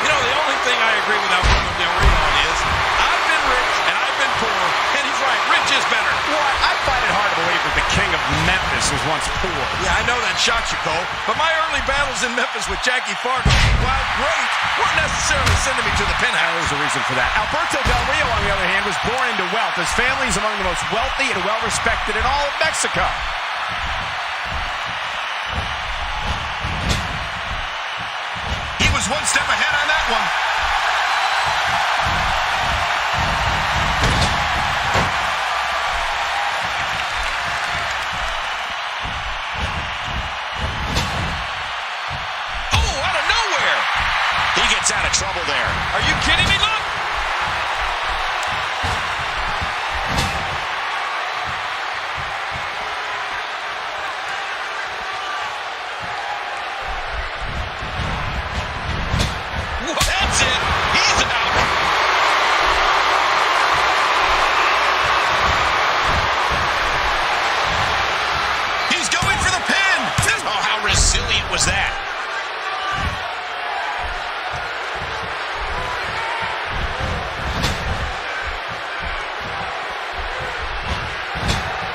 You know, the only thing I agree with Alberto Del Rio on is, I've been rich and I've been poor, and he's right, rich is better. Well, I find it hard to believe that the king of Memphis was once poor. Yeah, I know that shocks you, Cole, but my early battles in Memphis with Jackie Fargo, while great, weren't necessarily sending me to the penthouse. There's a reason for that. Alberto Del Rio, on the other hand, was born into wealth. His family is among the most wealthy and well-respected in all of Mexico. He was one step ahead on that one. Out of trouble there. Are you kidding me? Look! Well, that's it. He's out.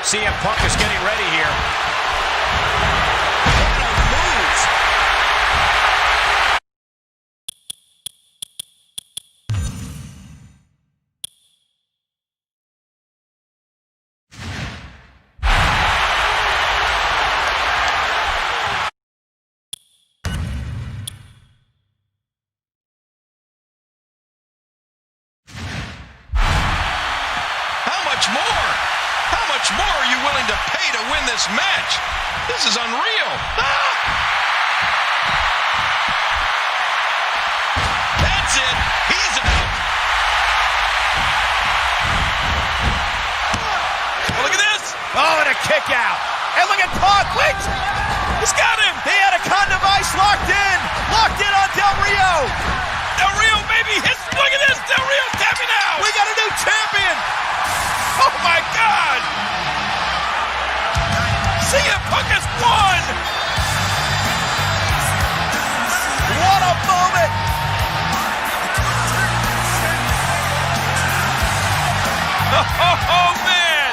CM Punk is getting ready here. How much more are you willing to pay to win this match? This is unreal. That's it. He's out. Oh, look at this. Oh, and a kick out. And look at Punk. Wait. He's got him. He had a condom ice locked in. Locked in on Del Rio. Del Rio maybe hits. Look at this. Del Rio tapping out. We got a new champion. Oh, my God. CM Punk has won. What a moment. Oh, man.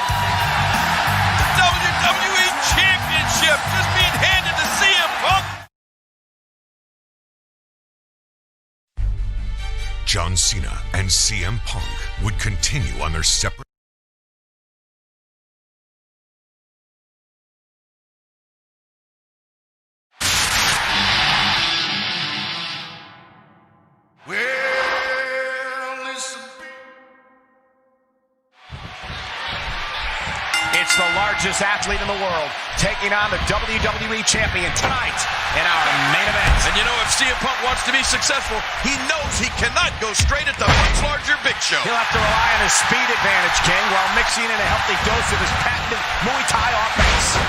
The WWE Championship just being handed to CM Punk. John Cena and CM Punk would continue on their separate. It's the largest athlete in the world taking on the WWE Champion tonight in our main event. And you know, if CM Punk wants to be successful, he knows he cannot go straight at the much larger Big Show. He'll have to rely on his speed advantage, King, while mixing in a healthy dose of his patented Muay Thai offense.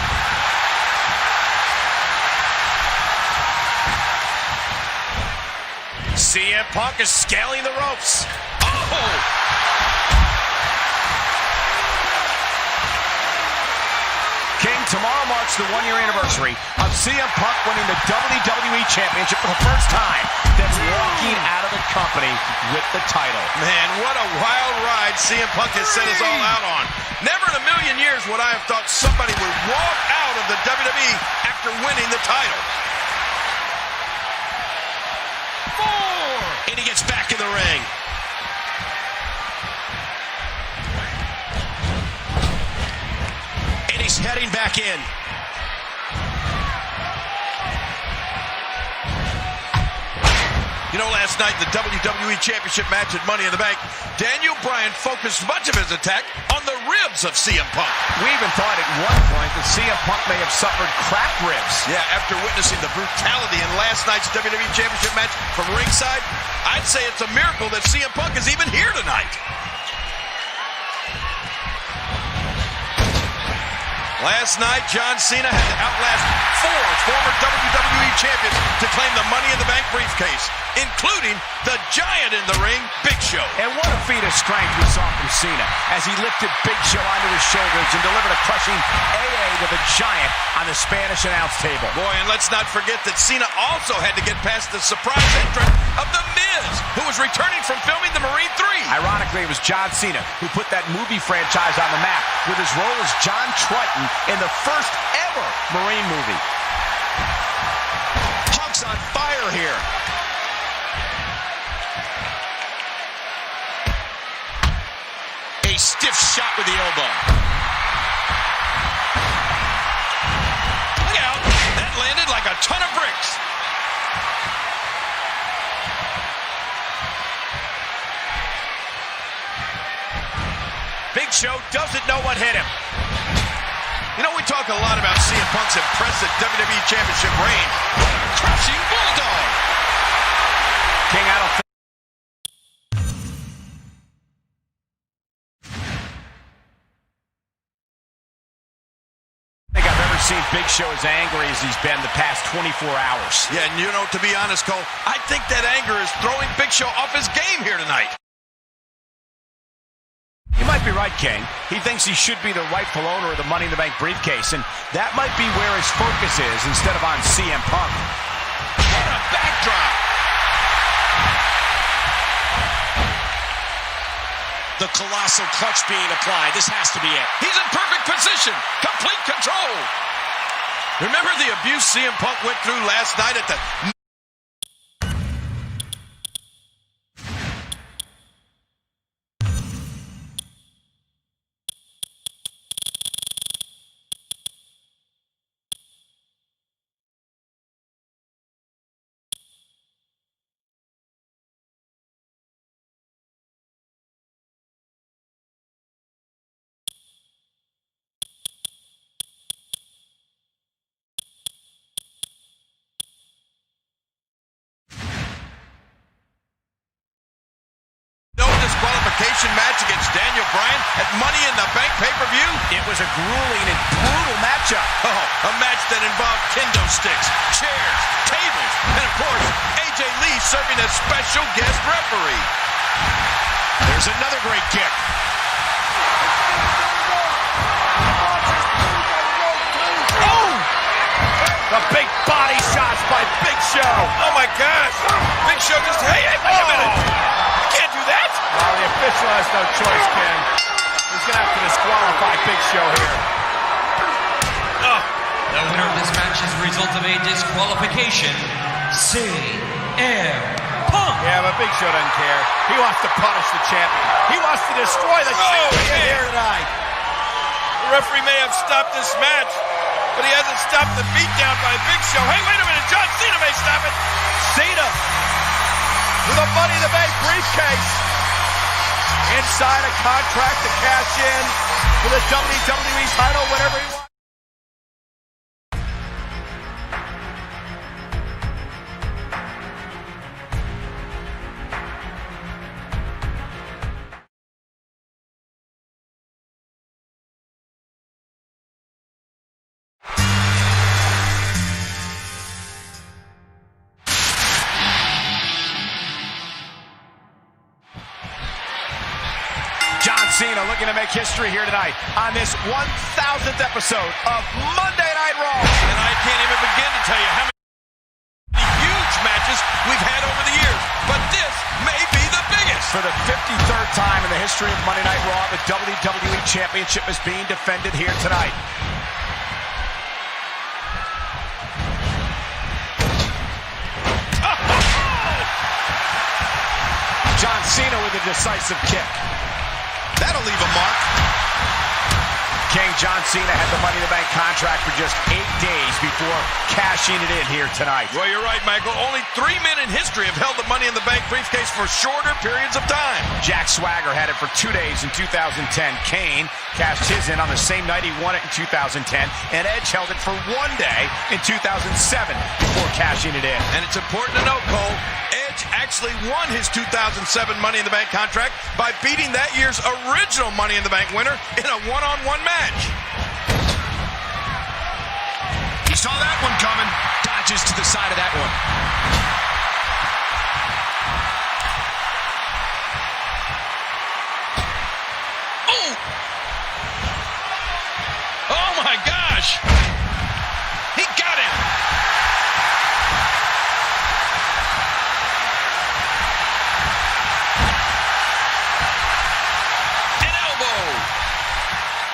CM Punk is scaling the ropes. Oh! King, tomorrow marks the one-year anniversary of CM Punk winning the WWE Championship for the first time. That's walking out of the company with the title. Man, what a wild ride CM Punk has set us all out on. Never in a million years would I have thought somebody would walk out of the WWE after winning the title. 4. And he gets back in the ring. And he's heading back in. You know, last night in the WWE Championship match at Money in the Bank, Daniel Bryan focused much of his attack on the ribs of CM Punk. We even thought at one point that CM Punk may have suffered cracked ribs. Yeah, after witnessing the brutality in last night's WWE Championship match from ringside, I'd say it's a miracle that CM Punk is even here tonight. Last night, John Cena had to outlast 4 former WWE champions to claim the Money in the Bank briefcase, including the giant in the ring, Big Show. And what a feat of strength we saw from Cena as he lifted Big Show onto his shoulders and delivered a crushing AA to the giant on the Spanish announce table. Boy, and let's not forget that Cena also had to get past the surprise entrance of The Miz, who was returning from filming The Marine 3. Ironically, it was John Cena who put that movie franchise on the map with his role as John Triton in the first ever Marine movie. Punk's on fire here. A stiff shot with the elbow. Look out. That landed like a ton of bricks. Big Show doesn't know what hit him. You know, we talk a lot about CM Punk's impressive WWE Championship reign. What a crushing bulldog. King, I don't think I've ever seen Big Show as angry as he's been the past 24 hours. Yeah, and you know, to be honest, Cole, I think that anger is throwing Big Show off his game here tonight. You might be right, King. He thinks he should be the rightful owner of the Money in the Bank briefcase, and that might be where his focus is instead of on CM Punk. What a backdrop. the colossal clutch being applied. This has to be it. He's in perfect position. Complete control. Remember the abuse CM Punk went through last night at the... match against Daniel Bryan at Money in the Bank pay-per-view. It was a grueling and brutal matchup. Oh, a match that involved kendo sticks, chairs, tables, and of course, AJ Lee serving as special guest referee. There's another great kick. Oh! The big body shots by Big Show. Oh my gosh. Big Show just, hey, wait a minute. You can't do that. Well, the official has no choice, Ken. He's going to have to disqualify Big Show here. The winner of this match is the result of a disqualification, CM Punk. Yeah, but Big Show doesn't care. He wants to punish the champion. He wants to destroy the champion here tonight. The referee may have stopped this match, but he hasn't stopped the beatdown by Big Show. Hey, wait a minute. John Cena may stop it. Cena with a Money in the Bank briefcase. Inside a contract to cash in for the WWE title, whatever he wants. Cena looking to make history here tonight on this 1000th episode of Monday Night Raw. And I can't even begin to tell you how many huge matches we've had over the years, but this may be the biggest. For the 53rd time in the history of Monday Night Raw, the WWE Championship is being defended here tonight. John Cena with a decisive kick. That'll leave a mark. King John Cena had the Money in the Bank contract for just 8 days before cashing it in here tonight. Well, you're right, Michael. Only 3 men in history have held the Money in the Bank briefcase for shorter periods of time. Jack Swagger had it for 2 days in 2010. Kane cashed his in on the same night he won it in 2010. And Edge held it for 1 day in 2007 before cashing it in. And it's important to note, Cole, Edge actually won his 2007 Money in the Bank contract by beating that year's original Money in the Bank winner in a one-on-one match. He saw that one coming. Dodges to the side of that one. Oh! Oh my gosh! He got him!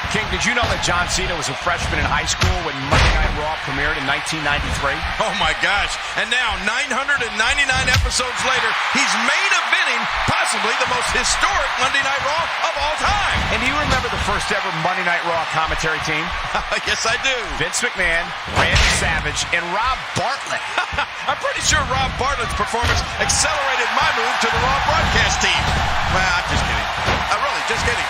King, did you know that John Cena was a freshman in high school when Monday Night Raw premiered in 1993? Oh my gosh. And now, 999 episodes later, he's main eventing possibly the most historic Monday Night Raw of all time. And do you remember the first ever Monday Night Raw commentary team? Yes, I do. Vince McMahon, Randy Savage, and Rob Bartlett. I'm pretty sure Rob Bartlett's performance accelerated my move to the Raw broadcast team. Well, I'm just kidding. Really, just kidding.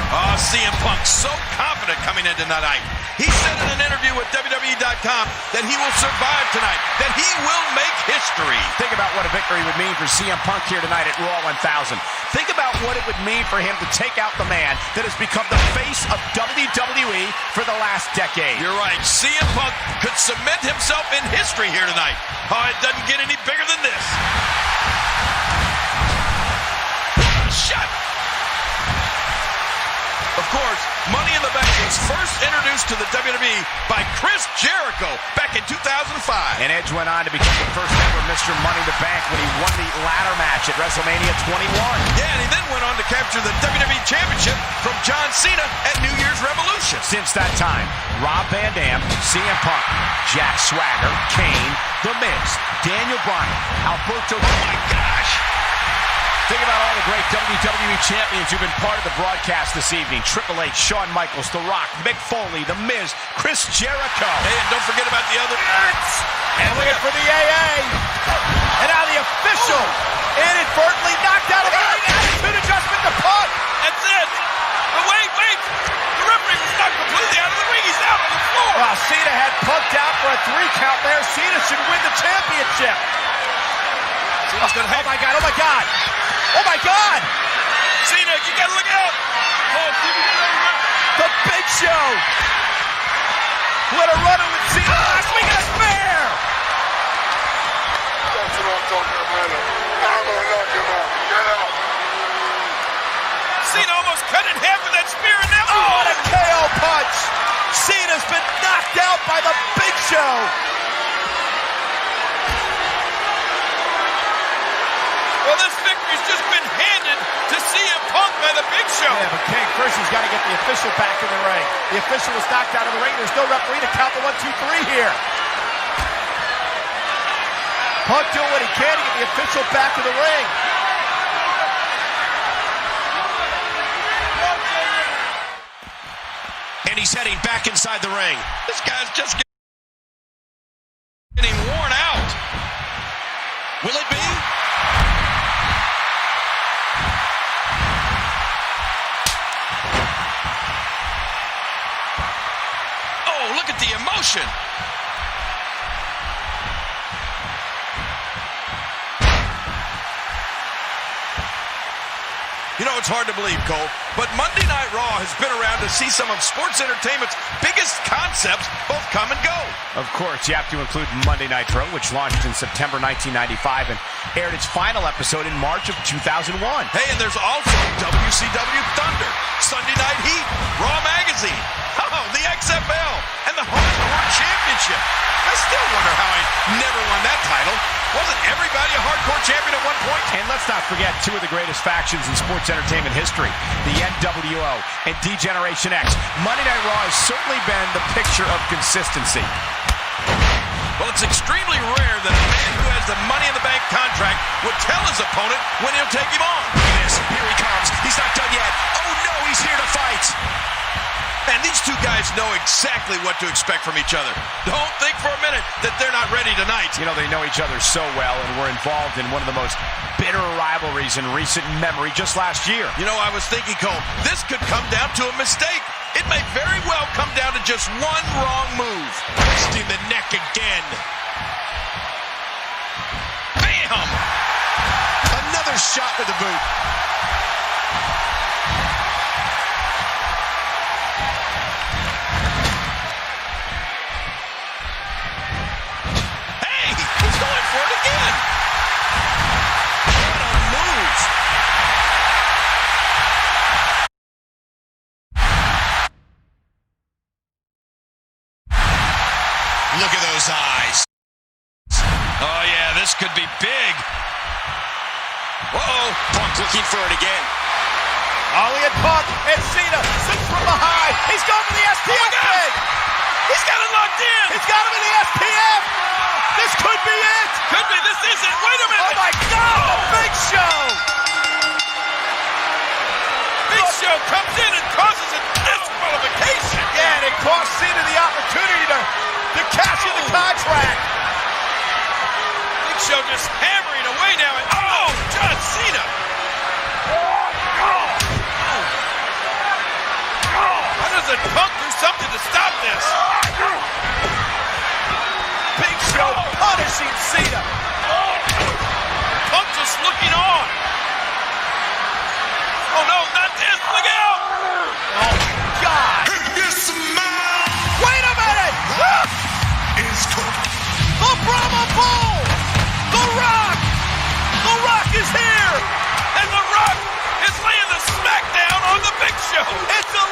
Oh, CM Punk so confident coming in tonight. He said in an interview with WWE.com that he will survive tonight, that he will make history. Think about what a victory would mean for CM Punk here tonight at Raw 1000. Think about what it would mean for him to take out the man that has become the face of WWE for the last decade. You're right. CM Punk could cement himself in history here tonight. Oh, it doesn't get any bigger than this. Shut. course, Money in the Bank was first introduced to the WWE by Chris Jericho back in 2005. And Edge went on to become the first ever Mr. Money in the Bank when he won the ladder match at WrestleMania 21. Yeah, and he then went on to capture the WWE Championship from John Cena at New Year's Revolution. Since that time, Rob Van Dam, CM Punk, Jack Swagger, Kane, The Miz, Daniel Bryan, Alberto... Oh my gosh! Think about all the great WWE champions who've been part of the broadcast this evening. Triple H, Shawn Michaels, The Rock, Mick Foley, The Miz, Chris Jericho. Hey, and don't forget about the other... And looking for the AA. And now the official inadvertently knocked out of the ring. Attitude adjustment to Punk. That's it. But wait. The referee was not completely out of the ring. He's out on the floor. Well, Cena had Punk down for a 3 count there. Cena should win the championship. Cena's gonna oh my God. Oh my God! Cena, you gotta look out! The Big Show! What a runner with Cena last week in a spear! That's what I'm talking about. I'm gonna knock him out. Get out. Cena almost cut in half with that spear and that what a KO punch! Cena's been knocked out by the Big Show! Well, this victory's just been handed to CM Punk by the Big Show. Yeah, but King, first he's got to get the official back in the ring. The official was knocked out of the ring. There's no referee to count the 1, 2, 3 here. Punk doing what he can to get the official back in the ring. And he's heading back inside the ring. This guy's just getting worn out. Will it be? Look at the emotion. You know, it's hard to believe, Cole, but Monday Night Raw has been around to see some of sports entertainment's biggest concepts both come and go. Of course, you have to include Monday Nitro, which launched in September 1995 and aired its final episode in March of 2001. Hey, and there's also WCW Thunder, Sunday Night Heat, Raw Magazine, the XFL, and the Hardcore Championship. I still wonder how I never won that title. Wasn't everybody a hardcore champion at one point? And let's not forget 2 of the greatest factions in sports entertainment history, the NWO and D-Generation X. Monday Night Raw has certainly been the picture of consistency. Well, it's extremely rare that a man who has the Money in the Bank contract would tell his opponent when he'll take him on. Here he comes. He's not done yet. Oh no, he's here to fight. And these 2 guys know exactly what to expect from each other. Don't think for a minute that they're not ready tonight. You know, they know each other so well and were involved in one of the most bitter rivalries in recent memory just last year. You know, I was thinking, Cole, this could come down to a mistake. It may very well come down to just one wrong move. Twisting the neck again. Bam! Another shot with the boot. Look at those eyes. Oh, yeah, this could be big. Uh-oh. Punk looking for it again. Ollie and Punk and Cena sits from behind. He's going for the STF thing. He's got it locked in. He's got him in the STF. This could be it. Could be. This is it. Wait a minute. Oh, my God. The Big Show. Big Show comes in and causes a disqualification. Yeah, and it cost Cena the opportunity to cash in the contract. Big Show just hammering away now. Oh, John Cena. How does a Punk do something to stop this? Big Show punishing Cena. Punk just looking on. Oh, no, not this. Look out. Oh, God. This man Wait a minute. is cooked. The Brahma Bull. The Rock. The Rock is here. And The Rock is laying the smackdown on the Big Show. It's a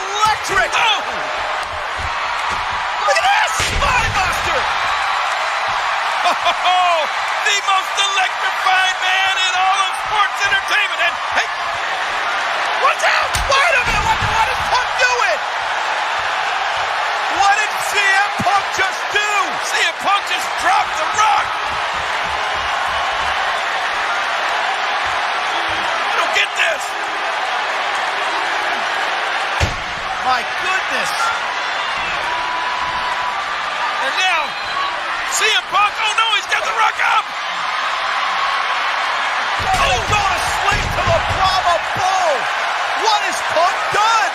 My goodness. And now, CM Punk, oh no, he's got the rock up! Oh, going to sleep to the Brahma Bull. What has Punk done?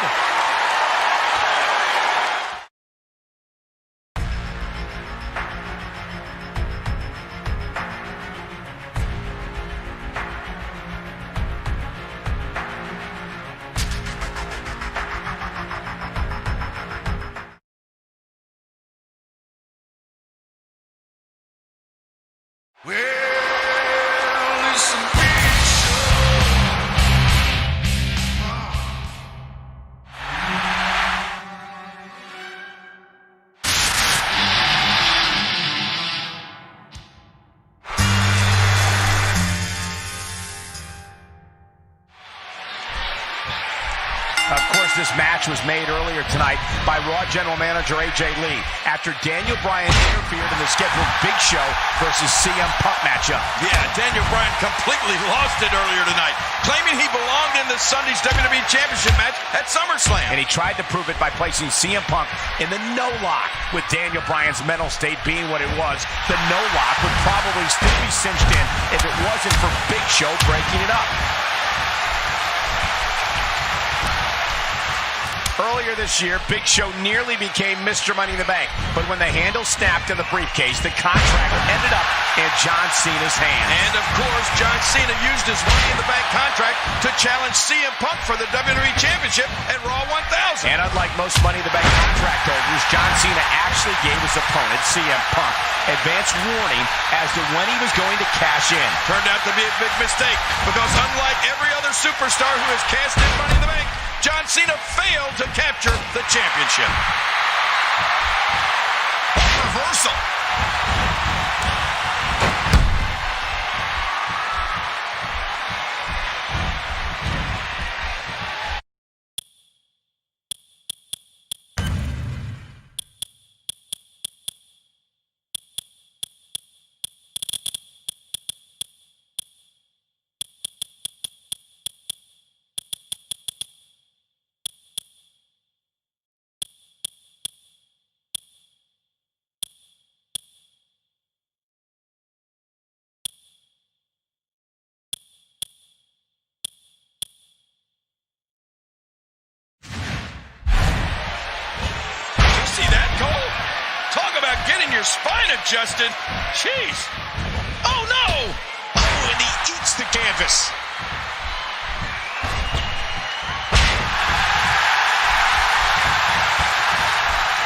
Of course, this match was made earlier tonight by Raw General Manager AJ Lee after Daniel Bryan interfered in the scheduled Big Show versus CM Punk matchup. Yeah, Daniel Bryan completely lost it earlier tonight, claiming he belonged in this Sunday's WWE Championship match at SummerSlam. And he tried to prove it by placing CM Punk in the no-lock. With Daniel Bryan's mental state being what it was, the no-lock would probably still be cinched in if it wasn't for Big Show breaking it up. Earlier this year, Big Show nearly became Mr. Money in the Bank, but when the handle snapped in the briefcase, the contract ended up in John Cena's hands. And of course, John Cena used his Money in the Bank contract to challenge CM Punk for the WWE Championship at Raw 1000. And unlike most Money in the Bank contract holders, John Cena actually gave his opponent, CM Punk, advance warning as to when he was going to cash in. Turned out to be a big mistake, because unlike every other superstar who has cashed in Money in the Bank, John Cena failed to capture the championship. Reversal. Getting your spine adjusted. Jeez. Oh, no. Oh, and he eats the canvas.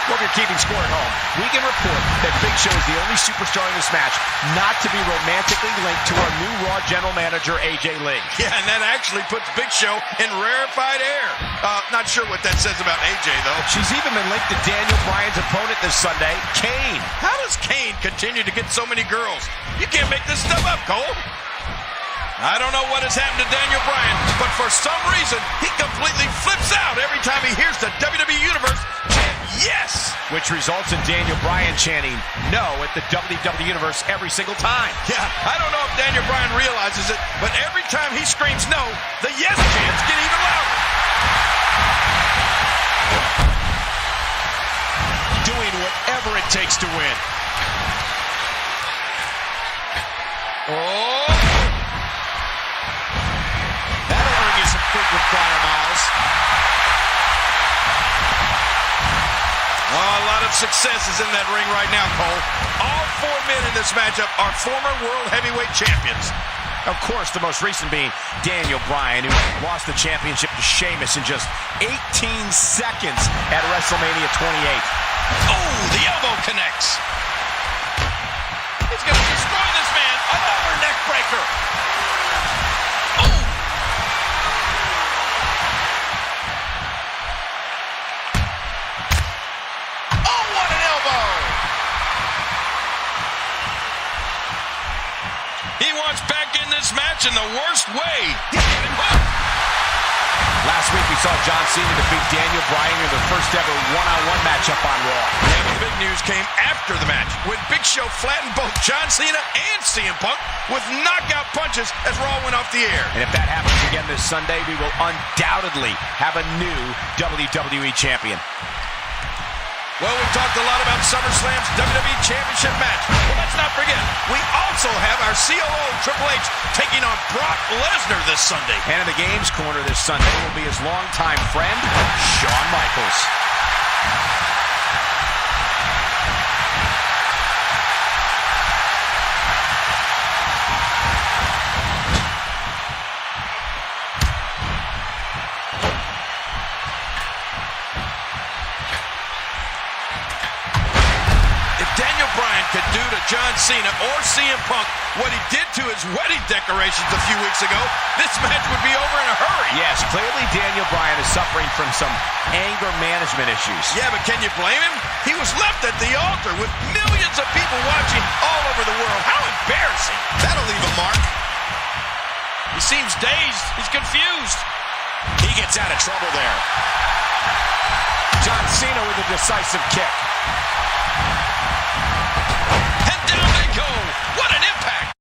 Well, if you're keeping score at home, we can report that Big Show is the only superstar in this match not to be romantically linked to our new Raw General Manager, AJ Lee. Yeah, and that actually puts Big Show in rarefied air. Not sure what that says about AJ, though. She's even been linked to Daniel Bryan's opponent this Sunday, Kane. How does Kane continue to get so many girls? You can't make this stuff up, Cole. I don't know what has happened to Daniel Bryan, but for some reason, he completely flips out every time he hears the WWE Universe chant yes! Which results in Daniel Bryan chanting no at the WWE Universe every single time. Yeah, I don't know if Daniel Bryan realizes it, but every time he screams no, the yes chants get even louder. Doing whatever it takes to win. Oh! That'll earn you some frequent flyer miles. Oh, a lot of successes in that ring right now, Cole. All four men in this matchup are former World Heavyweight Champions. Of course, the most recent being Daniel Bryan, who lost the championship to Sheamus in just 18 seconds at WrestleMania 28. Oh, the elbow connects. He's going to destroy this man. Another neck breaker. Oh. Oh, what an elbow. He wants back in this match in the worst way. He's getting hooked. Last week we saw John Cena defeat Daniel Bryan in their first ever one-on-one matchup on Raw. Yeah, but the big news came after the match when Big Show flattened both John Cena and CM Punk with knockout punches as Raw went off the air. And if that happens again this Sunday, we will undoubtedly have a new WWE champion. Well, we talked a lot about SummerSlam's WWE Championship match. Well, let's not forget, we also have our COO, Triple H, taking on Brock Lesnar this Sunday. And in the Games Corner this Sunday will be his longtime friend, Shawn Michaels. Could do to John Cena or CM Punk what he did to his wedding decorations a few weeks ago, this match would be over in a hurry. Yes, clearly Daniel Bryan is suffering from some anger management issues. Yeah, but can you blame him? He was left at the altar with millions of people watching all over the world. How embarrassing. That'll leave a mark. He seems dazed. He's confused. He gets out of trouble there. John Cena with a decisive kick. What an impact!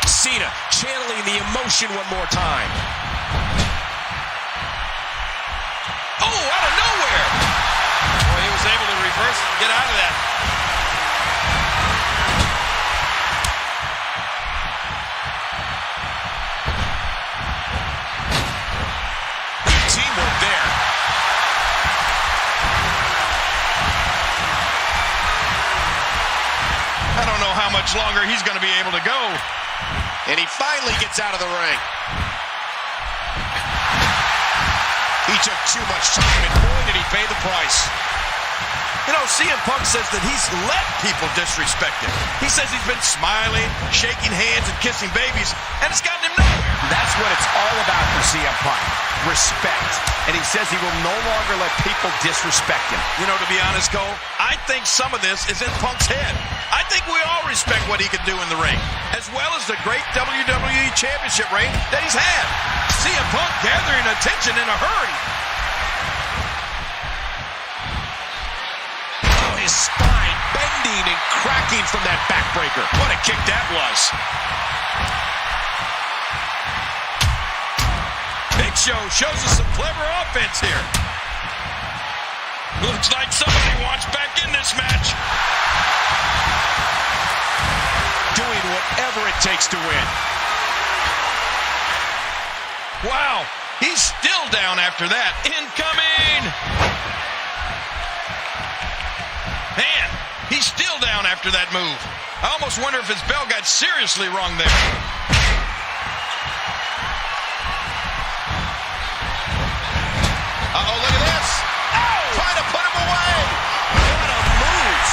Cena channeling the emotion one more time. Oh, out of nowhere! Boy, he was able to reverse it and get out of that. I don't know how much longer he's going to be able to go. And he finally gets out of the ring. He took too much time, and boy, did he pay the price. You know, CM Punk says that he's let people disrespect him. He says he's been smiling, shaking hands, and kissing babies, and it's gotten him nowhere. That's what it's all about for CM Punk. Respect. And he says he will no longer let people disrespect him. You know, to be honest, Cole, I think some of this is in Punk's head. I think we all respect what he can do in the ring, as well as the great WWE Championship reign that he's had. CM Punk gathering attention in a hurry. Oh, his spine bending and cracking from that backbreaker. What a kick that was. Big Show shows us some clever offense here. Looks like somebody wants back in this match. Doing whatever it takes to win. Wow, he's still down after that. Incoming! Man, he's still down after that move. I almost wonder if his bell got seriously wrong there. Uh-oh, look at this. Oh! Trying to put him away. What a move.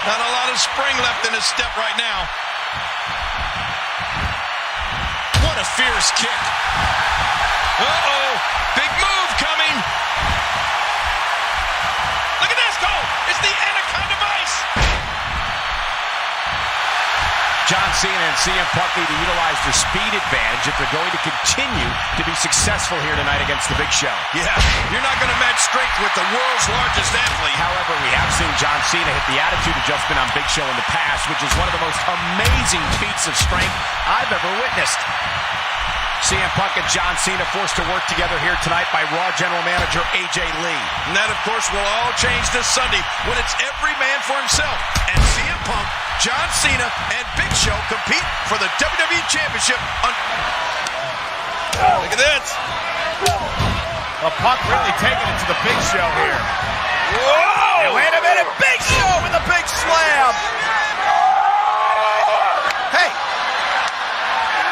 Not a lot of spring left in his step right now. What a fierce kick. Uh-oh, big move coming. Look at this, Cole. It's the Anaconda Vice. John Cena and CM Punk need to utilize their speed advantage if they're going to continue to be successful here tonight against the Big Show. Yeah, you're not going to match strength with the world's largest athlete. However, we have seen John Cena hit the attitude adjustment on Big Show in the past, which is one of the most amazing feats of strength I've ever witnessed. CM Punk and John Cena forced to work together here tonight by Raw General Manager AJ Lee. And that, of course, will all change this Sunday when it's every man for himself. And CM Punk, John Cena, and Big Show compete for the WWE Championship. Look at this. Well, Punk really taking it to the Big Show here. Whoa! Hey, wait a minute. Big Show with a big slam. Hey,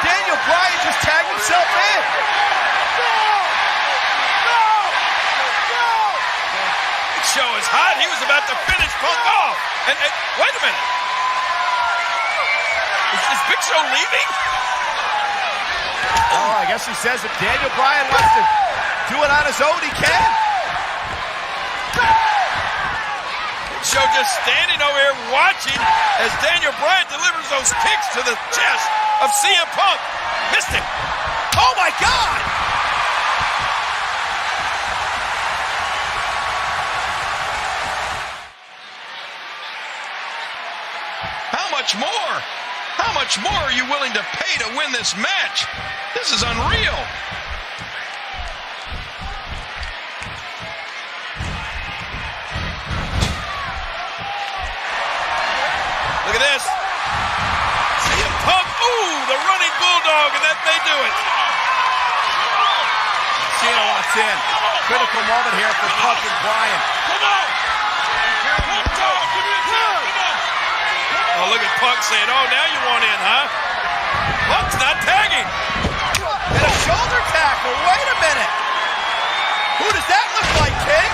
Daniel Bryan just tagged himself in. Big Show is hot. He was about to finish Punk off. And wait a minute. Is Big Show leaving? Oh, I guess he says if Daniel Bryan wants to do it on his own, he can. Show just standing over here watching as Daniel Bryan delivers those kicks to the chest of CM Punk. Missed it. Oh my God! How much more? How much more are you willing to pay to win this match? This is unreal. Look at this. CM Punk, ooh, the running bulldog, and that may do it. Cena walks in. Critical moment here for Punk and Bryan. Oh, look at Punk saying, oh, now you want in, huh? Punk's not tagging. And a shoulder tackle. Wait a minute. Who does that look like, King?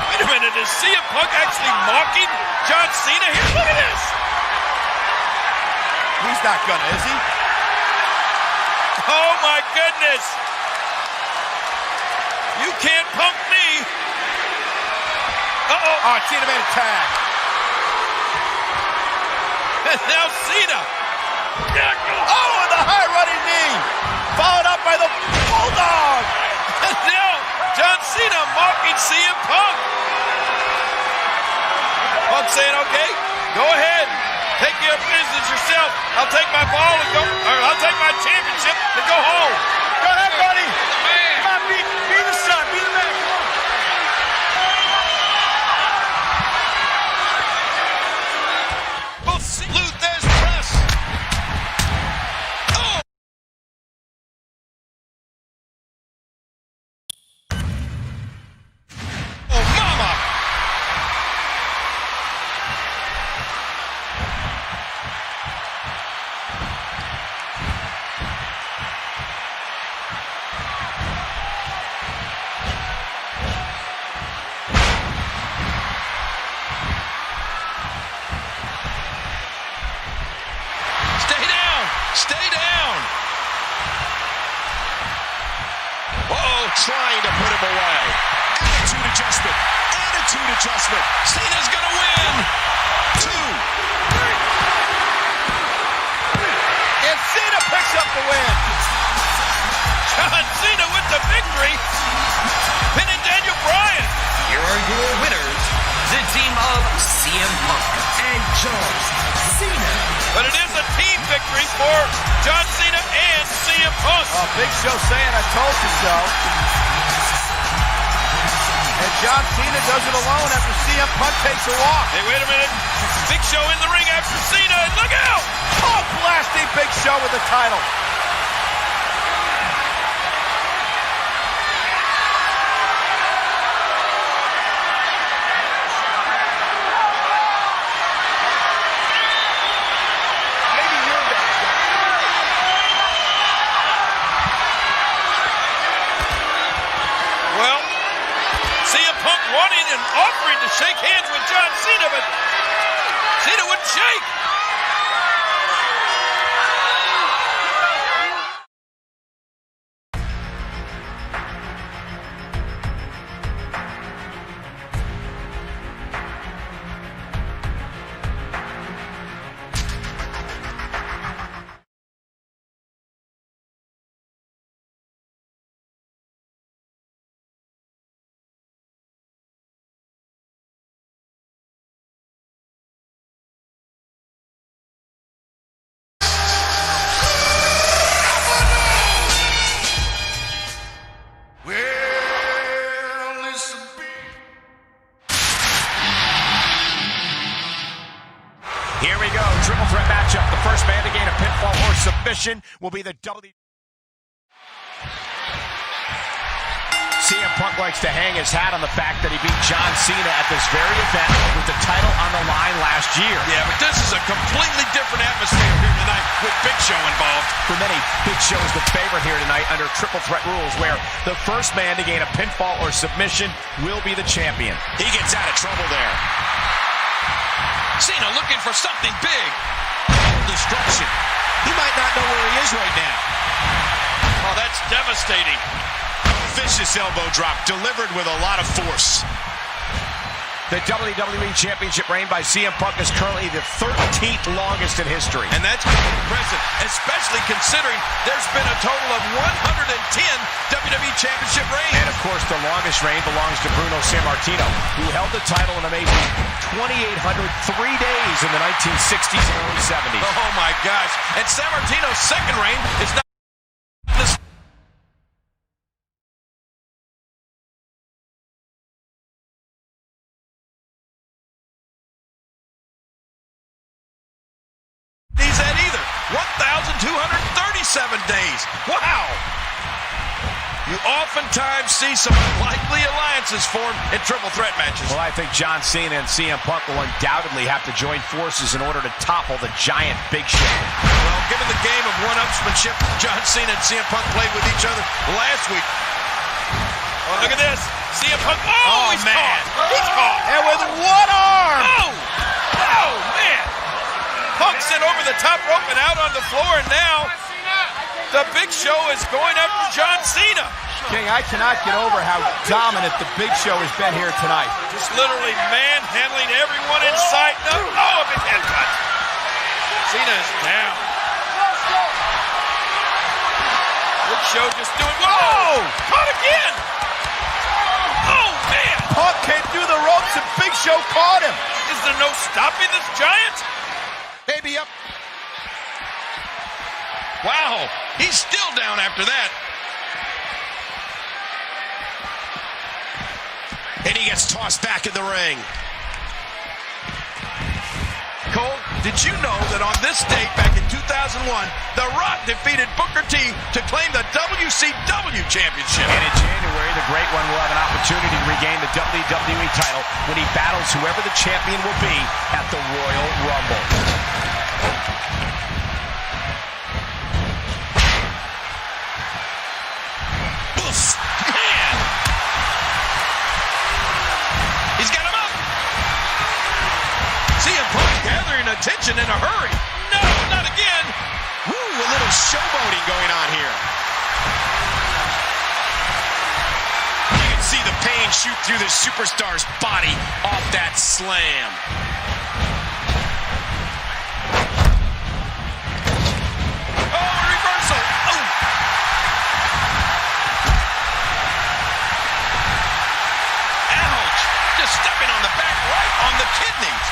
Wait a minute, is CM Punk actually mocking John Cena here? Look at this. He's not gonna, is he? Oh my goodness. You can't punk me. Uh-oh. Oh, Cena made a tag. And now Cena. Oh, and the high running knee. Followed up by the Bulldog. And now John Cena mocking CM Punk. Punk saying, okay, go ahead. Take care of business yourself. I'll take my ball and go, or I'll take my championship and go home. Go ahead, buddy. Come on, be the son, be the man. Come on. We'll salute this press. Oh. Oh, mama. Stay down. Uh-oh, trying to put him away. Attitude adjustment. Attitude adjustment. Cena's gonna win. 2. And Cena picks up the win. John Cena with the victory. Pinning Daniel Bryan. Here are your winners, the team of CM Punk and John Cena. But it is a team victory for John Cena and CM Punk. Oh, Big Show saying, I told you so. And John Cena does it alone after CM Punk takes a walk. Hey, wait a minute. Big Show in the ring after Cena, and look out! Oh, blasting Big Show with the title. Well, CM Punk wanting and offering to shake hands with John Cena, but Cena wouldn't shake. Here we go, triple threat matchup. The first man to gain a pinfall or submission will be the WWE. CM Punk likes to hang his hat on the fact that he beat John Cena at this very event with the title on the line last year. Yeah, but this is a completely different atmosphere here tonight with Big Show involved. For many, Big Show is the favorite here tonight under triple threat rules where the first man to gain a pinfall or submission will be the champion. He gets out of trouble there. Cena looking for something big. Destruction. He might not know where he is right now. devastating. Vicious elbow drop delivered with a lot of force. The WWE Championship reign by CM Punk is currently the 13th longest in history. And that's impressive, especially considering there's been a total of 110 WWE Championship reigns. And of course, the longest reign belongs to Bruno Sammartino, who held the title an amazing 2,803 days in the 1960s and early 70s. Oh my gosh. And Sammartino's second reign is not this. He's at either 1,237 days. Wow. You oftentimes see some likely alliances formed in triple threat matches. Well, I think John Cena and CM Punk will undoubtedly have to join forces in order to topple the giant Big Show. Well, given the game of one-upsmanship John Cena and CM Punk played with each other last week. Oh, look at this. CM Punk. Oh, he's man. caught. He's caught. And with one arm. Oh, oh, man. Punk sent over the top rope and out on the floor, and now the Big Show is going after John Cena. King, I cannot get over how dominant the Big Show has been here tonight. Just literally manhandling everyone in sight. No, oh, a big head cut. Cena is down. Big Show just doing, whoa, caught again. Oh, man. Punk came through the ropes and Big Show caught him. Is there no stopping this giant? Maybe up. Wow, he's still down after that. And he gets tossed back in the ring. Cole, did you know that on this date back in 2001, The Rock defeated Booker T to claim the WCW Championship? And in January, the Great One will have an opportunity to regain the WWE title when he battles whoever the champion will be at the Royal Rumble. Man! He's got him up! CM Punk gathering attention in a hurry. No, not again! Woo, a little showboating going on here. You can see the pain shoot through the superstar's body off that slam. Oh, reversal! Oh! Ouch! Just stepping on the back right on the kidneys.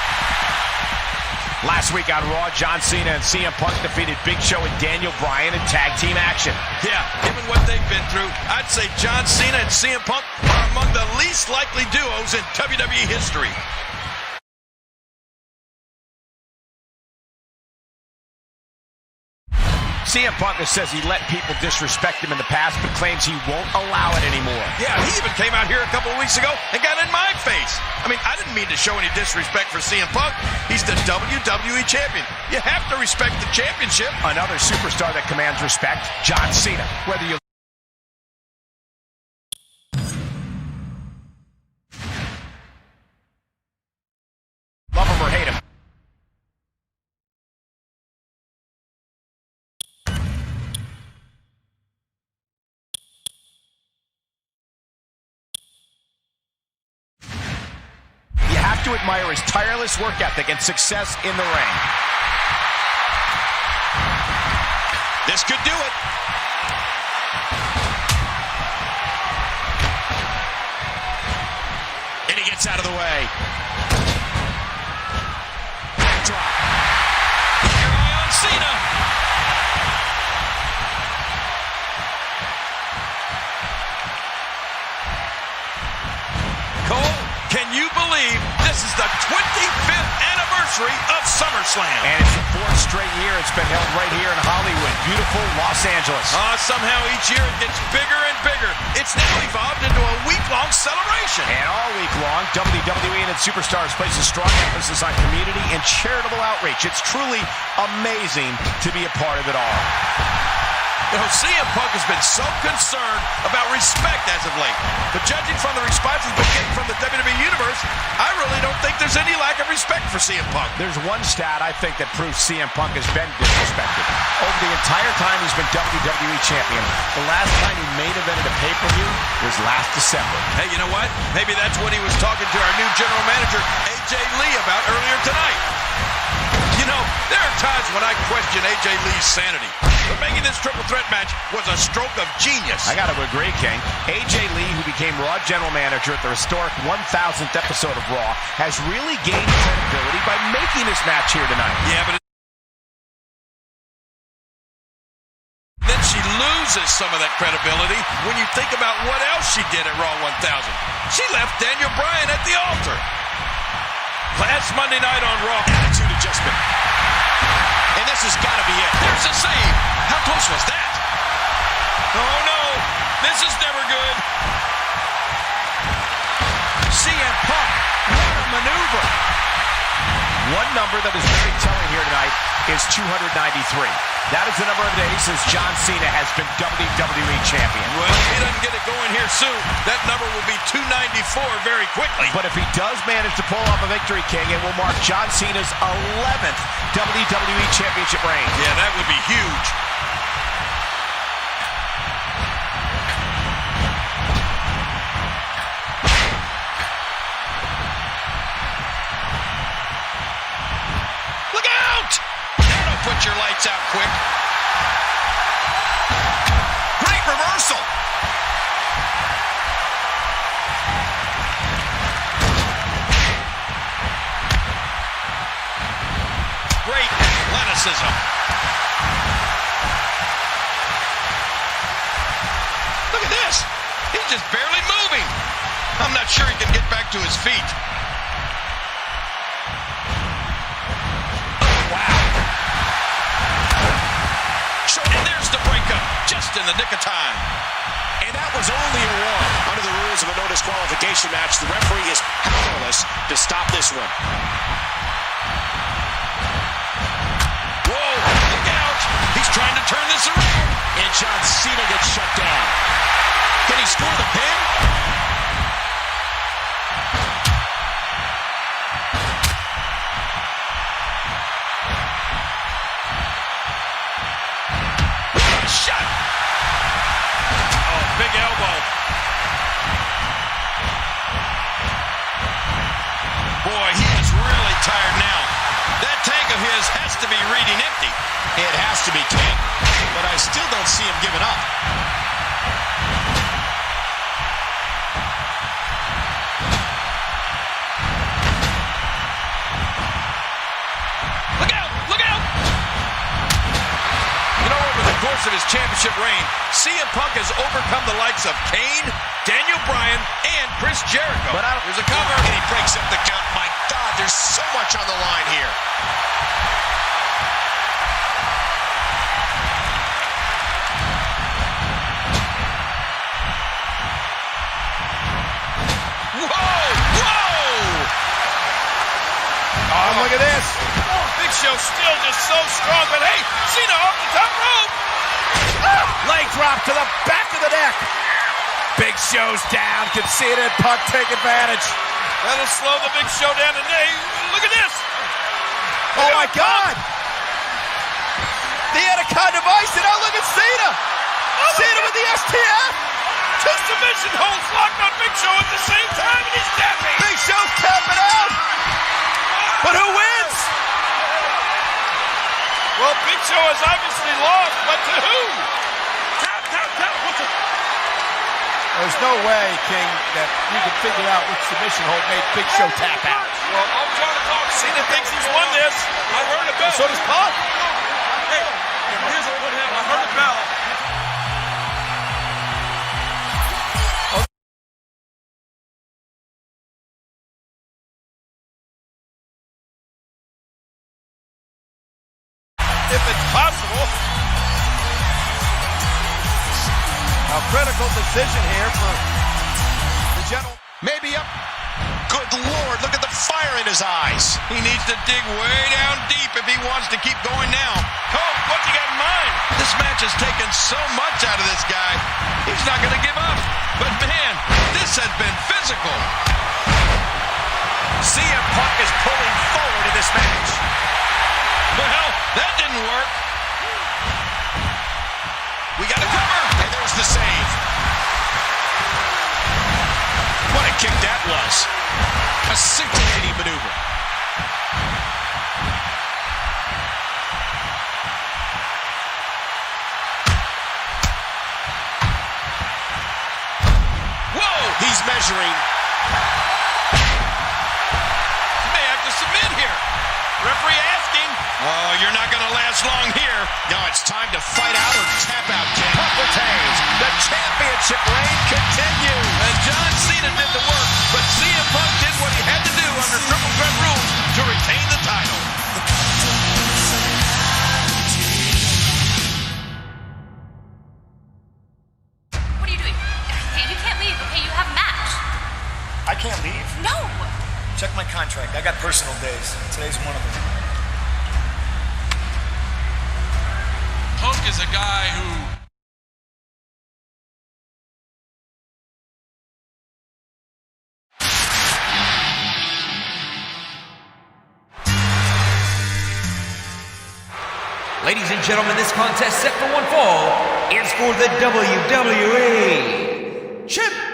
Last week on Raw, John Cena and CM Punk defeated Big Show and Daniel Bryan in tag team action. Yeah, given what they've been through, I'd say John Cena and CM Punk are among the least likely duos in WWE history. CM Punk says he let people disrespect him in the past, but claims he won't allow it anymore. Yeah, he even came out here a couple of weeks ago and got in my face. I mean, I didn't mean to show any disrespect for CM Punk. He's the WWE champion. You have to respect the championship. Another superstar that commands respect, John Cena. Whether you love him or hate him. To admire his tireless work ethic and success in the ring. This could do it. And he gets out of the way. Backdrop. Keep your eye on Cena. Cole, can you believe this is the 25th anniversary of SummerSlam? And it's the fourth straight year it's been held right here in Hollywood, beautiful Los Angeles. Somehow each year it gets bigger and bigger. It's now evolved into a week-long celebration. And all week long, WWE and its superstars place a strong emphasis on community and charitable outreach. It's truly amazing to be a part of it all. You know, CM Punk has been so concerned about respect as of late. But judging from the response he's been getting from the WWE Universe, I really don't think there's any lack of respect for CM Punk. There's one stat I think that proves CM Punk has been disrespected. Over the entire time he's been WWE Champion, the last time he main evented a pay-per-view was last December. Hey, you know what? Maybe that's what he was talking to our new general manager, AJ Lee, about earlier tonight. You know, there are times when I question AJ Lee's sanity. But making this triple threat match was a stroke of genius. I got to agree, King. AJ Lee, who became Raw General Manager at the historic 1000th episode of Raw, has really gained credibility by making this match here tonight. Yeah, but then she loses some of that credibility when you think about what else she did at Raw 1000. She left Daniel Bryan at the altar. Last Monday night on Raw. Attitude adjustment. And this has got to be it. There's a save. How close was that? Oh, no. This is never good. CM Punk. What a maneuver. One number that is very telling here tonight is 293. That is the number of days since John Cena has been WWE Champion. Well, if he doesn't get it going here soon, that number will be 294 very quickly. But if he does manage to pull off a victory, King, it will mark John Cena's 11th WWE Championship reign. Yeah, that would be huge. Look out! That'll put your lights out quick. Great reversal. Great athleticism. Look at this. He's just barely moving. I'm not sure he can get back to his feet. And there's the breakup, just in the nick of time. And that was only a one. Under the rules of a no disqualification match, the referee is powerless to stop this one. Whoa, look out. He's trying to turn this around. And John Cena gets shut down. Can he score the pin? Shot! Oh, big elbow. Boy, he is really tired now. That tank of his has to be reading empty. It has to be, King. But I still don't see him giving up. Look out! Look out! You know, over the course of his championship reign, CM Punk has overcome the likes of Kane, Daniel Bryan, and Chris Jericho. But Here's a cover. And he breaks up the count. My God, there's so much on the line here. Whoa! Whoa! Oh, look at this. Big Show still just so strong, but hey, Cena off the top rope. Leg drop to the back of the neck. Big Show's down. Can see it, and Punk take advantage. That'll slow the Big Show down today. Look at this. Oh, my God. The Anaconda device, and now look at Cena. Cena with the STF. Two submission holds locked on Big Show at the same time, and he's tapping. Big Show's tapping out. But who wins? Well, Big Show has obviously lost, but to who? Tap. There's no way, King, that you can figure out which submission hold made Big Show tap out. Well, I'm trying to talk. Cena thinks he's won this. I heard a bell. So does Punk. Hey, here's what happened. I heard a bell. If it's possible. A critical decision here for the general. Maybe up. Good Lord, look at the fire in his eyes. He needs to dig way down deep if he wants to keep going now. Cole, what's he got in mind? This match has taken so much out of this guy. He's not going to give up. But man, this has been physical. CM Punk is pulling forward in this match. Well, that didn't work. We got a cover. And there's the save. kick that was. A scintillating maneuver. Whoa! He's measuring. May have to submit here. Referee asking. Oh, you're not going to last long here. No, it's time to fight out or tap out, Ken. Punk retains. The championship reign continues. And John Cena did the work, but CM Punk did what he had to do under Triple Threat rules to retain the title. What are you doing? Hey, you can't leave, okay? You have a match. I can't leave. No! Check my contract. I got personal days. Today's one of them. Punk is a guy who... Ladies and gentlemen, this contest set for one fall is for the WWE Champion.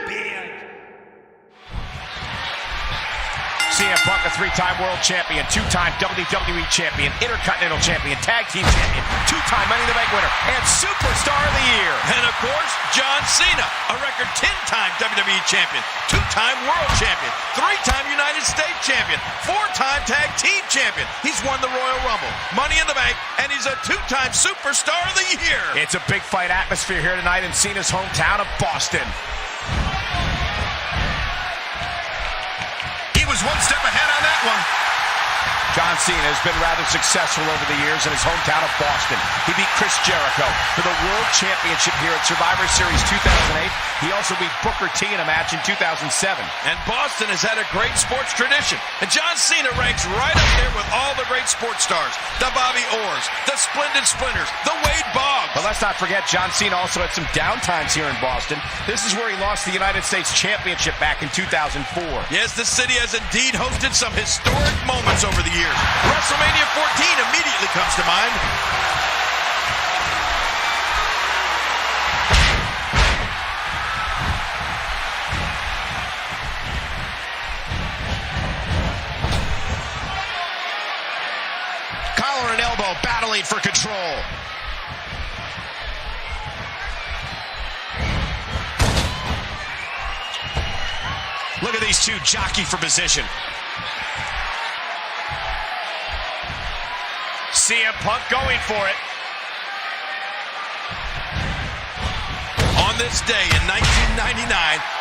CM Punk, a three-time world champion, two-time WWE champion, Intercontinental champion, tag team champion, two-time Money in the Bank winner, and Superstar of the Year. And of course, John Cena, a record 10-time WWE champion, two-time world champion, three-time United States champion, four-time tag team champion. He's won the Royal Rumble, Money in the Bank, and he's a two-time Superstar of the Year. It's a big fight atmosphere here tonight in Cena's hometown of Boston. Was one step ahead on that one. John Cena has been rather successful over the years in his hometown of Boston. He beat Chris Jericho for the World Championship here at Survivor Series 2008. He also beat Booker T in a match in 2007. And Boston has had a great sports tradition. And John Cena ranks right up there with all the great sports stars. The Bobby Orrs, the Splendid Splinters, the Wade Boggs. But let's not forget, John Cena also had some downtimes here in Boston. This is where he lost the United States Championship back in 2004. Yes, the city has indeed hosted some historic moments over the years. WrestleMania 14 immediately comes to mind. Collar and elbow battling for control. Look at these two jockey for position. CM Punk going for it. On this day in 1999,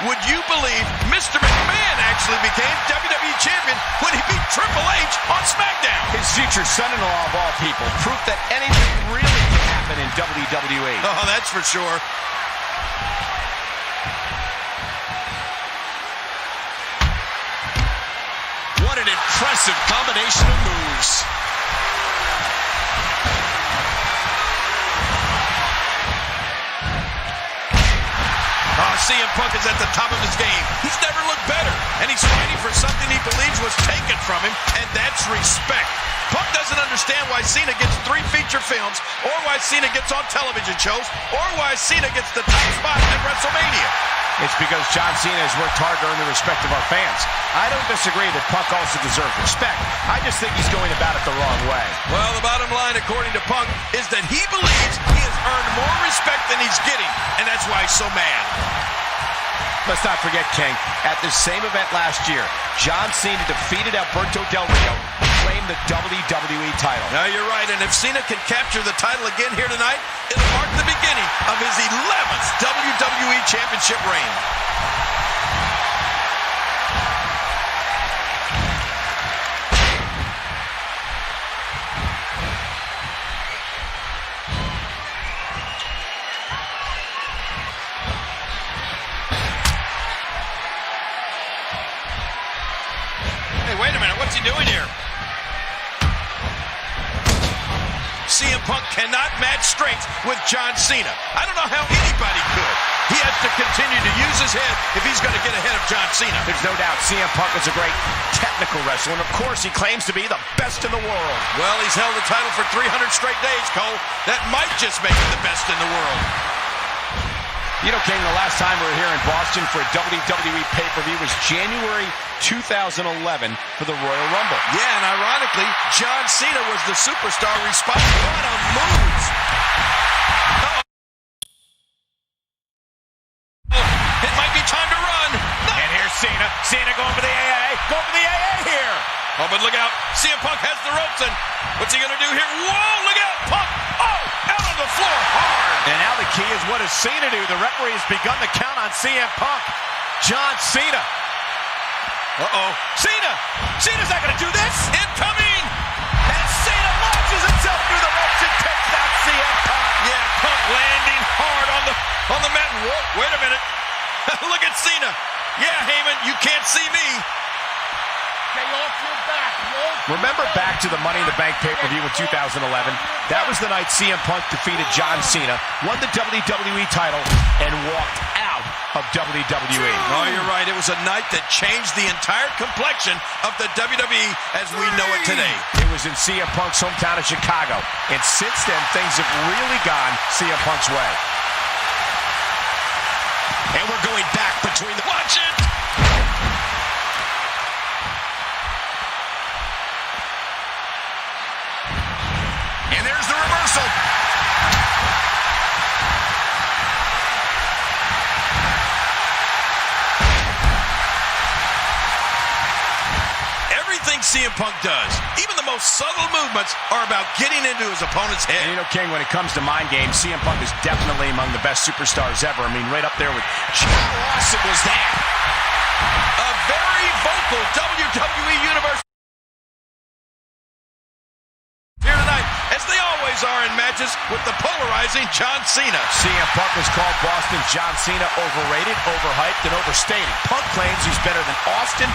would you believe Mr. McMahon actually became WWE Champion when he beat Triple H on SmackDown? His future son-in-law of all people, proof that anything really can happen in WWE. Oh, that's for sure. What an impressive combination of moves. CM Punk is at the top of his game. He's never looked better, and he's fighting for something he believes was taken from him, and that's respect. Punk doesn't understand why Cena gets 3 feature films, or why Cena gets on television shows, or why Cena gets the top spot at WrestleMania. It's because John Cena has worked hard to earn the respect of our fans. I don't disagree that Punk also deserves respect. I just think he's going about it the wrong way. Well, the bottom line, according to Punk, is that he believes he has earned more respect than he's getting, and that's why he's so mad. Let's not forget, King, at the same event last year, John Cena defeated Alberto Del Rio and claimed the WWE title. Now, you're right, and if Cena can capture the title again here tonight, it'll mark the beginning of his 11th WWE Championship reign. Wait a minute, what's he doing here? CM Punk cannot match strength with John Cena. I don't know how anybody could. He has to continue to use his head if he's going to get ahead of John Cena. There's no doubt CM Punk is a great technical wrestler, and of course he claims to be the best in the world. Well, he's held the title for 300 straight days, Cole. That might just make him the best in the world. You know, King, the last time we were here in Boston for a WWE pay-per-view was January 2011 for the Royal Rumble. Yeah, and ironically, John Cena was the superstar responsible. What a moves! It might be time to run. No. And here's Cena. Cena going for the AA. Going for the AA here. Oh, but look out. CM Punk has the ropes in. What's he going to do here? Whoa, look out. Punk. Oh, out on the floor hard. And now the key is, what does Cena do? The referee has begun the count on CM Punk. John Cena. Uh-oh. Cena. Cena's not going to do this. Incoming. And Cena launches himself through the ropes and takes out CM Punk. Yeah, Punk landing hard on the mat. Whoa, wait a minute. Look at Cena. Yeah, Heyman, you can't see me. Stay off your back. Remember back to the Money in the Bank pay-per-view in 2011? That was the night CM Punk defeated John Cena, won the WWE title, and walked out of WWE. Oh, you're right. It was a night that changed the entire complexion of the WWE as we know it today. It was in CM Punk's hometown of Chicago. And since then, things have really gone CM Punk's way. And we're going back between the... Watch it! And there's the reversal. Everything CM Punk does, even the most subtle movements, are about getting into his opponent's head. And you know, King, when it comes to mind games, CM Punk is definitely among the best superstars ever. I mean, right up there with... How awesome was that? A very vocal WWE Universe here tonight, as they always are in matches with the polarizing John Cena. CM Punk has called Boston's John Cena overrated, overhyped, and overstated. Punk claims he's better than Austin.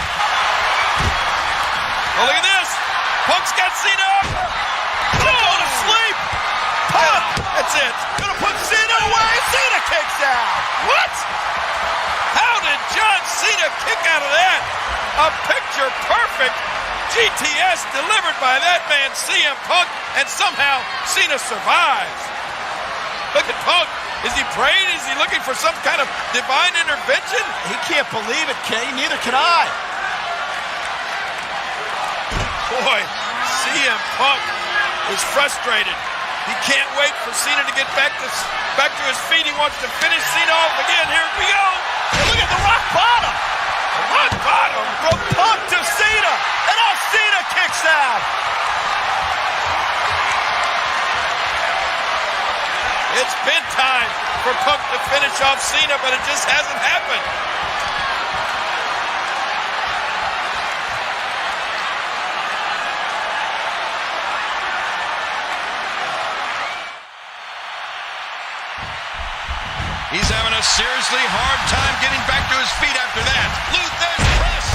Oh, look at this! Punk's got Cena up! Going to sleep! Punk! That's it! Gonna put Cena away! Cena kicks out! What? How did John Cena kick out of that? A picture-perfect GTS delivered by that man, CM Punk, and somehow Cena survives. Look at Punk. Is he praying? Is he looking for some kind of divine intervention? He can't believe it, King. Neither can I. Boy, CM Punk is frustrated. He can't wait for Cena to get back to his feet. He wants to finish Cena off again. Here we go. And look at the rock bottom. The rock bottom from Punk to Cena. And now Cena kicks out. It's been time for Punk to finish off Cena, but it just hasn't happened. He's having a seriously hard time getting back to his feet after that. Luther's press.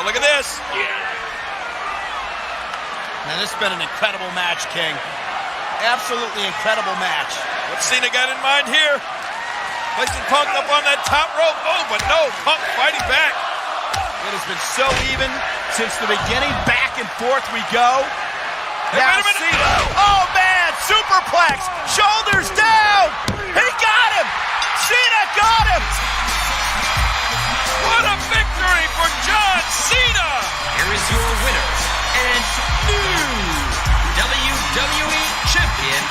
Oh, look at this. Now, this has been an incredible match, King. Absolutely incredible match. What's Cena got in mind here? Placing Punk up on that top rope. Oh, but no, Punk fighting back. It has been so even since the beginning. Back and forth we go. Hey, now wait a minute. Cena. Oh, man, superplex. Shoulders down. He got him. Cena got him. What a victory for John Cena. Here is your winner and new WWE Champion,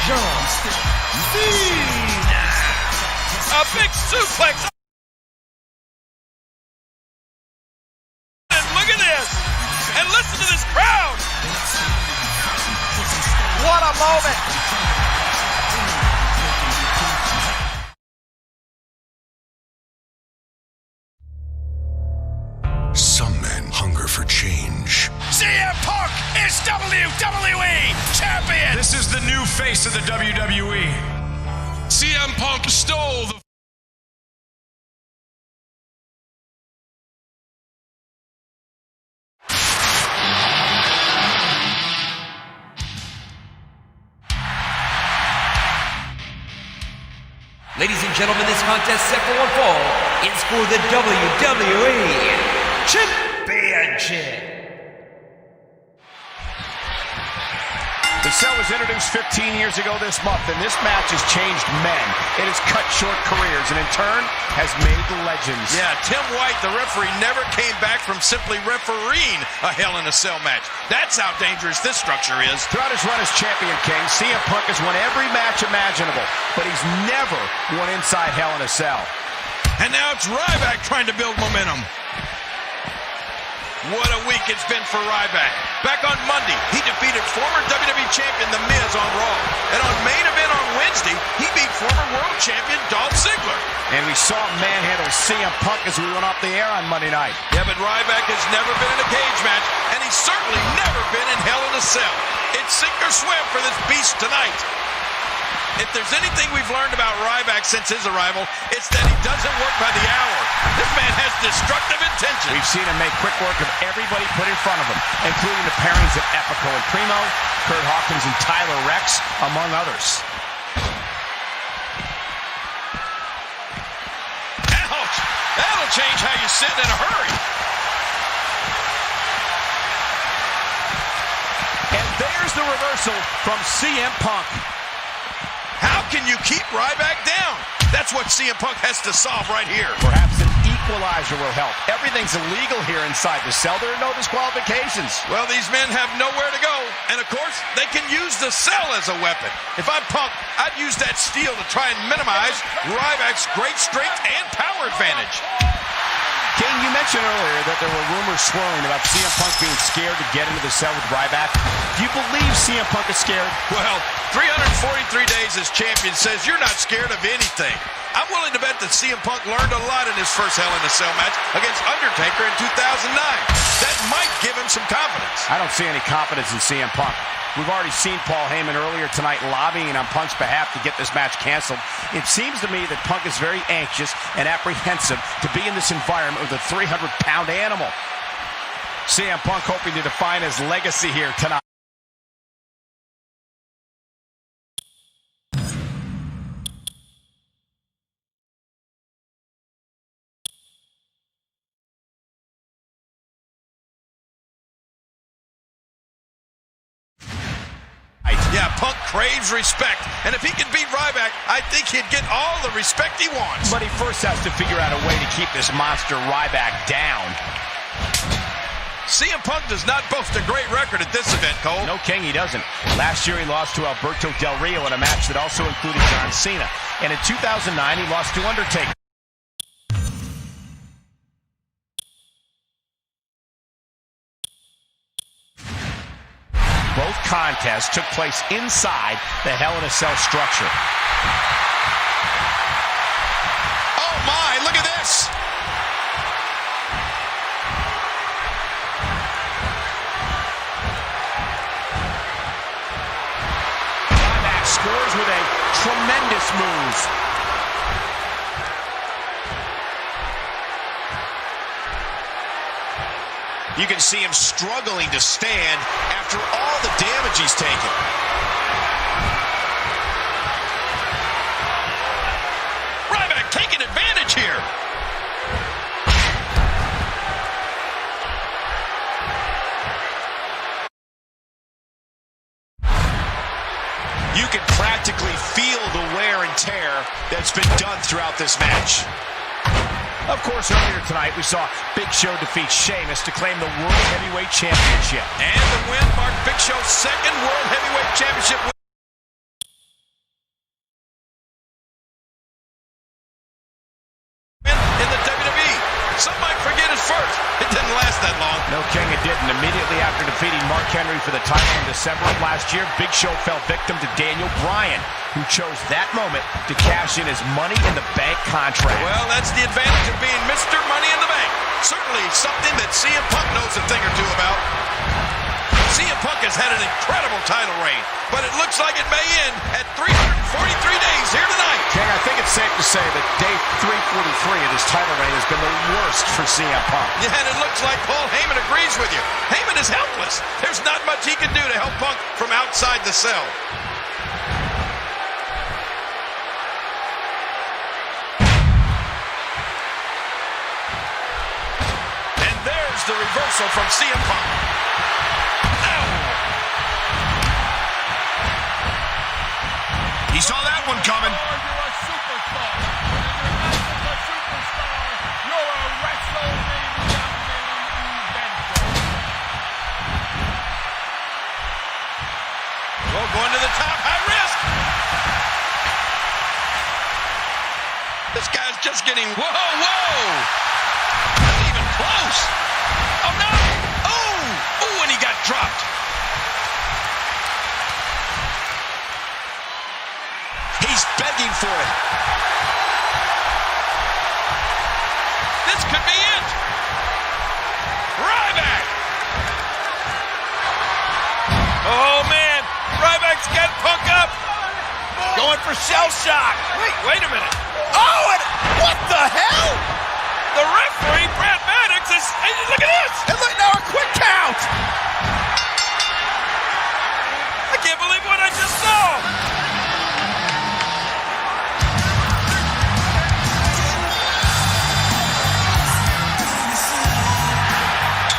John Cena. A big suplex. And look at this. And listen to this crowd. What a moment. Some men hunger for change. CM Punk is WWE Champion. This is the new face of the WWE. CM Punk stole the... Ladies and gentlemen, this contest set for one fall is for the WWE Championship. The Cell was introduced 15 years ago this month, and this match has changed men. It has cut short careers, and in turn, has made legends. Yeah, Tim White, the referee, never came back from simply refereeing a Hell in a Cell match. That's how dangerous this structure is. Throughout his run as champion, King, CM Punk has won every match imaginable, but he's never won inside Hell in a Cell. And now it's Ryback trying to build momentum. What a week it's been for Ryback. Back on Monday, he defeated former WWE Champion The Miz on Raw. And on Main Event on Wednesday, he beat former World Champion Dolph Ziggler. And we saw him manhandle CM Punk as we went off the air on Monday night. Yeah, but Ryback has never been in a cage match, and he's certainly never been in Hell in a Cell. It's sink or swim for this beast tonight. If there's anything we've learned about Ryback since his arrival, it's that he doesn't work by the hour. This man has destructive intentions. We've seen him make quick work of everybody put in front of him, including the pairings of Epico and Primo, Kurt Hawkins and Tyler Rex, among others. Ouch! That'll change how you sit in a hurry. And there's the reversal from CM Punk. How can you keep Ryback down? That's what CM Punk has to solve right here. Perhaps an equalizer will help. Everything's illegal here inside the Cell. There are no disqualifications. Well, these men have nowhere to go. And, of course, they can use the Cell as a weapon. If I'm Punk, I'd use that steel to try and minimize Ryback's great strength and power advantage. King, you mentioned earlier that there were rumors swirling about CM Punk being scared to get into the Cell with Ryback. Do you believe CM Punk is scared? Well, 343 days as champion says you're not scared of anything. I'm willing to bet that CM Punk learned a lot in his first Hell in a Cell match against Undertaker in 2009. That might give him some confidence. I don't see any confidence in CM Punk. We've already seen Paul Heyman earlier tonight lobbying on Punk's behalf to get this match canceled. It seems to me that Punk is very anxious and apprehensive to be in this environment with a 300-pound animal. CM Punk hoping to define his legacy here tonight. Yeah, Punk craves respect, and if he can beat Ryback, I think he'd get all the respect he wants. But he first has to figure out a way to keep this monster Ryback down. CM Punk does not boast a great record at this event, Cole. No, King, he doesn't. Last year he lost to Alberto Del Rio in a match that also included John Cena. And in 2009 he lost to Undertaker. Both contests took place inside the Hell in a Cell structure. Oh my, look at this! Ryback scores with a tremendous move. You can see him struggling to stand after all the damage he's taken. Ryback taking advantage here. You can practically feel the wear and tear that's been done throughout this match. Of course, earlier tonight, we saw Big Show defeat Sheamus to claim the World Heavyweight Championship. And the win marked Big Show's second World Heavyweight Championship win in the WWE. Some might forget his first. It didn't last that long. No, King, it didn't. Immediately after defeating Mark Henry for the title in December of last year, Big Show fell victim to Daniel Bryan, who chose that moment to cash in his Money in the Bank contract. Well, that's the advantage of being Mr. Money in the Bank. Certainly something that CM Punk knows a thing or two about. CM Punk has had an incredible title reign, but it looks like it may end at 343 days here tonight. King, I think it's safe to say that day 343 of this title reign has been the worst for CM Punk. Yeah, and it looks like Paul Heyman agrees with you. Heyman is helpless. There's not much he can do to help Punk from outside the Cell. reversal from CM Punk. Ow! He saw that one coming. You're a superstar. You're a WrestleMania main eventer. Well, going to the top, high risk. This guy's just getting, whoa, not even close. Oh, no. Oh, and he got dropped. He's begging for it. This could be it. Ryback. Oh, man. Ryback's got Punk up. Going for shell shock. Wait a minute. Oh, and what the hell? The referee, Brad Maddox, is, hey, look at this. And look now, a quick count. I can't believe what I just saw.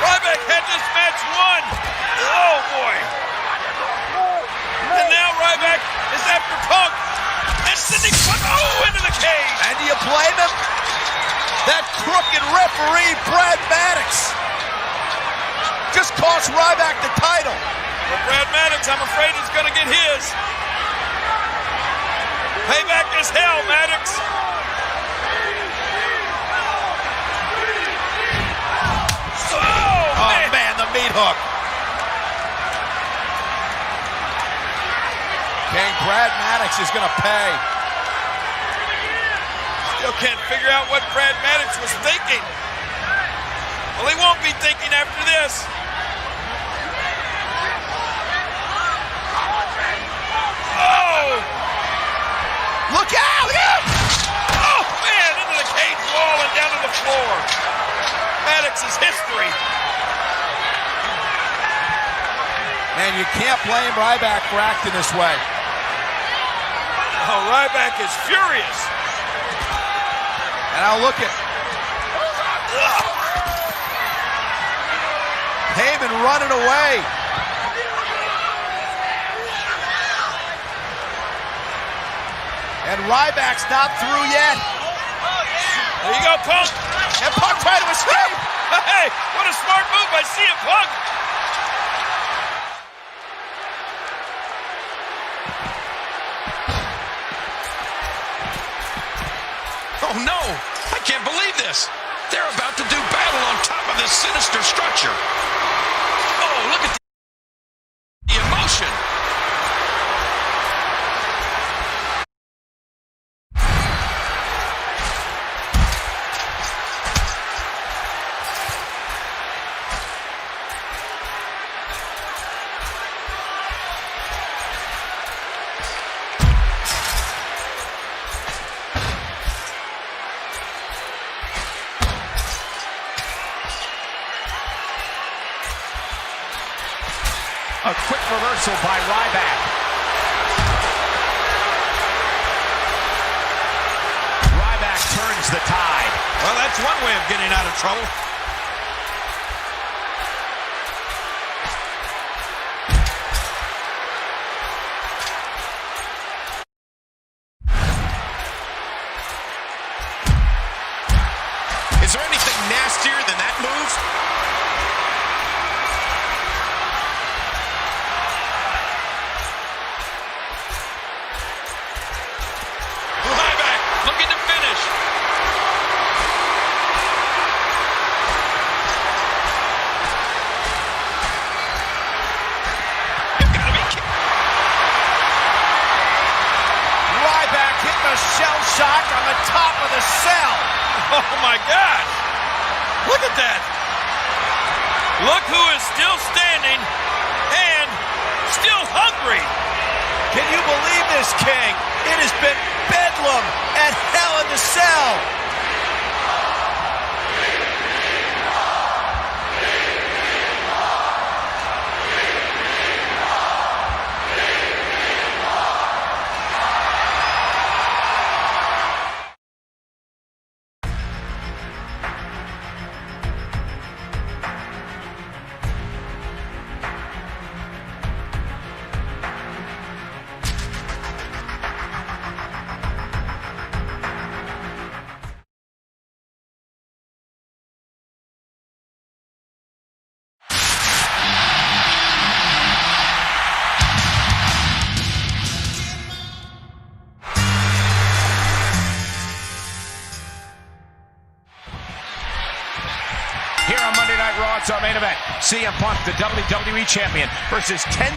Ryback had this match won. Oh, boy. And now Ryback is after Punk. And sending Punk, into the cage. And do you blame him? That crooked referee, Brad Maddox, just cost Ryback the title. But Brad Maddox, I'm afraid, is going to get his. Payback is hell, Maddox. Oh, man, the meat hook. King Brad Maddox is going to pay. Still can't figure out what Brad Maddox was thinking. Well, he won't be thinking after this. Oh! Look out! Oh, man, into the cage wall and down to the floor. Maddox is history. Man, you can't blame Ryback for acting this way. Oh, Ryback is furious. And I'll look at Heyman running away. And Ryback's not through yet. There you go, Punk. And Punk trying to escape. Hey, what a smart move by CM Punk. Oh, no. I can't believe this. They're about to do battle on top of this sinister structure. Oh, look at the emotion. A quick reversal by Ryback. Ryback turns the tide. Well, that's one way of getting out of trouble. Is there anything nastier than that move? Looking to finish. You've got to be kidding. Ryback hitting a shell shock on the top of the cell. Oh my God. Look at that. Look who is still standing and still hungry. Can you believe this, King? It has been bedlam at Hell in the Cell. Here on Monday Night Raw, it's our main event. CM Punk, the WWE Champion, versus 10